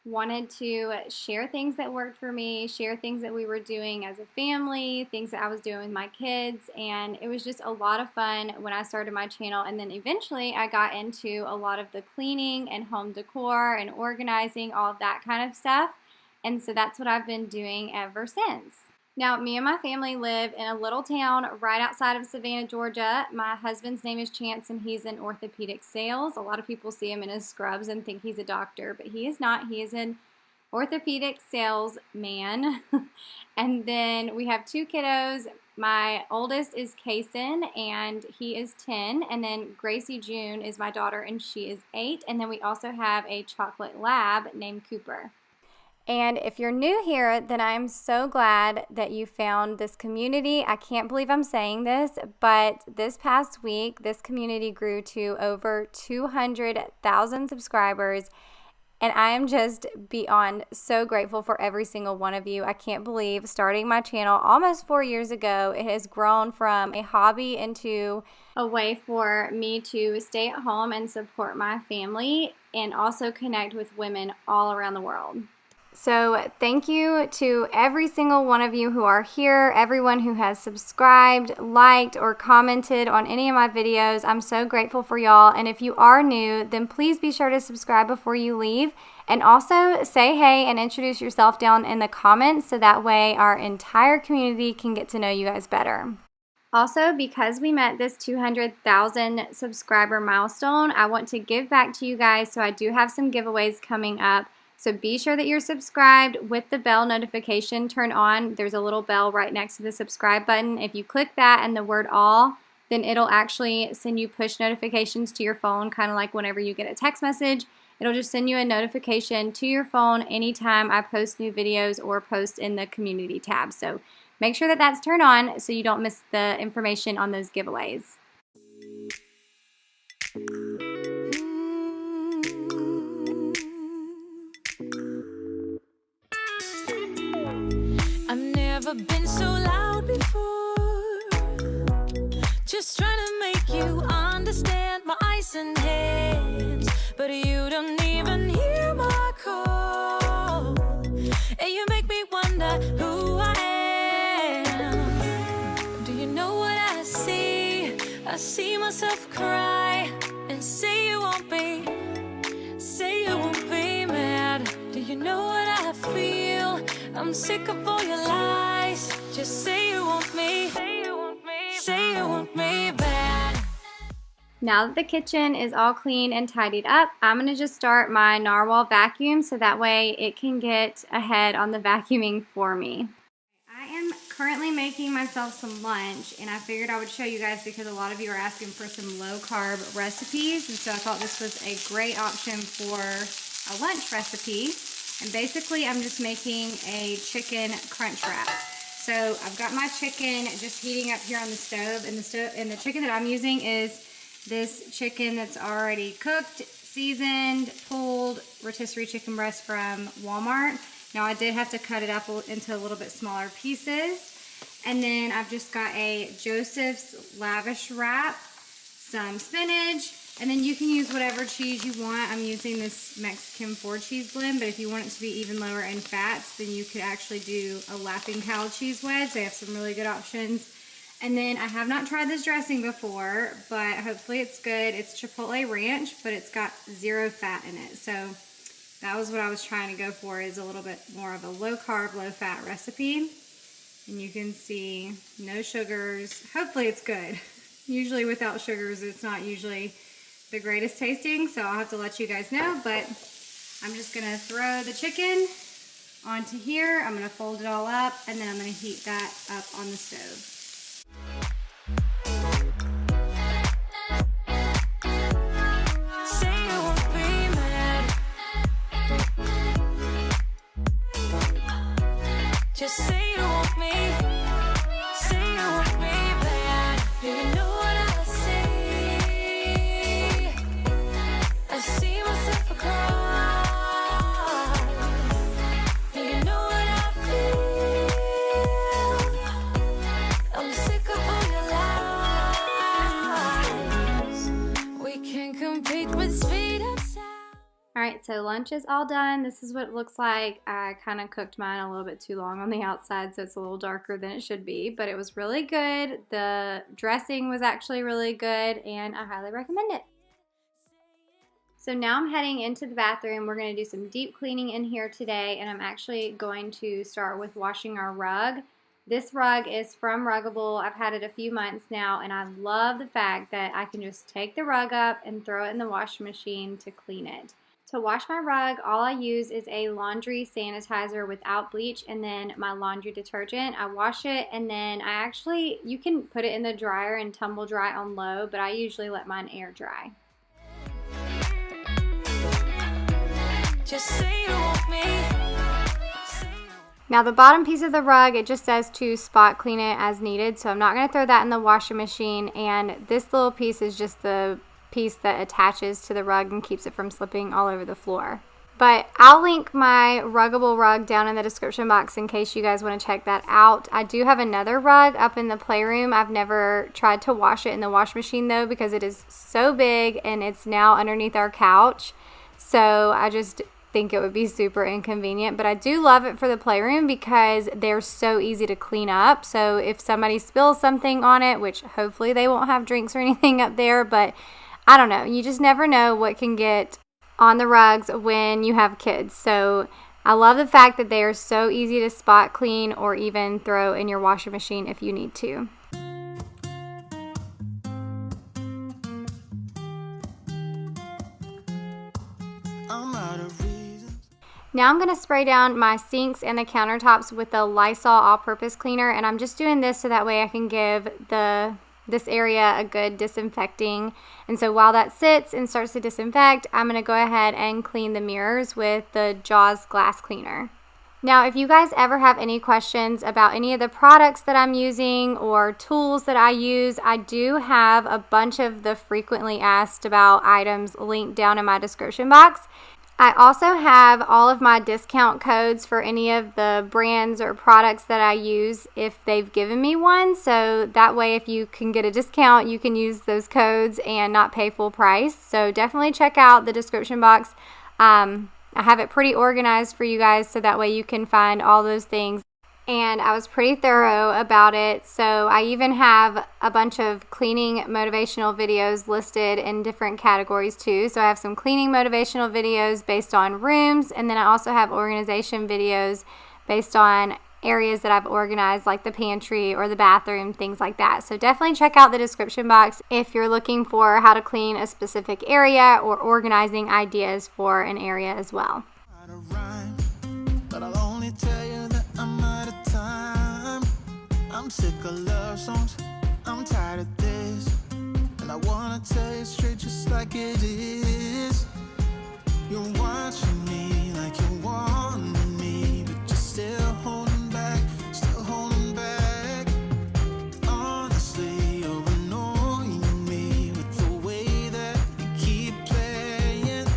wanted to share things that worked for me, share things that we were doing as a family, things that I was doing with my kids, and it was just a lot of fun when I started my channel. And then eventually I got into a lot of the cleaning and home decor and organizing, all of that kind of stuff, and so that's what I've been doing ever since. Now, me and my family live in a little town right outside of Savannah, Georgia. My husband's name is Chance, and he's in orthopedic sales. A lot of people see him in his scrubs and think he's a doctor, but he is not. He is an orthopedic salesman. And then we have 2 kiddos. My oldest is Kitten, and he is 10. And then Gracie June is my daughter, and she is 8. And then we also have a chocolate lab named Cooper. And if you're new here, then I'm so glad that you found this community. I can't believe I'm saying this, but this past week, this community grew to over 200,000 subscribers. And I am just beyond so grateful for every single one of you. I can't believe starting my channel almost 4 years ago, it has grown from a hobby into a way for me to stay at home and support my family. and also connect with women all around the world. So thank you to every single one of you who are here, everyone who has subscribed, liked, or commented on any of my videos. I'm so grateful for y'all. And if you are new, then please be sure to subscribe before you leave. And also say hey and introduce yourself down in the comments so that way our entire community can get to know you guys better. Also, because we met this 200,000 subscriber milestone, I want to give back to you guys, so I do have some giveaways coming up. So be sure that you're subscribed with the bell notification turned on. There's a little bell right next to the subscribe button. If you click that and the word all, then it'll actually send you push notifications to your phone, kind of like whenever you get a text message. It'll just send you a notification to your phone anytime I post new videos or post in the community tab. So make sure that that's turned on so you don't miss the information on those giveaways. I've never been so loud before. Just trying to make you understand my eyes and hands, but you don't even hear my call. And you make me wonder who I am. Do you know what I see? I see myself cry and say you won't be mad. Do you know what I feel? I'm sick of all your lies. Just say you want me. Say you want me bad. Now that the kitchen is all clean and tidied up, I'm going to just start my narwhal vacuum so that way it can get ahead on the vacuuming for me. I am currently making myself some lunch, and I figured I would show you guys because a lot of you are asking for some low-carb recipes, and so I thought this was a great option for a lunch recipe. And basically I'm just making a chicken crunch wrap. So I've got my chicken just heating up here on the stove, and the chicken that I'm using is this chicken that's already cooked, seasoned, pulled rotisserie chicken breast from Walmart. Now I did have to cut it up into a little bit smaller pieces. And then I've just got a Joseph's lavish wrap, some spinach, and then you can use whatever cheese you want. I'm using this Mexican 4-cheese blend, but if you want it to be even lower in fats, then you could actually do a Laughing Cow cheese wedge. They have some really good options. And then I have not tried this dressing before, but hopefully it's good. It's Chipotle Ranch, but it's got 0 fat in it. So that was what I was trying to go for, is a little bit more of a low-carb, low-fat recipe. And you can see no sugars. Hopefully it's good. Usually without sugars, it's not usually the greatest tasting, so I'll have to let you guys know, but I'm just gonna throw the chicken onto here. I'm gonna fold it all up, and then I'm gonna heat that up on the stove. Say you won't be mad. Just say you want me. Say you want me bad. Do you know what I see? I see myself across. Do you know what I feel? I'm sick of all your lies. We can't compete with speed and sound. Alright, so lunch is all done. This is what it looks like. I kind of cooked mine a little bit too long on the outside, so it's a little darker than it should be, but it was really good. The dressing was actually really good, and I highly recommend it. So now I'm heading into the bathroom. We're going to do some deep cleaning in here today, and I'm actually going to start with washing our rug. This rug is from Ruggable. I've had it a few months now, and I love the fact that I can just take the rug up and throw it in the washing machine to clean it. To wash my rug, all I use is a laundry sanitizer without bleach and then my laundry detergent. I wash it, and then you can put it in the dryer and tumble dry on low, but I usually let mine air dry. Just say you want me. Now the bottom piece of the rug, it just says to spot clean it as needed, so I'm not going to throw that in the washing machine, and this little piece is just the piece that attaches to the rug and keeps it from slipping all over the floor. But I'll link my Ruggable rug down in the description box in case you guys want to check that out. I do have another rug up in the playroom. I've never tried to wash it in the wash machine though, because it is so big and it's now underneath our couch. So I just think it would be super inconvenient, but I do love it for the playroom because they're so easy to clean up. So if somebody spills something on it, which hopefully they won't have drinks or anything up there, but I don't know, you just never know what can get on the rugs when you have kids. So I love the fact that they are so easy to spot clean or even throw in your washing machine if you need to. Now I'm going to spray down my sinks and the countertops with the Lysol all-purpose cleaner, and I'm just doing this so that way I can give this area a good disinfecting. And so while that sits and starts to disinfect, I'm going to go ahead and clean the mirrors with the Jaws glass cleaner. Now, if you guys ever have any questions about any of the products that I'm using or tools that I use, I do have a bunch of the frequently asked about items linked down in my description box. I also have all of my discount codes for any of the brands or products that I use if they've given me one. So that way, if you can get a discount, you can use those codes and not pay full price. So definitely check out the description box. I have it pretty organized for you guys so that way you can find all those things. And I was pretty thorough about it. So I even have a bunch of cleaning motivational videos listed in different categories too. So I have some cleaning motivational videos based on rooms, and then I also have organization videos based on areas that I've organized, like the pantry or the bathroom, things like that. So definitely check out the description box if you're looking for how to clean a specific area or organizing ideas for an area as well. I'm sick of love songs, I'm tired of this, and I wanna tell you straight just like it is. You're watching me like you want me, but you're still holding back, still holding back. Honestly, you're annoying me with the way that you keep playing.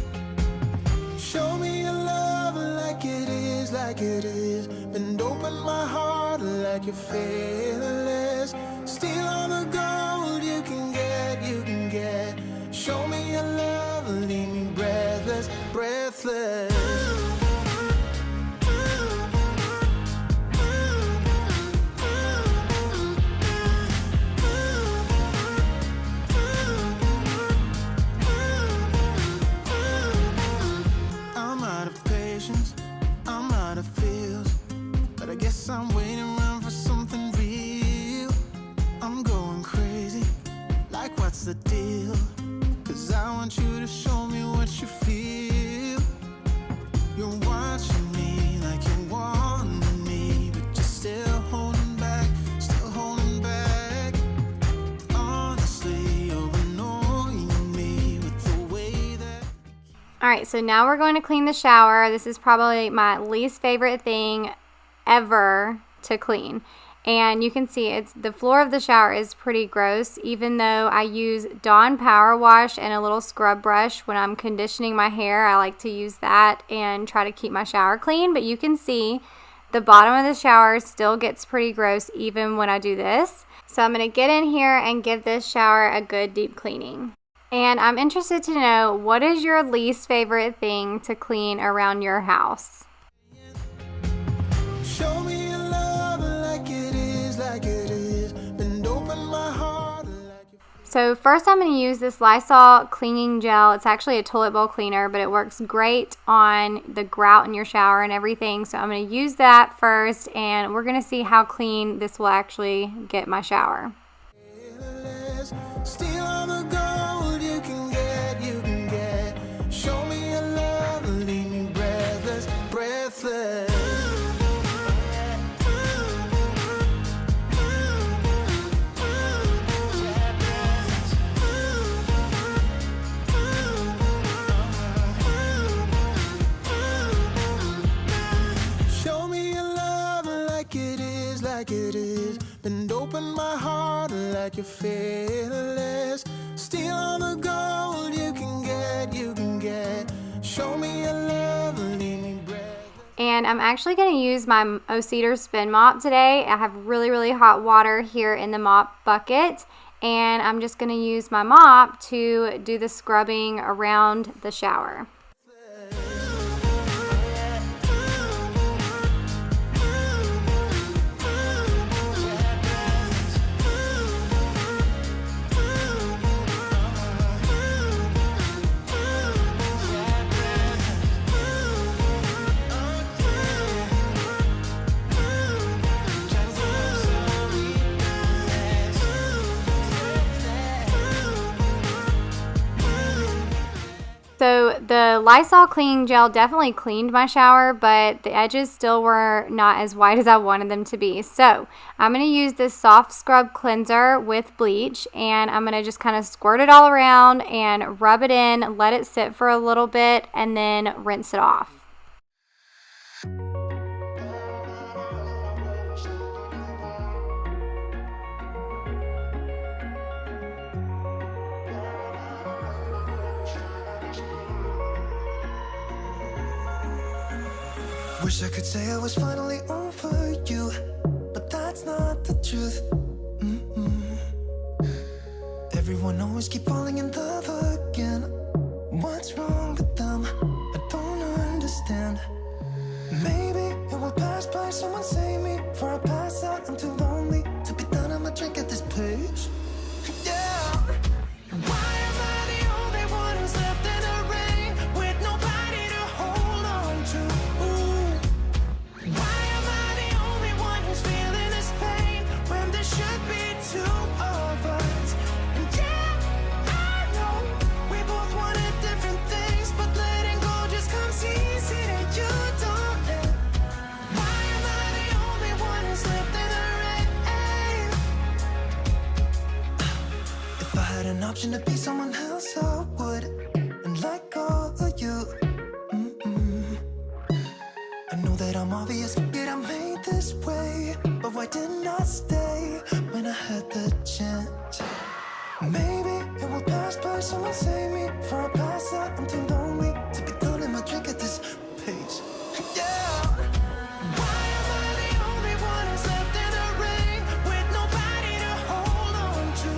Show me your love like it is, like it is. Bend open my heart like you're fearless. Steal all the gold you can get, you can get. Show me your love, leave me breathless, breathless. I'm out of patience, I'm out of feels, but I guess I'm waiting around for something real. I'm going crazy, like what's the deal? 'Cause I want you to show me what you feel. You're watching me like you want me, but you're still holding back, still holding back. Honestly, you're annoying me with the way that... Alright, so now we're going to clean the shower. This is probably my least favorite thing ever to clean, and you can see the floor of the shower is pretty gross, even though I use Dawn Power Wash and a little scrub brush when I'm conditioning my hair. I like to use that and try to keep my shower clean, but you can see the bottom of the shower still gets pretty gross even when I do this. So I'm going to get in here and give this shower a good deep cleaning. And I'm interested to know, what is your least favorite thing to clean around your house? Show me your love like it is, like it is. Bend open my heart like you... So first I'm going to use this Lysol cleaning gel. It's actually a toilet bowl cleaner, but it works great on the grout in your shower and everything. So I'm going to use that first, and we're going to see how clean this will actually get my shower. Steal all the gold you can get, you can get. Show me your love, leave me breathless, breathless. Show me your love like it is, like it is. Bend open my heart like you're fearless. Steal all the gold you can get, you can get. Show me your love, leave me breathless. And I'm actually going to use my O-Cedar spin mop today. I have really, really hot water here in the mop bucket, and I'm just going to use my mop to do the scrubbing around the shower. The Lysol cleaning gel definitely cleaned my shower, but the edges still were not as white as I wanted them to be. So I'm going to use this soft scrub cleanser with bleach, and I'm going to just kind of squirt it all around and rub it in, let it sit for a little bit, and then rinse it off. Wish I could say I was finally over you, but that's not the truth. Everyone always keep falling in love again. What's wrong with them? I don't understand. Maybe it will pass by, someone save me. Before I pass out, I'm too lonely to be done. I'ma drink at this page. Yeah. Why am I the only one who's left in the rain with nobody to hold on to? Why am I the only one who's feeling this pain when there should be two of us? And yeah, I know we both wanted different things, but letting go just comes easy that you don't let. Why am I the only one who's left in the rain? If I had an option to be someone else, I would, and let go of you. I know that I'm obvious, forget I made this way, but why didn't I stay when I had the chance? Maybe it will pass by, someone save me. Before I pass out, I'm too lonely to be done in my drink at this pace. Yeah. Why am I the only one who's left in the rain with nobody to hold on to?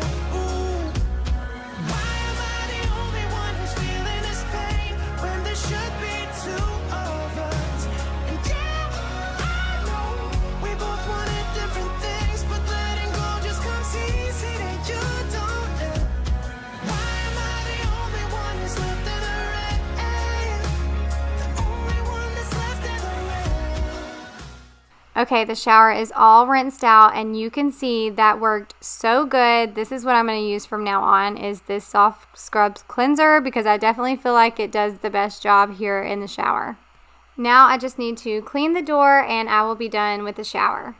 Why am I the only one who's feeling this pain when there should be two of us? And yeah, I know we both wanted different things, but letting go just comes easy that you don't let. Why am I the only one who's left in the rain? The only one that's left in the rain. Okay, the shower is all rinsed out, and you can see that worked so good. This is what I'm going to use from now on, is this soft scrub cleanser, because I definitely feel like it does the best job here in the shower. Now I just need to clean the door and I will be done with the shower.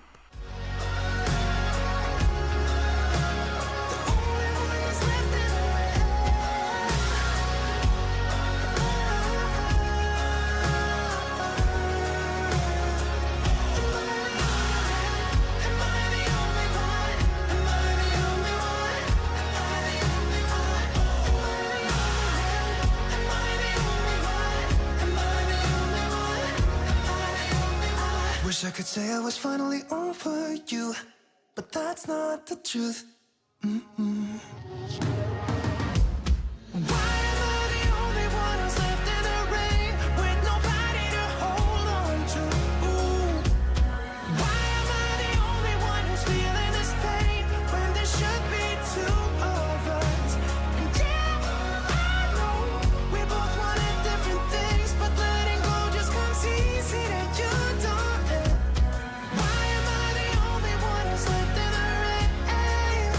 Wish I could say I was finally over you, but that's not the truth. Why am I the only one who's left in the rain with nobody to hold on to? Why am I the only one who's feeling this pain when there should be two of us? And yeah, I know we both wanted different things, but letting go just comes easy that you don't let. Why am I the only one who's left in the rain?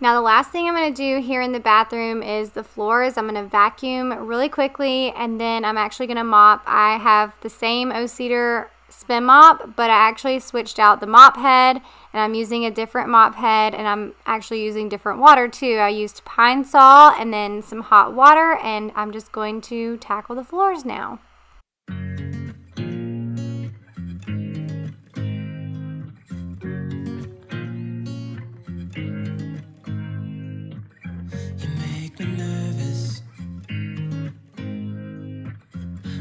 Now the last thing I'm going to do here in the bathroom is the floors. I'm going to vacuum really quickly, and then I'm actually going to mop. I have the same O-Cedar spin mop, but I actually switched out the mop head, and I'm using a different mop head, and I'm actually using different water too. I used pine sol and then some hot water, and I'm just going to tackle the floors now. You make me nervous.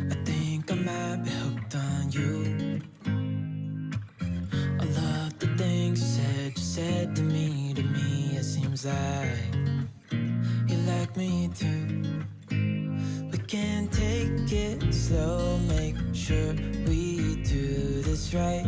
I think I might be hooked on you. I love the things you said to me. It seems like you like me too. We can take it slow, make sure we do this right.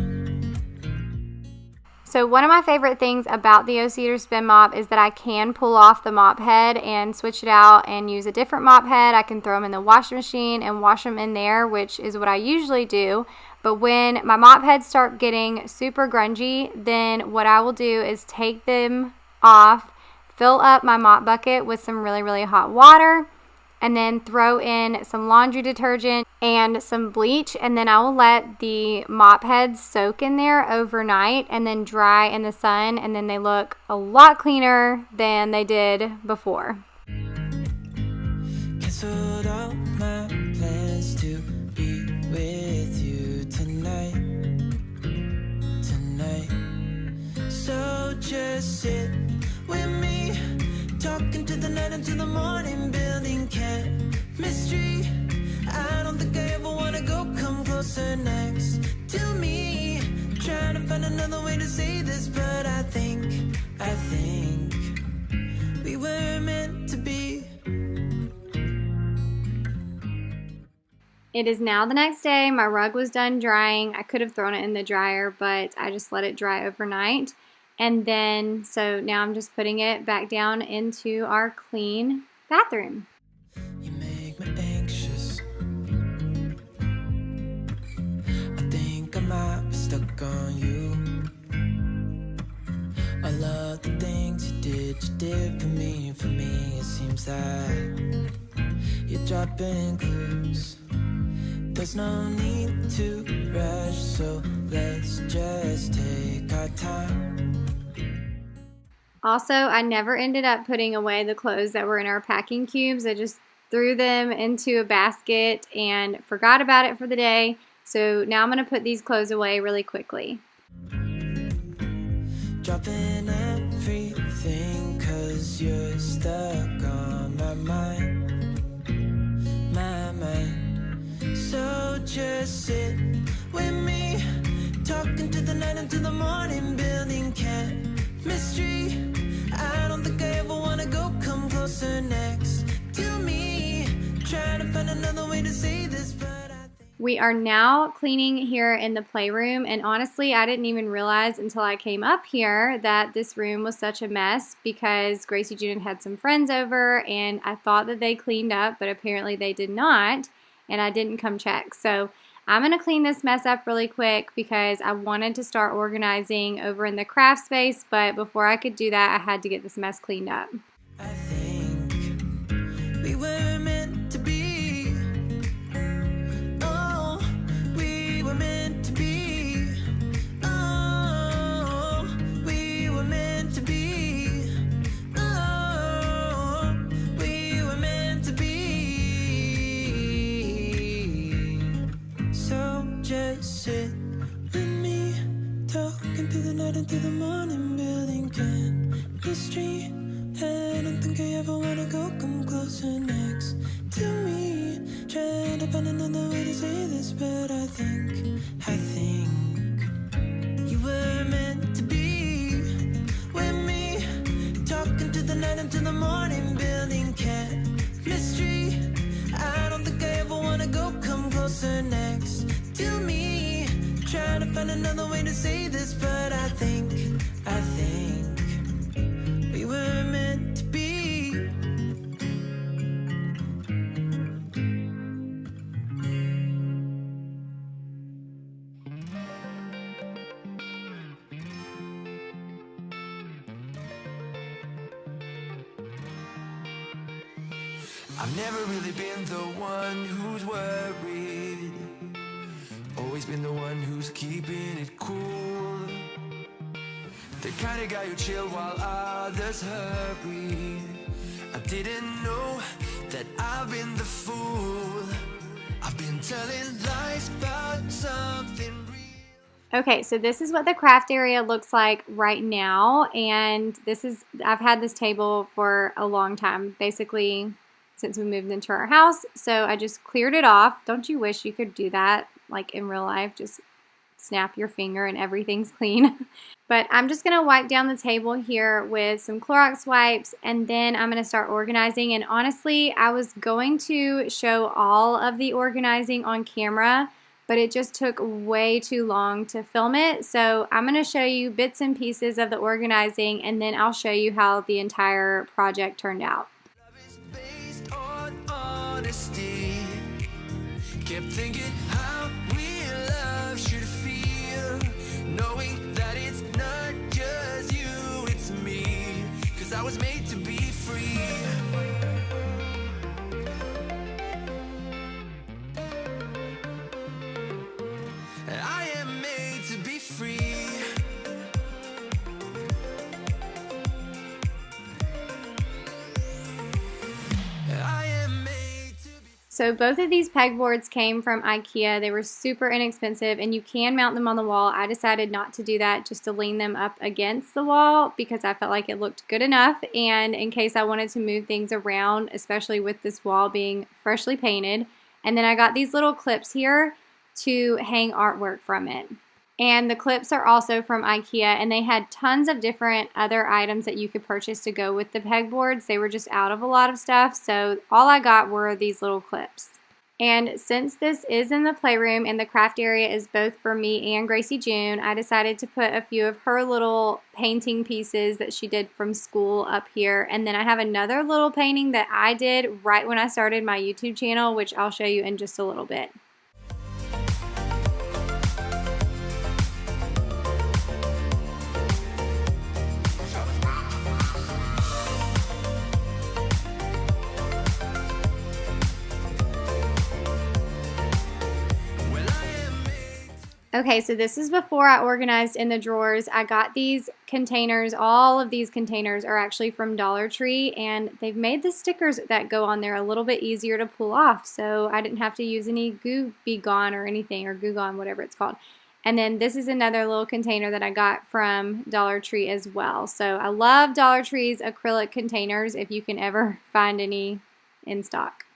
So one of my favorite things about the O-Cedar spin mop is that I can pull off the mop head and switch it out and use a different mop head. I can throw them in the washing machine and wash them in there, which is what I usually do. But when my mop heads start getting super grungy, then what I will do is take them off, fill up my mop bucket with some really, really hot water, and then throw in some laundry detergent and some bleach, and then I will let the mop heads soak in there overnight and then dry in the sun, and then they look a lot cleaner than they did before. Canceled all my plans to be with you tonight. So just sit with me, talking to the night until the morning, building chemistry. I don't think I ever wanna go come closer next to me. Trying to find another way to say this, but I think we were meant to be. It is now the next day. My rug was done drying. I could have thrown it in the dryer, but I just let it dry overnight. And then, so now I'm just putting it back down into our clean bathroom. You make me anxious. I think I might be stuck on you. I love the things you did for me. For me, it seems that you're dropping clues. There's no need to rush, so let's just take our time. Also, I never ended up putting away the clothes that were in our packing cubes. I just threw them into a basket and forgot about it for the day. So now I'm going to put these clothes away really quickly. Dropping everything 'cause you're stuck on my mind. My mind. So just sit with me, talking to the night until the morning, building chemistry. I don't think I ever wanna go come closer next to me. Trying to find another way to say this, but I think We are now cleaning here in the playroom, and honestly, I didn't even realize until I came up here that this room was such a mess because Gracie June had some friends over, and I thought that they cleaned up, but apparently they did not, and I didn't come check. So I'm going to clean this mess up really quick because I wanted to start organizing over in the craft space, but before I could do that, I had to get this mess cleaned up. I think we were meant to be. Oh, we were meant to be. Oh, we were meant to be. Oh, we were meant to be. So just sit with me, talking through the night until the morning, building chemistry. I don't think I ever wanna go come closer next to me. Trying to find another way to say this, but I think you were meant to be with me, talking to the night until the morning, building chemistry. I don't think I ever wanna go come closer next to me. Trying to find another way to say this, but I think we were meant to be. I've never really been the one who's worried, always been the one who's keeping it cool. The kind of guy who chill while others hurry. I didn't know that I've been the fool. I've been telling lies about something real. Okay, so this is what the craft area looks like right now, and I've had this table for a long time, basically since we moved into our house, so I just cleared it off. Don't you wish you could do that, like in real life, just snap your finger and everything's clean? But I'm just going to wipe down the table here with some Clorox wipes, and then I'm going to start organizing. And honestly, I was going to show all of the organizing on camera, but it just took way too long to film it. So I'm going to show you bits and pieces of the organizing, and then I'll show you how the entire project turned out. Love is based on honesty. Kept thinking how real love should feel, knowing that it's not just you, it's me. 'Cause I was made to be free. So both of these pegboards came from IKEA. They were super inexpensive and you can mount them on the wall. I decided not to do that, just to lean them up against the wall because I felt like it looked good enough, and in case I wanted to move things around, especially with this wall being freshly painted. And then I got these little clips here to hang artwork from it. And the clips are also from IKEA, and they had tons of different other items that you could purchase to go with the pegboards. They were just out of a lot of stuff, so all I got were these little clips. And since this is in the playroom and the craft area is both for me and Gracie June, I decided to put a few of her little painting pieces that she did from school up here. And then I have another little painting that I did right when I started my YouTube channel, which I'll show you in just a little bit. Okay, so this is before I organized in the drawers. I got these containers. All of these containers are actually from Dollar Tree, and they've made the stickers that go on there a little bit easier to pull off, so I didn't have to use any Goo Be Gone or anything, or Goo Gone, whatever it's called. And then this is another little container that I got from Dollar Tree as well. So I love Dollar Tree's acrylic containers if you can ever find any in stock.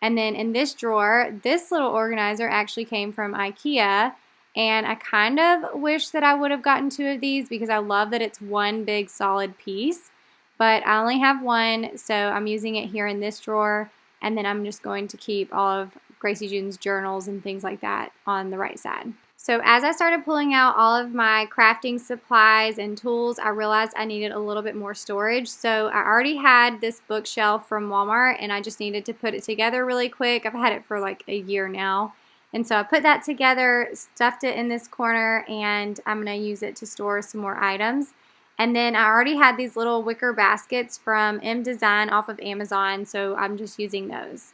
And then in this drawer, this little organizer actually came from IKEA. And I kind of wish that I would have gotten 2 of these because I love that it's one big solid piece. But I only have one, so I'm using it here in this drawer. And then I'm just going to keep all of Gracie June's journals and things like that on the right side. So as I started pulling out all of my crafting supplies and tools, I realized I needed a little bit more storage. So I already had this bookshelf from Walmart, and I just needed to put it together really quick. I've had it for like a year now. And so I put that together, stuffed it in this corner, and I'm going to use it to store some more items. And then I already had these little wicker baskets from M Design off of Amazon, so I'm just using those.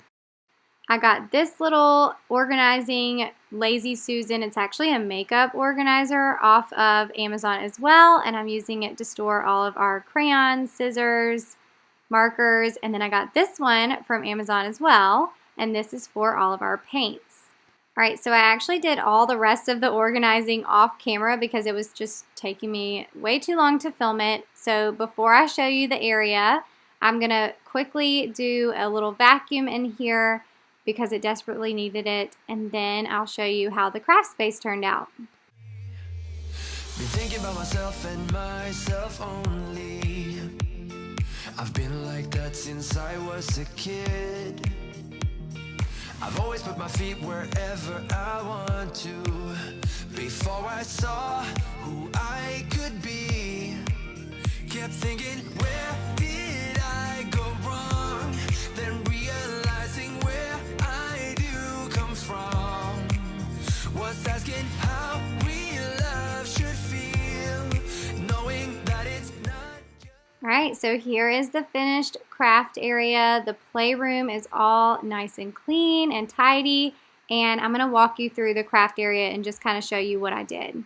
I got this little organizing Lazy Susan. It's actually a makeup organizer off of Amazon as well, and I'm using it to store all of our crayons, scissors, markers, and then I got this one from Amazon as well, and this is for all of our paints. Alright, so I actually did all the rest of the organizing off camera because it was just taking me way too long to film it. So before I show you the area, I'm going to quickly do a little vacuum in here because it desperately needed it, and then I'll show you how the craft space turned out. Been thinking about myself and myself only. I've been like that since I was a kid. I've always put my feet wherever I want to. Before I saw who I could be, kept thinking, where did I go wrong? Then realizing where I do come from, was asking how real love should feel, knowing that it's not. Alright, so here is the finished craft area. The playroom is all nice and clean and tidy, and I'm going to walk you through the craft area and just kind of show you what I did.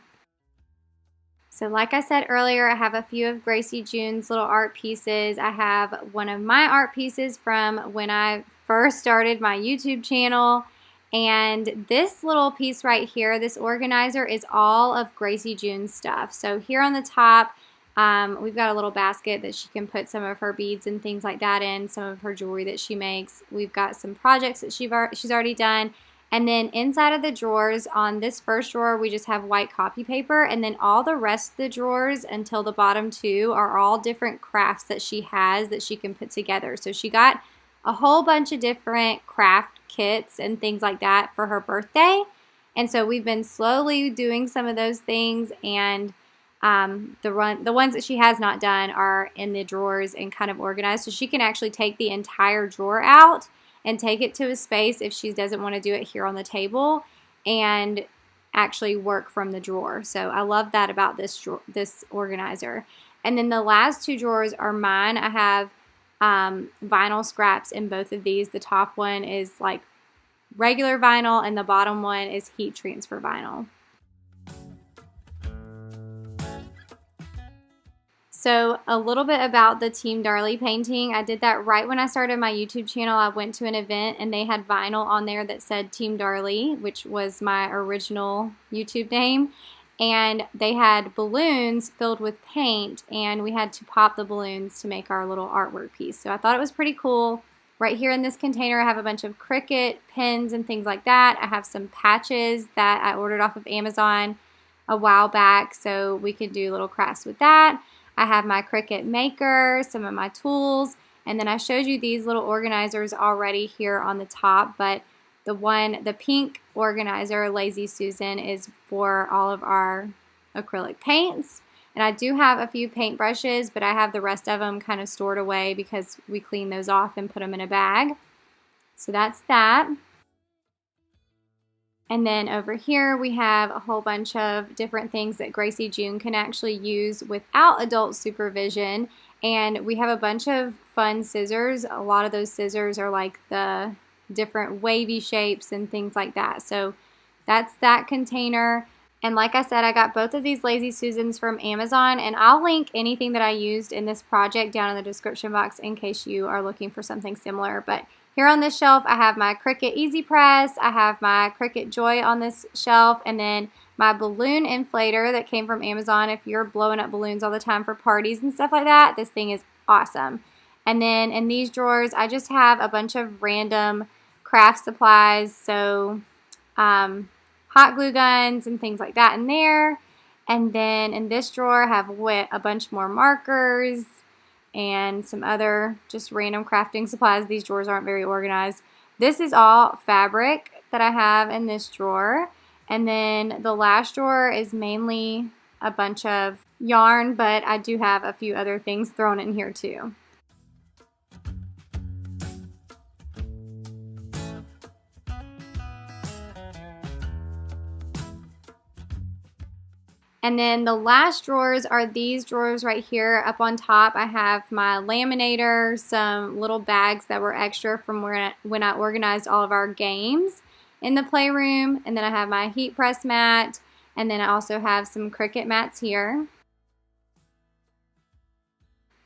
So like I said earlier, I have a few of Gracie June's little art pieces. I have one of my art pieces from when I first started my YouTube channel, and this little piece right here, this organizer, is all of Gracie June's stuff. So here on the top, we've got a little basket that she can put some of her beads and things like that in, some of her jewelry that she makes. We've got some projects that she's already done. And then inside of the drawers, on this first drawer, we just have white copy paper. And then all the rest of the drawers until the bottom 2 are all different crafts that she has that she can put together. So she got a whole bunch of different craft kits and things like that for her birthday. And so we've been slowly doing some of those things, and the ones that she has not done are in the drawers and kind of organized, so she can actually take the entire drawer out and take it to a space if she doesn't want to do it here on the table and actually work from the drawer. So I love that about this organizer. And then the last 2 drawers are mine. I have vinyl scraps in both of these. The top one is like regular vinyl, and the bottom one is heat transfer vinyl. So a little bit about the Team Darley painting. I did that right when I started my YouTube channel. I went to an event and they had vinyl on there that said Team Darley, which was my original YouTube name. And they had balloons filled with paint, and we had to pop the balloons to make our little artwork piece. So I thought it was pretty cool. Right here in this container, I have a bunch of Cricut pins and things like that. I have some patches that I ordered off of Amazon a while back, so we could do little crafts with that. I have my Cricut maker, some of my tools, and then I showed you these little organizers already here on the top, but the pink organizer, Lazy Susan, is for all of our acrylic paints. And I do have a few paint brushes, but I have the rest of them kind of stored away because we clean those off and put them in a bag. So that's that. And then over here we have a whole bunch of different things that Gracie June can actually use without adult supervision. And we have a bunch of fun scissors. A lot of those scissors are like the different wavy shapes and things like that. So that's that container. And like I said, I got both of these Lazy Susans from Amazon, and I'll link anything that I used in this project down in the description box in case you are looking for something similar. But here on this shelf, I have my Cricut Easy Press, I have my Cricut Joy on this shelf, and then my balloon inflator that came from Amazon. If you're blowing up balloons all the time for parties and stuff like that, this thing is awesome. And then in these drawers, I just have a bunch of random craft supplies, so hot glue guns and things like that in there. And then in this drawer, I have a bunch more markers and some other just random crafting supplies. These drawers aren't very organized. This is all fabric that I have in this drawer. And then the last drawer is mainly a bunch of yarn, but I do have a few other things thrown in here too. And then the last drawers are these drawers right here. Up on top, I have my laminator, some little bags that were extra from when I organized all of our games in the playroom. And then I have my heat press mat. And then I also have some Cricut mats here.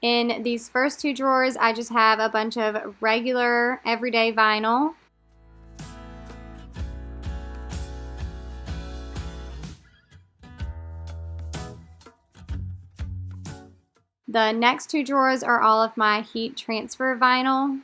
In these first two drawers, I just have a bunch of regular everyday vinyl. The next two drawers are all of my heat transfer vinyl.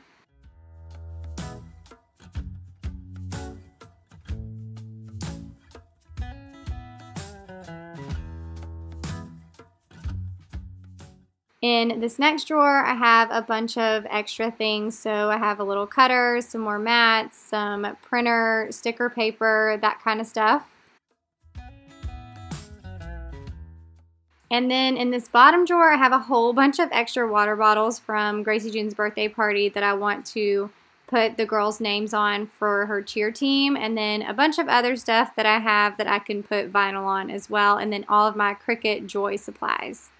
In this next drawer, I have a bunch of extra things. So I have a little cutter, some more mats, some printer, sticker paper, that kind of stuff. And then in this bottom drawer, I have a whole bunch of extra water bottles from Gracie June's birthday party that I want to put the girls' names on for her cheer team. And then a bunch of other stuff that I have that I can put vinyl on as well. And then all of my Cricut Joy supplies.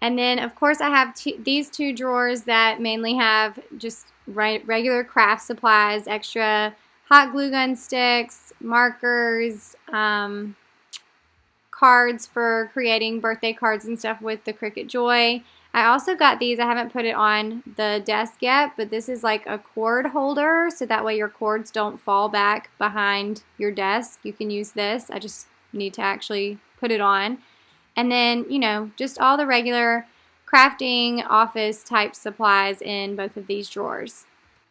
And then, of course, I have these two drawers that mainly have just regular craft supplies, extra hot glue gun sticks, markers, cards for creating birthday cards and stuff with the Cricut Joy. I also got these. I haven't put it on the desk yet, but this is like a cord holder, so that way your cords don't fall back behind your desk. You can use this. I just need to actually put it on. And then, you know, just all the regular crafting office type supplies in both of these drawers.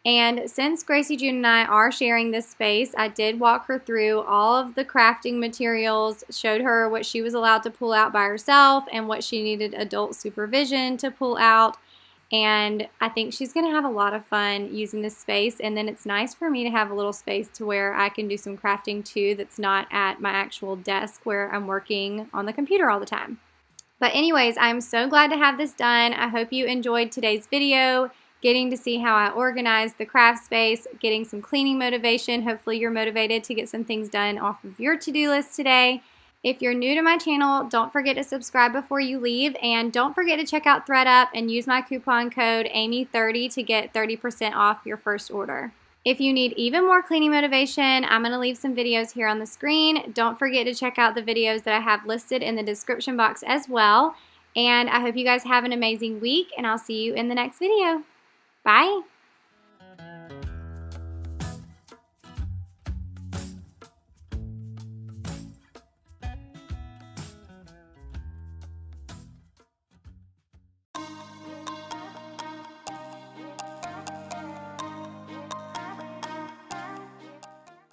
And since Gracie June and I are sharing this space, I did walk her through all of the crafting materials, showed her what she was allowed to pull out by herself and what she needed adult supervision to pull out. And I think she's going to have a lot of fun using this space. And then it's nice for me to have a little space to where I can do some crafting too that's not at my actual desk where I'm working on the computer all the time. But anyways, I'm so glad to have this done. I hope you enjoyed today's video, getting to see how I organize the craft space, getting some cleaning motivation. Hopefully you're motivated to get some things done off of your to-do list today. If you're new to my channel, don't forget to subscribe before you leave, and don't forget to check out ThreadUp and use my coupon code AMY30 to get 30% off your first order. If you need even more cleaning motivation, I'm going to leave some videos here on the screen. Don't forget to check out the videos that I have listed in the description box as well. And I hope you guys have an amazing week, and I'll see you in the next video. Bye!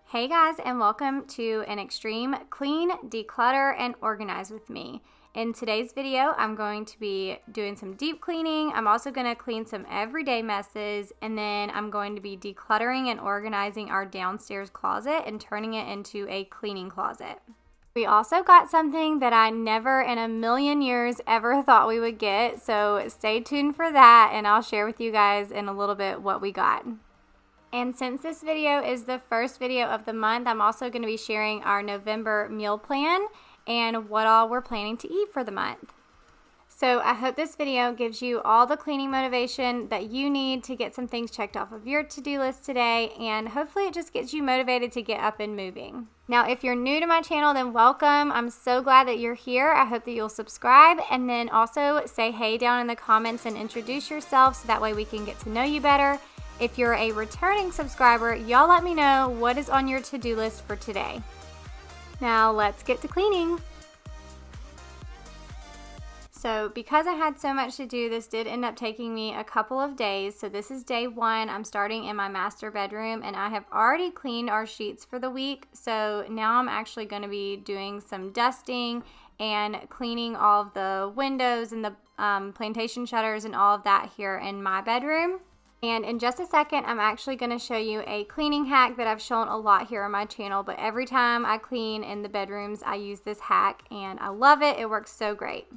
Hey guys, and welcome to an extreme clean, declutter, and organize with me. In today's video, I'm going to be doing some deep cleaning. I'm also going to clean some everyday messes, and then I'm going to be decluttering and organizing our downstairs closet and turning it into a cleaning closet. We also got something that I never in a million years ever thought we would get, so stay tuned for that, and I'll share with you guys in a little bit what we got. And since this video is the first video of the month, I'm also going to be sharing our November meal plan and what all we're planning to eat for the month. So I hope this video gives you all the cleaning motivation that you need to get some things checked off of your to-do list today, and hopefully it just gets you motivated to get up and moving. Now, if you're new to my channel, then welcome. I'm so glad that you're here. I hope that you'll subscribe, and then also say hey down in the comments and introduce yourself so that way we can get to know you better. If you're a returning subscriber, y'all let me know what is on your to-do list for today. Now let's get to cleaning. So because I had so much to do, this did end up taking me a couple of days. So this is day one. I'm starting in my master bedroom, and I have already cleaned our sheets for the week. So now I'm actually going to be doing some dusting and cleaning all of the windows and the plantation shutters and all of that here in my bedroom. And in just a second, I'm actually going to show you a cleaning hack that I've shown a lot here on my channel, but every time I clean in the bedrooms, I use this hack, and I love it. It works so great.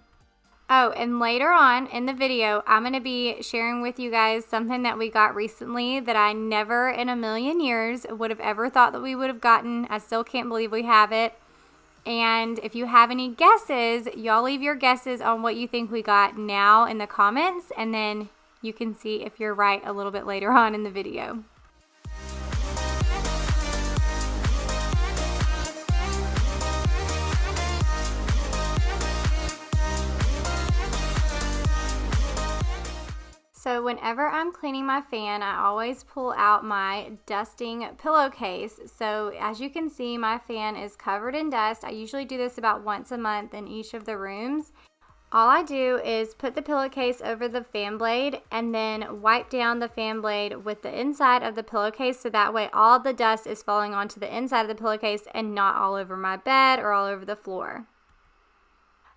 Oh, and later on in the video, I'm going to be sharing with you guys something that we got recently that I never in a million years would have ever thought that we would have gotten. I still can't believe we have it. And if you have any guesses, y'all leave your guesses on what you think we got now in the comments, and then you can see if you're right a little bit later on in the video. So whenever I'm cleaning my fan, I always pull out my dusting pillowcase. So as you can see, my fan is covered in dust. I usually do this about once a month in each of the rooms. All I do is put the pillowcase over the fan blade and then wipe down the fan blade with the inside of the pillowcase, so that way all the dust is falling onto the inside of the pillowcase and not all over my bed or all over the floor.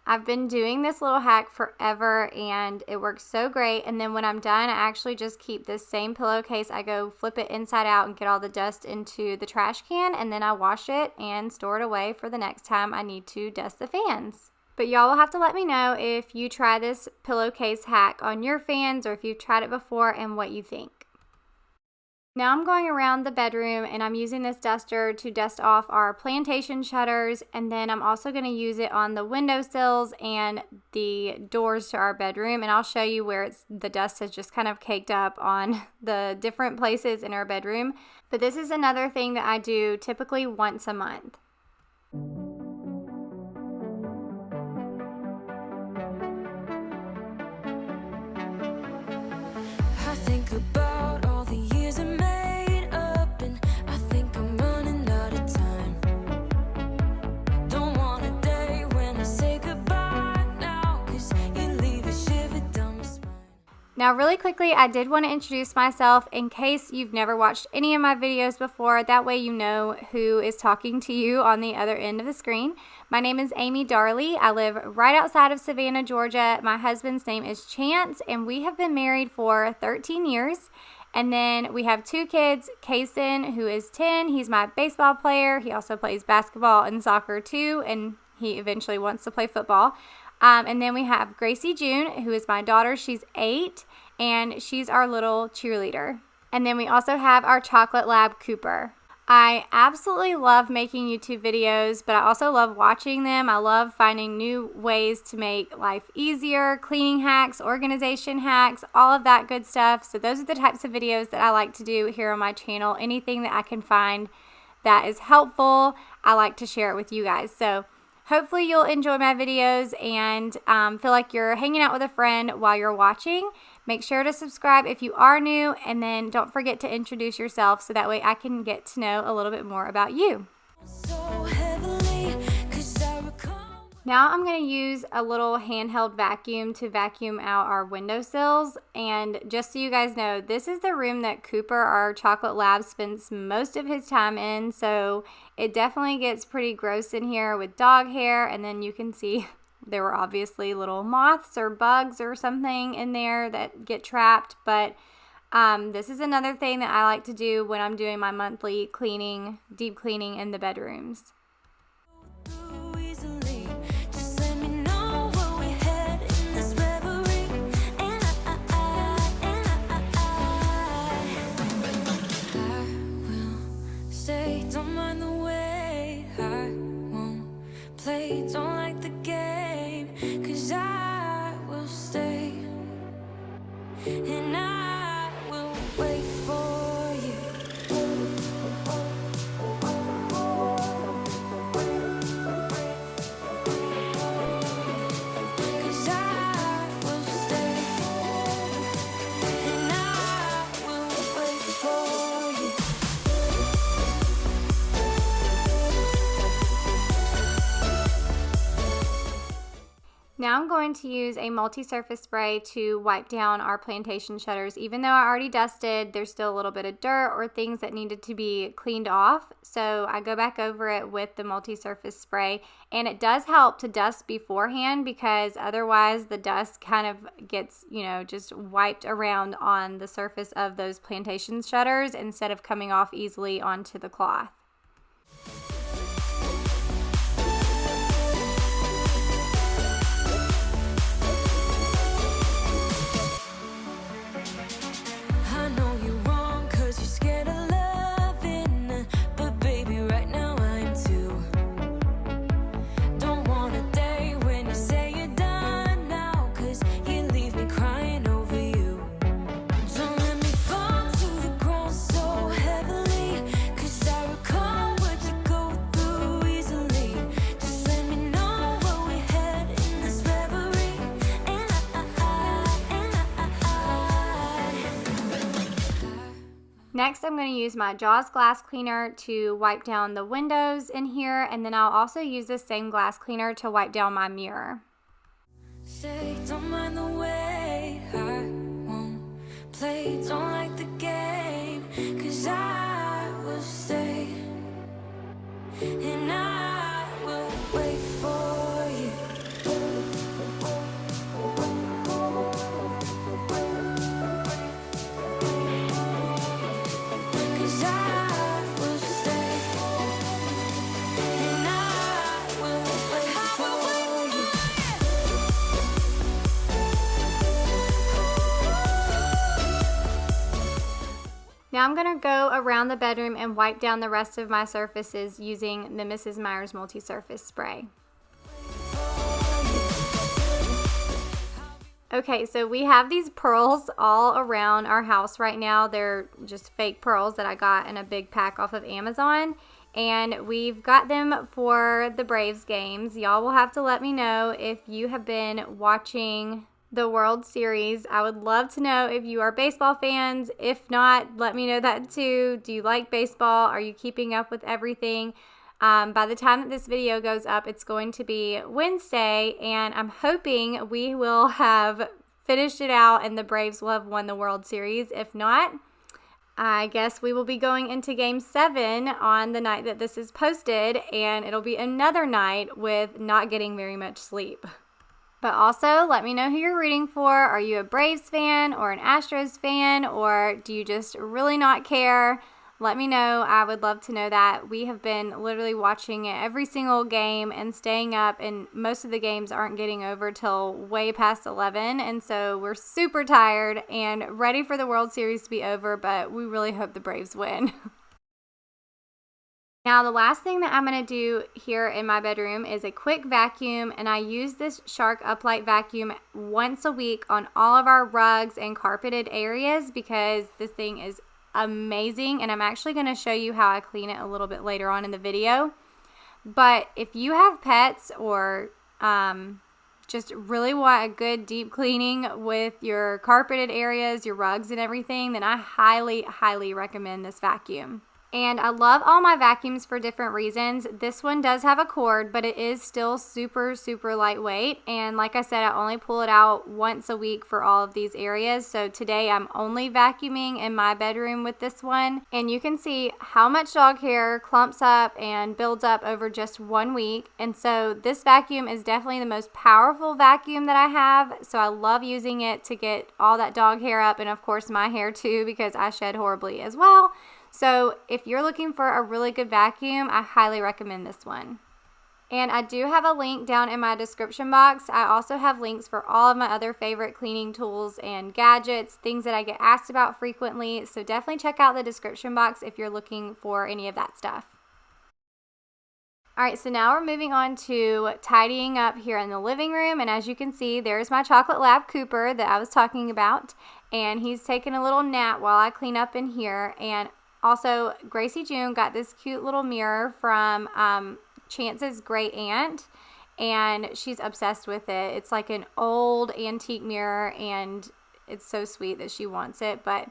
I've been doing this little hack forever, and it works so great. And then when I'm done, I actually just keep this same pillowcase. I go flip it inside out and get all the dust into the trash can, and then I wash it and store it away for the next time I need to dust the fans. But y'all will have to let me know if you try this pillowcase hack on your fans, or if you've tried it before and what you think. Now I'm going around the bedroom, and I'm using this duster to dust off our plantation shutters, and then I'm also going to use it on the windowsills and the doors to our bedroom, and I'll show you where the dust has just kind of caked up on the different places in our bedroom. But this is another thing that I do typically once a month. I think about all the years I made up, and I think I'm running out of time. Don't want a day when I say goodbye now, 'cause you leave a shiver down my spine. Now really quickly, I did want to introduce myself in case you've never watched any of my videos before. That way you know who is talking to you on the other end of the screen. My name is Amy Darley. I live right outside of Savannah, Georgia. My husband's name is Chance, and we have been married for 13 years. And then we have two kids, Kitten, who is 10. He's my baseball player. He also plays basketball and soccer too, and he eventually wants to play football. And then we have Gracie June, who is my daughter. She's 8, and she's our little cheerleader. And then we also have our chocolate lab, Cooper. I absolutely love making YouTube videos, but I also love watching them. I love finding new ways to make life easier, cleaning hacks, organization hacks, all of that good stuff. So those are the types of videos that I like to do here on my channel. Anything that I can find that is helpful, I like to share it with you guys. So hopefully you'll enjoy my videos and feel like you're hanging out with a friend while you're watching. Make sure to subscribe if you are new, and then don't forget to introduce yourself so that way I can get to know a little bit more about you. Now I'm going to use a little handheld vacuum to vacuum out our windowsills. And just so you guys know, this is the room that Cooper, our chocolate lab, spends most of his time in. So it definitely gets pretty gross in here with dog hair. And then you can see there were obviously little moths or bugs or something in there that get trapped. But this is another thing that I like to do when I'm doing my monthly cleaning, deep cleaning in the bedrooms. Don't mind the way I won't play, don't like the game, 'cause I will stay and I will wait for you. 'Cause I will stay and I will wait for you. Now I'm going to use a multi-surface spray to wipe down our plantation shutters. Even though I already dusted, there's still a little bit of dirt or things that needed to be cleaned off. So I go back over it with the multi-surface spray, and it does help to dust beforehand because otherwise the dust kind of gets, you know, just wiped around on the surface of those plantation shutters instead of coming off easily onto the cloth. Next, I'm going to use my Jaws glass cleaner to wipe down the windows in here, and then I'll also use this same glass cleaner to wipe down my mirror. Say, don't mind the way I won't play, don't like the game, 'cause I will stay and I will wait for you. Now I'm going to go around the bedroom and wipe down the rest of my surfaces using the Mrs. Meyer's multi-surface spray. Okay, so we have these pearls all around our house right now. They're just fake pearls that I got in a big pack off of Amazon. And we've got them for the Braves games. Y'all will have to let me know if you have been watching the World Series. I would love to know if you are baseball fans. If not, let me know that too. Do you like baseball? Are you keeping up with everything? By the time that this video goes up, it's going to be Wednesday, and I'm hoping we will have finished it out and the Braves will have won the World Series. If not, I guess we will be going into Game 7 on the night that this is posted, and it'll be another night with not getting very much sleep. But also, let me know who you're rooting for. Are you a Braves fan or an Astros fan, or do you just really not care? Let me know. I would love to know that. We have been literally watching every single game and staying up, and most of the games aren't getting over till way past 11, and so we're super tired and ready for the World Series to be over, but we really hope the Braves win. Now the last thing that I'm going to do here in my bedroom is a quick vacuum, and I use this Shark Uplight vacuum once a week on all of our rugs and carpeted areas because this thing is amazing, and I'm actually going to show you how I clean it a little bit later on in the video. But if you have pets or just really want a good deep cleaning with your carpeted areas, your rugs and everything, then I highly, highly recommend this vacuum. And I love all my vacuums for different reasons. This one does have a cord, but it is still super, super lightweight. And like I said, I only pull it out once a week for all of these areas. So today I'm only vacuuming in my bedroom with this one. And you can see how much dog hair clumps up and builds up over just 1 week. And so this vacuum is definitely the most powerful vacuum that I have. So I love using it to get all that dog hair up, and of course my hair too, because I shed horribly as well. So if you're looking for a really good vacuum, I highly recommend this one. And I do have a link down in my description box. I also have links for all of my other favorite cleaning tools and gadgets, things that I get asked about frequently. So definitely check out the description box if you're looking for any of that stuff. Alright, so now we're moving on to tidying up here in the living room, and as you can see, there's my chocolate lab Cooper that I was talking about, and he's taking a little nap while I clean up in here. And also, Gracie June got this cute little mirror from Chance's great aunt, and she's obsessed with it. It's like an old antique mirror, and it's so sweet that she wants it. But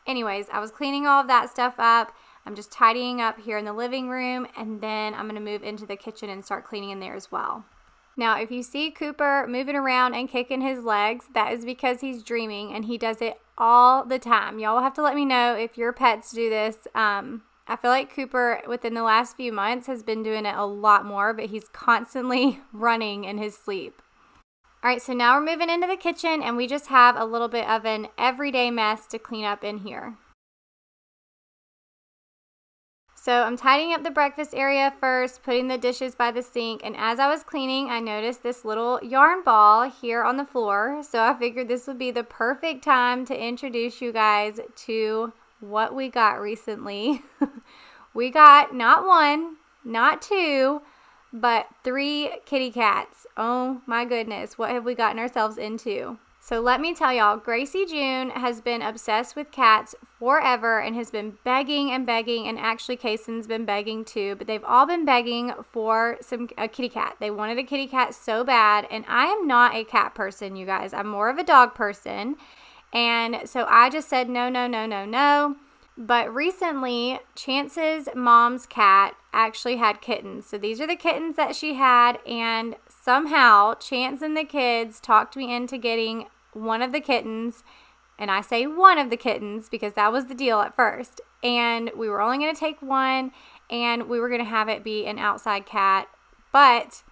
anyways, I was cleaning all of that stuff up. I'm just tidying up here in the living room, and then I'm going to move into the kitchen and start cleaning in there as well. Now, if you see Cooper moving around and kicking his legs, that is because he's dreaming, and he does it all the time. Y'all will have to let me know if your pets do this. I feel like Cooper, within the last few months, has been doing it a lot more, but he's constantly running in his sleep. Alright, so now we're moving into the kitchen, and we just have a little bit of an everyday mess to clean up in here. So I'm tidying up the breakfast area first, putting the dishes by the sink, and as I was cleaning, I noticed this little yarn ball here on the floor. So I figured this would be the perfect time to introduce you guys to what we got recently. We got not one, not two, but 3 kitty cats. Oh my goodness, what have we gotten ourselves into? So let me tell y'all, Gracie June has been obsessed with cats forever and has been begging and begging, and actually Kaysen's been begging too, but they've all been begging for a kitty cat. They wanted a kitty cat so bad, and I am not a cat person, you guys. I'm more of a dog person, and so I just said no, no, no, no, no. But recently, Chance's mom's cat actually had kittens. So these are the kittens that she had, and somehow Chance and the kids talked me into getting one of the kittens, and I say one of the kittens because that was the deal at first. And we were only going to take one, and we were going to have it be an outside cat. But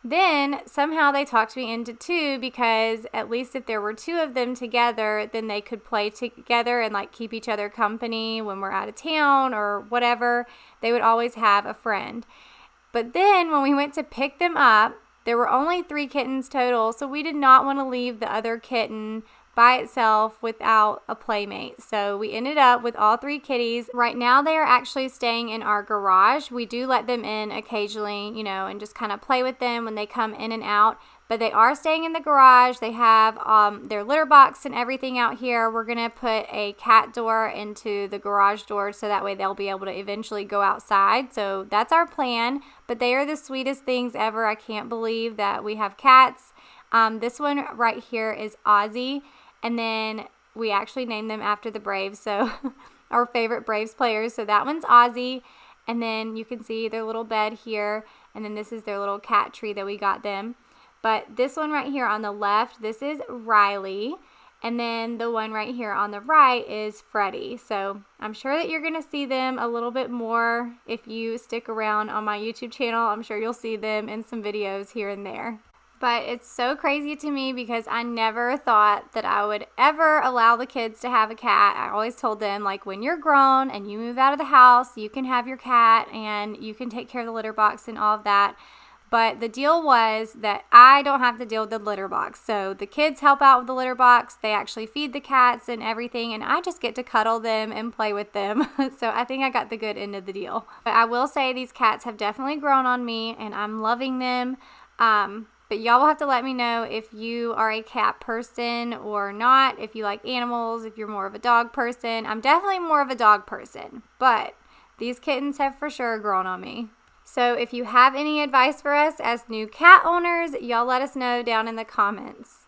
then somehow they talked me into 2, because at least if there were 2 of them together, then they could play together and like keep each other company when we're out of town or whatever. They would always have a friend. But then when we went to pick them up, there were only 3 kittens total, so we did not want to leave the other kitten by itself without a playmate. So we ended up with all 3 kitties. Right now they are actually staying in our garage. We do let them in occasionally, you know, and just kind of play with them when they come in and out. But they are staying in the garage. They have their litter box and everything out here. We're going to put a cat door into the garage door so that way they'll be able to eventually go outside. So that's our plan. But they are the sweetest things ever. I can't believe that we have cats. This one right here is Ozzy. And then we actually named them after the Braves, so our favorite Braves players. So that one's Ozzy. And then you can see their little bed here. And then this is their little cat tree that we got them. But this one right here on the left, this is Riley. And then the one right here on the right is Freddie. So I'm sure that you're going to see them a little bit more if you stick around on my YouTube channel. I'm sure you'll see them in some videos here and there. But it's so crazy to me because I never thought that I would ever allow the kids to have a cat. I always told them, like, when you're grown and you move out of the house, you can have your cat and you can take care of the litter box and all of that. But the deal was that I don't have to deal with the litter box. So the kids help out with the litter box. They actually feed the cats and everything, and I just get to cuddle them and play with them. So I think I got the good end of the deal. But I will say these cats have definitely grown on me, and I'm loving them. But y'all will have to let me know if you are a cat person or not, if you like animals, if you're more of a dog person. I'm definitely more of a dog person, but these kittens have for sure grown on me. So if you have any advice for us as new cat owners, y'all let us know down in the comments.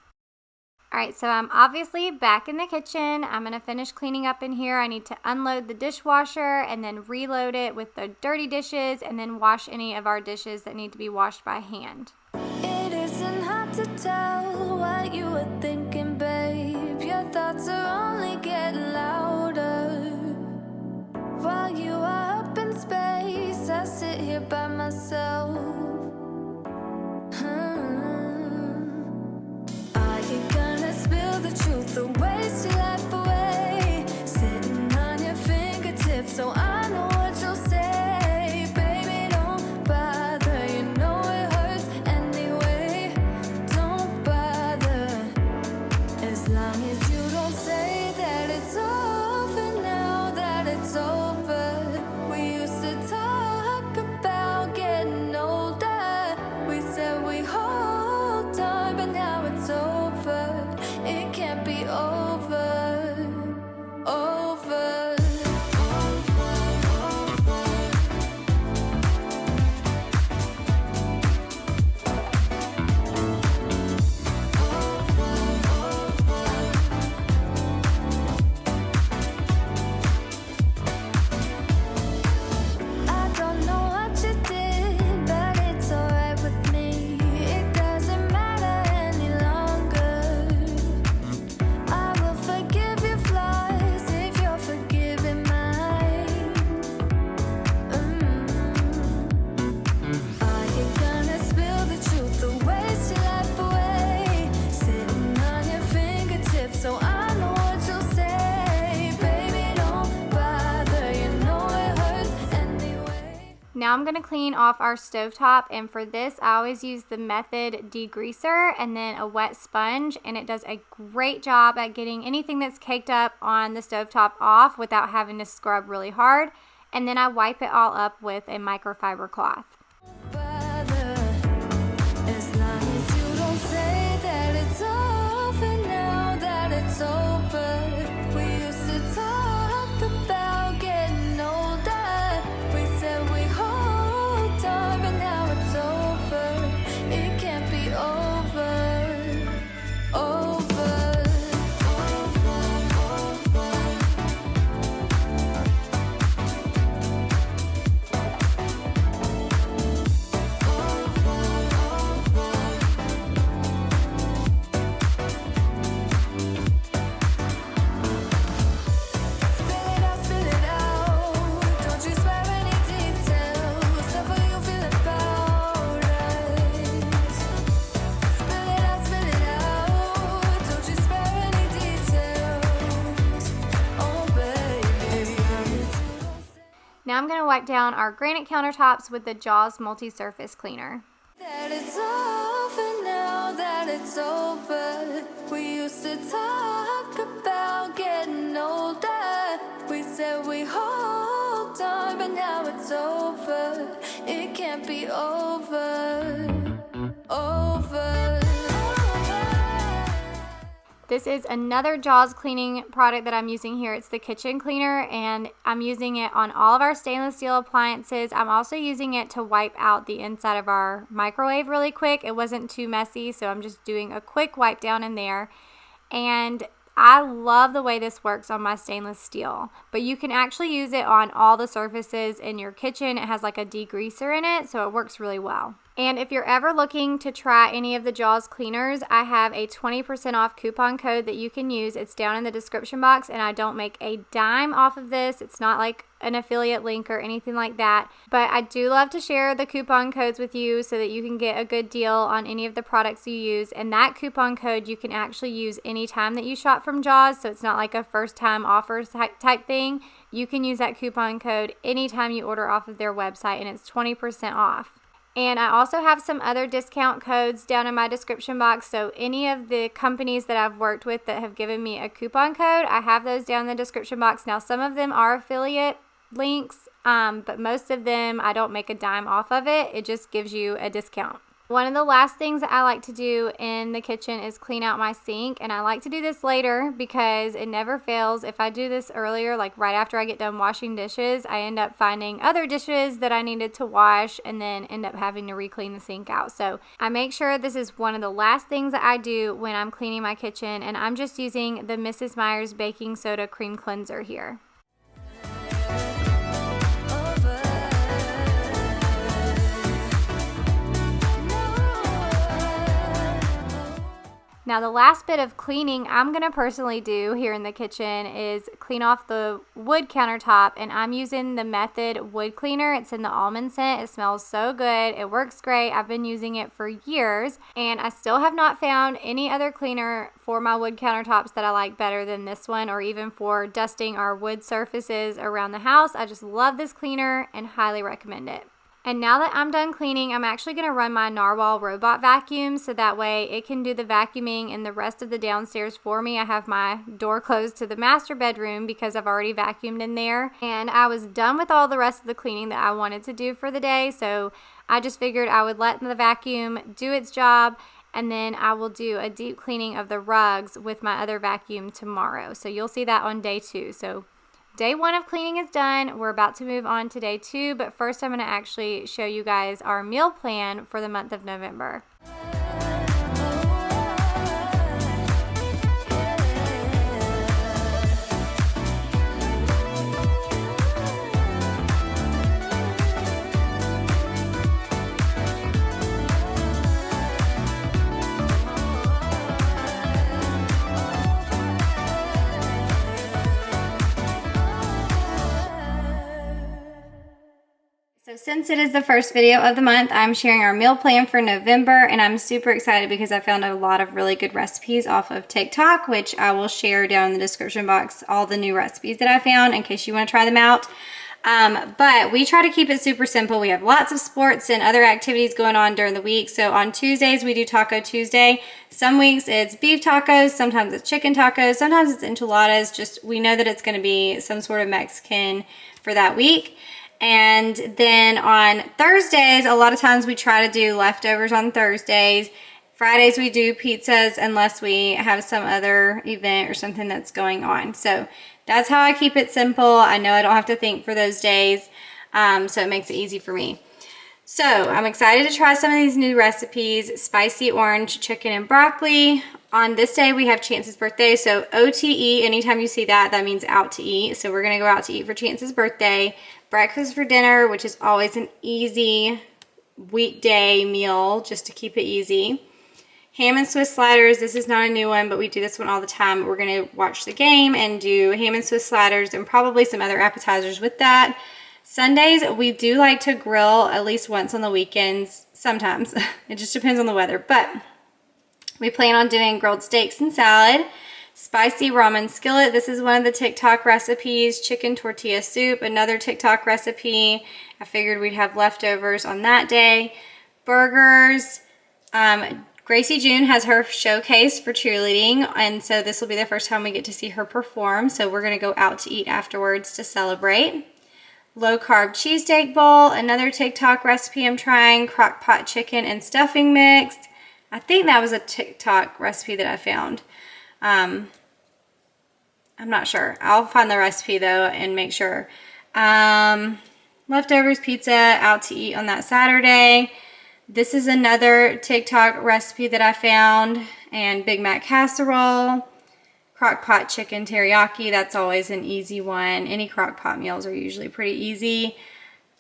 Alright, so I'm obviously back in the kitchen. I'm going to finish cleaning up in here. I need to unload the dishwasher and then reload it with the dirty dishes and then wash any of our dishes that need to be washed by hand. It isn't hard to tell what you were thinking, babe. Your thoughts are only getting louder. While you are up in space, I sit here by myself. Are you gonna spill the truth or waste your life away? Sitting on your fingertips so I know what you'll say. Baby, don't bother, you know it hurts anyway. Don't bother, as long as you don't say that it's over now, that it's over. We used to talk about getting older. We said we hold on, but now it's over. It can't be over, over. I don't know what you did, but it's alright with me. It doesn't matter any longer. I will forgive your flaws if you're forgiving mine. Are you gonna spill the truth or waste your life away? Sitting on your fingertips so I know what you'll say. Baby, don't bother, you know it hurts anyway. Now I'm going to clean off our stovetop, and for this I always use the Method degreaser and then a wet sponge, and it does a great job at getting anything that's caked up on the stovetop off without having to scrub really hard. And then I wipe it all up with a microfiber cloth. Bother, as long as you don't say that it's over now, that it's over. We used to talk about getting older. We said we hold on, but now it's over. It can't be over, over. Spill it out, don't you spare any details. Suffer you feel about us. Spill it out, don't you spare any details. Oh baby, Now I'm going to wipe down our granite countertops with the Jaws multi-surface cleaner. that it's over now, that it's over. We used to talk about getting older. We said we hold on, but now it's over. It can't be over, over. This is another Jaws cleaning product that I'm using here. It's the kitchen cleaner, and I'm using it on all of our stainless steel appliances. I'm also using it to wipe out the inside of our microwave really quick. It wasn't too messy, so I'm just doing a quick wipe down in there. And I love the way this works on my stainless steel, but you can actually use it on all the surfaces in your kitchen. It has like a degreaser in it, so it works really well. And if you're ever looking to try any of the Jaws cleaners, I have a 20% off coupon code that you can use. It's down in the description box, and I don't make a dime off of this. It's not like an affiliate link or anything like that, but I do love to share the coupon codes with you so that you can get a good deal on any of the products you use. And that coupon code you can actually use anytime that you shop from Jaws, so it's not like a first time offers type thing. You can use that coupon code anytime you order off of their website, and it's 20% off. And I also have some other discount codes down in my description box. So any of the companies that I've worked with that have given me a coupon code, I have those down in the description box. Now, some of them are affiliate links, but most of them I don't make a dime off of it. It just gives you a discount. One of the last things that I like to do in the kitchen is clean out my sink, and I like to do this later because it never fails. If I do this earlier, like right after I get done washing dishes, I end up finding other dishes that I needed to wash and then end up having to re-clean the sink out. So I make sure this is one of the last things that I do when I'm cleaning my kitchen, and I'm just using the Mrs. Meyer's baking soda cream cleanser here. Now the last bit of cleaning I'm going to personally do here in the kitchen is clean off the wood countertop, and I'm using the Method wood cleaner. It's in the almond scent. It smells so good. It works great. I've been using it for years, and I still have not found any other cleaner for my wood countertops that I like better than this one, or even for dusting our wood surfaces around the house. I just love this cleaner and highly recommend it. And now that I'm done cleaning, I'm actually going to run my Narwhal robot vacuum so that way it can do the vacuuming and the rest of the downstairs for me. I have my door closed to the master bedroom because I've already vacuumed in there. And I was done with all the rest of the cleaning that I wanted to do for the day, so I just figured I would let the vacuum do its job, and then I will do a deep cleaning of the rugs with my other vacuum tomorrow. So you'll see that on day 2. So day 1 of cleaning is done. We're about to move on to day 2, but first I'm going to actually show you guys our meal plan for the month of November. So since it is the first video of the month, I'm sharing our meal plan for November, and I'm super excited because I found a lot of really good recipes off of TikTok, which I will share down in the description box, all the new recipes that I found in case you want to try them out. But we try to keep it super simple. We have lots of sports and other activities going on during the week. So on Tuesdays, we do Taco Tuesday. Some weeks it's beef tacos, sometimes it's chicken tacos, sometimes it's enchiladas. Just we know that it's going to be some sort of Mexican for that week. And then on Thursdays, a lot of times we try to do leftovers on Thursdays. Fridays we do pizzas unless we have some other event or something that's going on. So that's how I keep it simple. I know I don't have to think for those days, so it makes it easy for me. So I'm excited to try some of these new recipes. Spicy orange chicken and broccoli. On this day we have Chance's birthday, so OTE, anytime you see that, that means out to eat. So we're gonna go out to eat for Chance's birthday. Breakfast for dinner, which is always an easy weekday meal just to keep it easy. Ham and Swiss sliders. This is not a new one, but we do this one all the time. We're going to watch the game and do ham and Swiss sliders and probably some other appetizers with that. Sundays, we do like to grill at least once on the weekends. Sometimes. It just depends on the weather. But we plan on doing grilled steaks and salad. Spicy ramen skillet. This is one of the TikTok recipes. Chicken tortilla soup, another TikTok recipe. I figured we'd have leftovers on that day. Burgers. Gracie June has her showcase for cheerleading, and so this will be the first time we get to see her perform. So we're going to go out to eat afterwards to celebrate. Low carb cheesesteak bowl. Another TikTok recipe I'm trying. Crock pot chicken and stuffing mixed. I think that was a TikTok recipe that I found. I'm not sure. I'll find the recipe though and make sure. Leftovers pizza, out to eat on that Saturday. This is another TikTok recipe that I found. And Big Mac casserole. Crock pot chicken teriyaki. That's always an easy one. Any crock pot meals are usually pretty easy.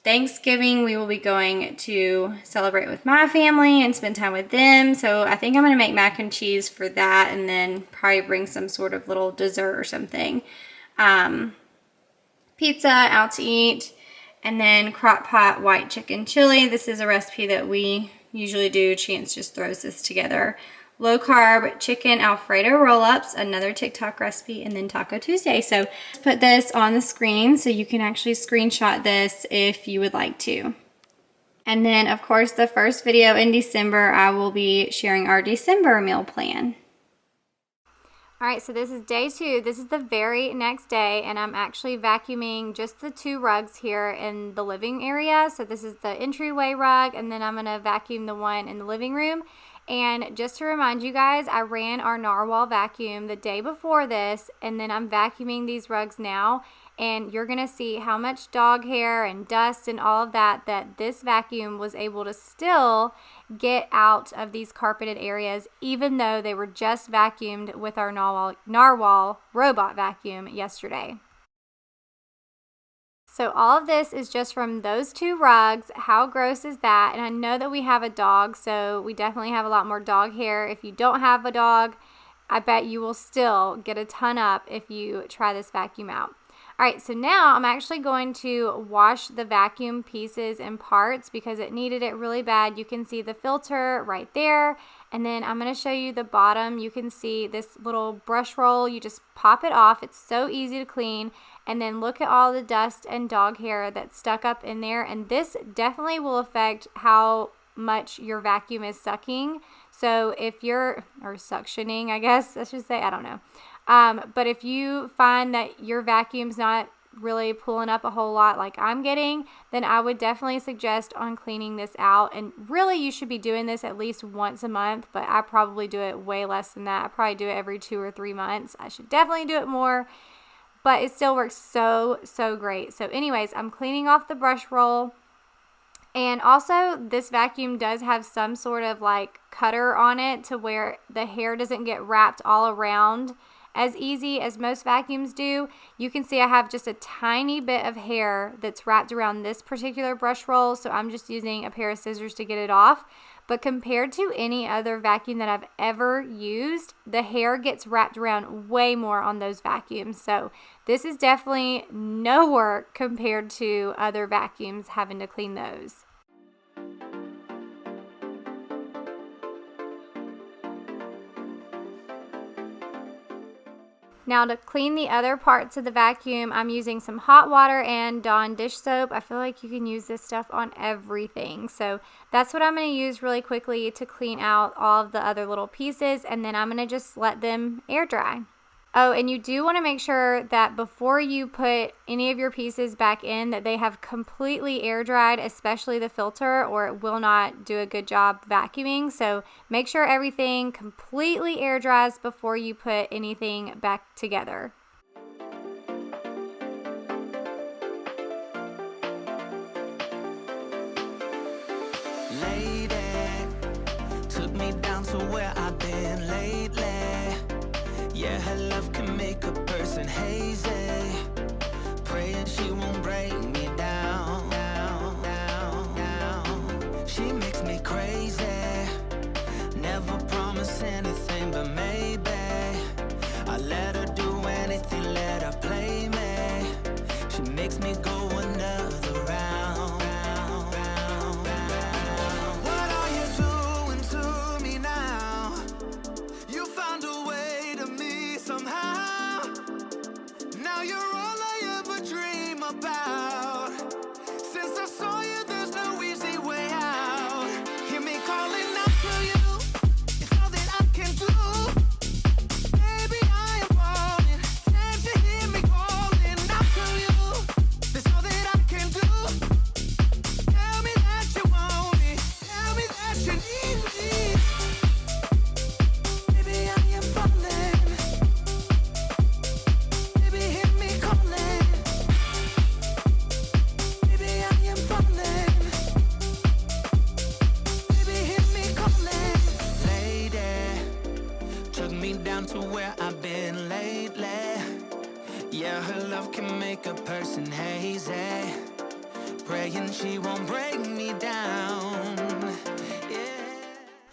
Thanksgiving, we will be going to celebrate with my family and spend time with them. So I think I'm going to make mac and cheese for that, and then probably bring some sort of little dessert or something. Pizza, out to eat, and then crock pot white chicken chili. This is a recipe that we usually do. Chance just throws this together. Low carb chicken Alfredo roll-ups, another TikTok recipe, and then Taco Tuesday. So let's put this on the screen so you can actually screenshot this if you would like to. And then, of course, the first video in December, I will be sharing our December meal plan. All right, so this is day 2. This is the very next day, and I'm actually vacuuming just the 2 rugs here in the living area. So this is the entryway rug, and then I'm gonna vacuum the one in the living room. And just to remind you guys, I ran our narwhal vacuum the day before this, and then I'm vacuuming these rugs now. And you're gonna see how much dog hair and dust and all of that this vacuum was able to still get out of these carpeted areas, even though they were just vacuumed with our narwhal robot vacuum yesterday. So all of this is just from those 2 rugs. How gross is that? And I know that we have a dog, so we definitely have a lot more dog hair. If you don't have a dog, I bet you will still get a ton up if you try this vacuum out. All right, so now I'm actually going to wash the vacuum pieces and parts because it needed it really bad. You can see the filter right there. And then I'm going to show you the bottom. You can see this little brush roll. You just pop it off. It's so easy to clean. And then look at all the dust and dog hair that's stuck up in there. And this definitely will affect how much your vacuum is sucking. So if you're, or suctioning, I guess I should say, I don't know. But if you find that your vacuum's not really pulling up a whole lot like I'm getting, then I would definitely suggest on cleaning this out. And really you should be doing this at least once a month, but I probably do it way less than that. I probably do it every 2 or 3 months. I should definitely do it more, but it still works so great. So anyways, I'm cleaning off the brush roll. And also this vacuum does have some sort of like cutter on it to where the hair doesn't get wrapped all around as easy as most vacuums do. You can see I have just a tiny bit of hair that's wrapped around this particular brush roll, so I'm just using a pair of scissors to get it off. But compared to any other vacuum that I've ever used, the hair gets wrapped around way more on those vacuums. So this is definitely no work compared to other vacuums having to clean those. Now to clean the other parts of the vacuum, I'm using some hot water and Dawn dish soap. I feel like you can use this stuff on everything. So that's what I'm going to use really quickly to clean out all of the other little pieces, and then I'm going to just let them air dry. Oh, and you do want to make sure that before you put any of your pieces back in that they have completely air dried, especially the filter, or it will not do a good job vacuuming. So make sure everything completely air dries before you put anything back together. Lady, took me down to where I've been lately. Yeah, her love can make a person hazy. Praying she won't break me down, down, down, down. She makes me crazy. Never promise anything, but maybe I let her do anything, let her play me. She makes me go another round, round, round, round. What are you doing to me now? You found a way to me somehow. Now you're all I ever dream about. Since I saw you, there's no easy way out. Hear me calling out to you. It's all that I can do. Baby, I am falling. Can't you hear me calling out to you? That's all that I can do. Tell me that you want me. Tell me that you need me. Baby, I am falling. Baby, hear me calling. Baby, I am falling. Baby, hear me calling. Lady, took me down to where I've been lately. Yeah, her love can make a person hazy. Praying she won't break me down. Yeah.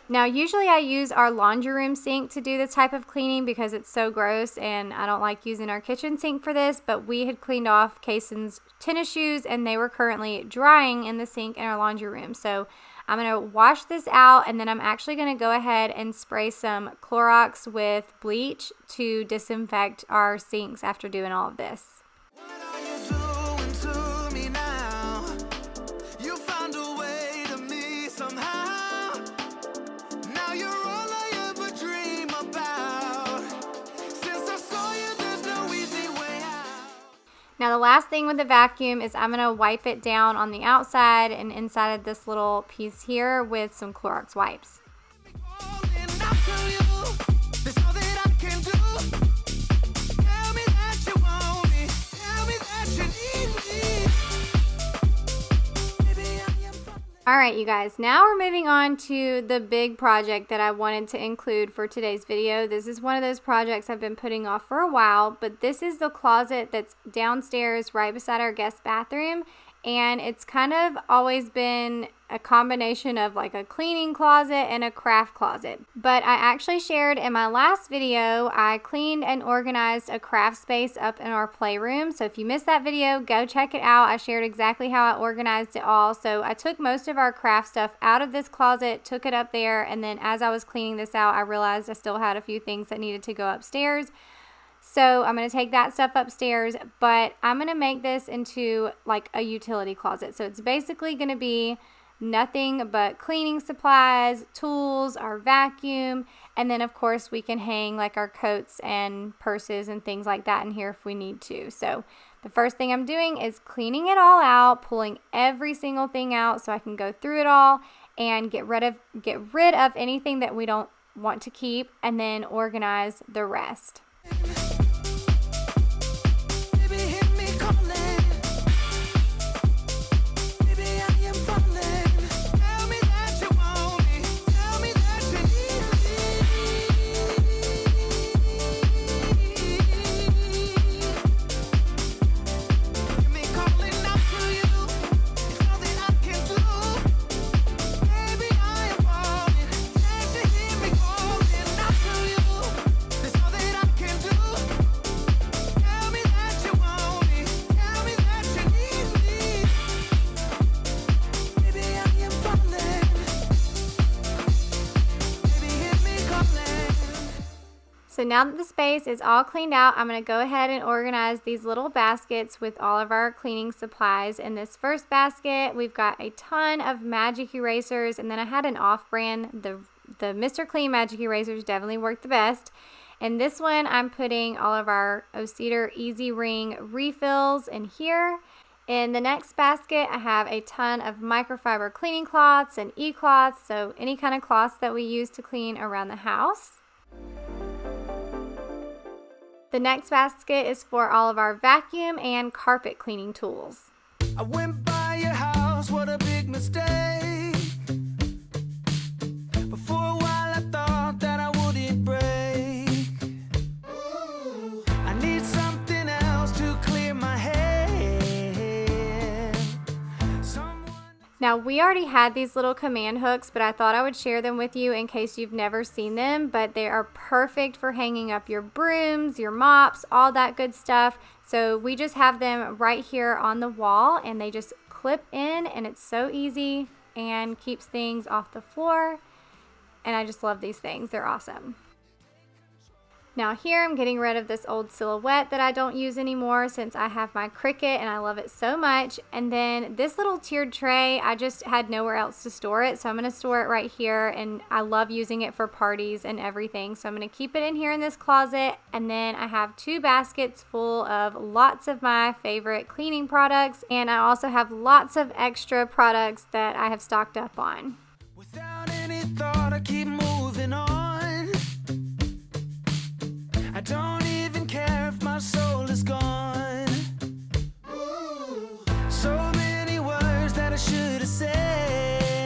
Now usually I use our laundry room sink to do this type of cleaning because it's so gross and I don't like using our kitchen sink for this, but we had cleaned off Kaysen's tennis shoes and they were currently drying in the sink in our laundry room. So I'm going to wash this out, and then I'm actually going to go ahead and spray some Clorox with bleach to disinfect our sinks after doing all of this. What are you doing to me now? You found a way Now the last thing with the vacuum is I'm going to wipe it down on the outside and inside of this little piece here with some Clorox wipes. Alright you guys, now we're moving on to the big project that I wanted to include for today's video. This is one of those projects I've been putting off for a while, but this is the closet that's downstairs right beside our guest bathroom, and it's kind of always been a combination of like a cleaning closet and a craft closet. But I actually shared in my last video, I cleaned and organized a craft space up in our playroom. So if you missed that video, go check it out. I shared exactly how I organized it all. So I took most of our craft stuff out of this closet, took it up there, and then as I was cleaning this out, I realized I still had a few things that needed to go upstairs. So I'm going to take that stuff upstairs, but I'm going to make this into like a utility closet. So it's basically going to be nothing but cleaning supplies, tools, our vacuum, and then of course we can hang like our coats and purses and things like that in here if we need to. So the first thing I'm doing is cleaning it all out, pulling every single thing out so I can go through it all and get rid of anything that we don't want to keep, and then organize the rest. So now that the space is all cleaned out, I'm going to go ahead and organize these little baskets with all of our cleaning supplies. In this first basket, we've got a ton of magic erasers, and then I had an off-brand. The Mr. Clean magic erasers definitely work the best. And this one, I'm putting all of our O-Cedar Easy Ring refills in here. In the next basket, I have a ton of microfiber cleaning cloths and e-cloths, so any kind of cloths that we use to clean around the house. The next basket is for all of our vacuum and carpet cleaning tools. I went by your house, what a big mistake. But for a while I thought that I wouldn't break. I need something else to clear my head. Now we already had these little command hooks, but I thought I would share them with you in case you've never seen them, but they are perfect for hanging up your brooms, your mops, all that good stuff. So we just have them right here on the wall, and they just clip in, and it's so easy and keeps things off the floor. And I just love these things. They're awesome. Now here I'm getting rid of this old silhouette that I don't use anymore since I have my Cricut and I love it so much. And then this little tiered tray, I just had nowhere else to store it, so I'm going to store it right here, and I love using it for parties and everything. So I'm going to keep it in here in this closet, and then I have two baskets full of lots of my favorite cleaning products, and I also have lots of extra products that I have stocked up on. Without any thought, I keep moving on. I don't even care if my soul is gone. So many words that I should have said.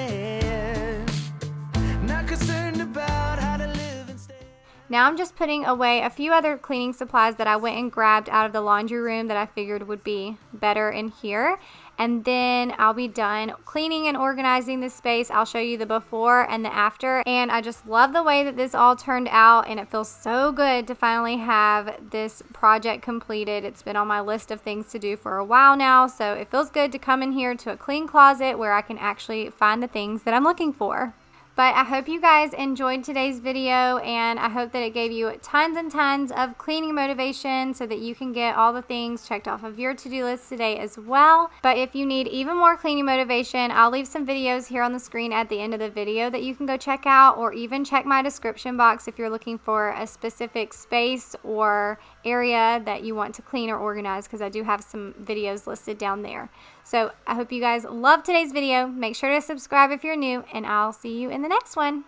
Not concerned about how to live instead. Now I'm just putting away a few other cleaning supplies that I went and grabbed out of the laundry room that I figured would be better in here. And then I'll be done cleaning and organizing this space. I'll show you the before and the after. And I just love the way that this all turned out, and it feels so good to finally have this project completed. It's been on my list of things to do for a while now, so it feels good to come in here to a clean closet where I can actually find the things that I'm looking for. But I hope you guys enjoyed today's video, and I hope that it gave you tons and tons of cleaning motivation so that you can get all the things checked off of your to-do list today as well. But if you need even more cleaning motivation, I'll leave some videos here on the screen at the end of the video that you can go check out, or even check my description box if you're looking for a specific space or area that you want to clean or organize, because I do have some videos listed down there. So I hope you guys loved today's video. Make sure to subscribe if you're new, and I'll see you in the next one.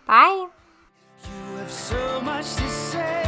Bye. You have so much to say.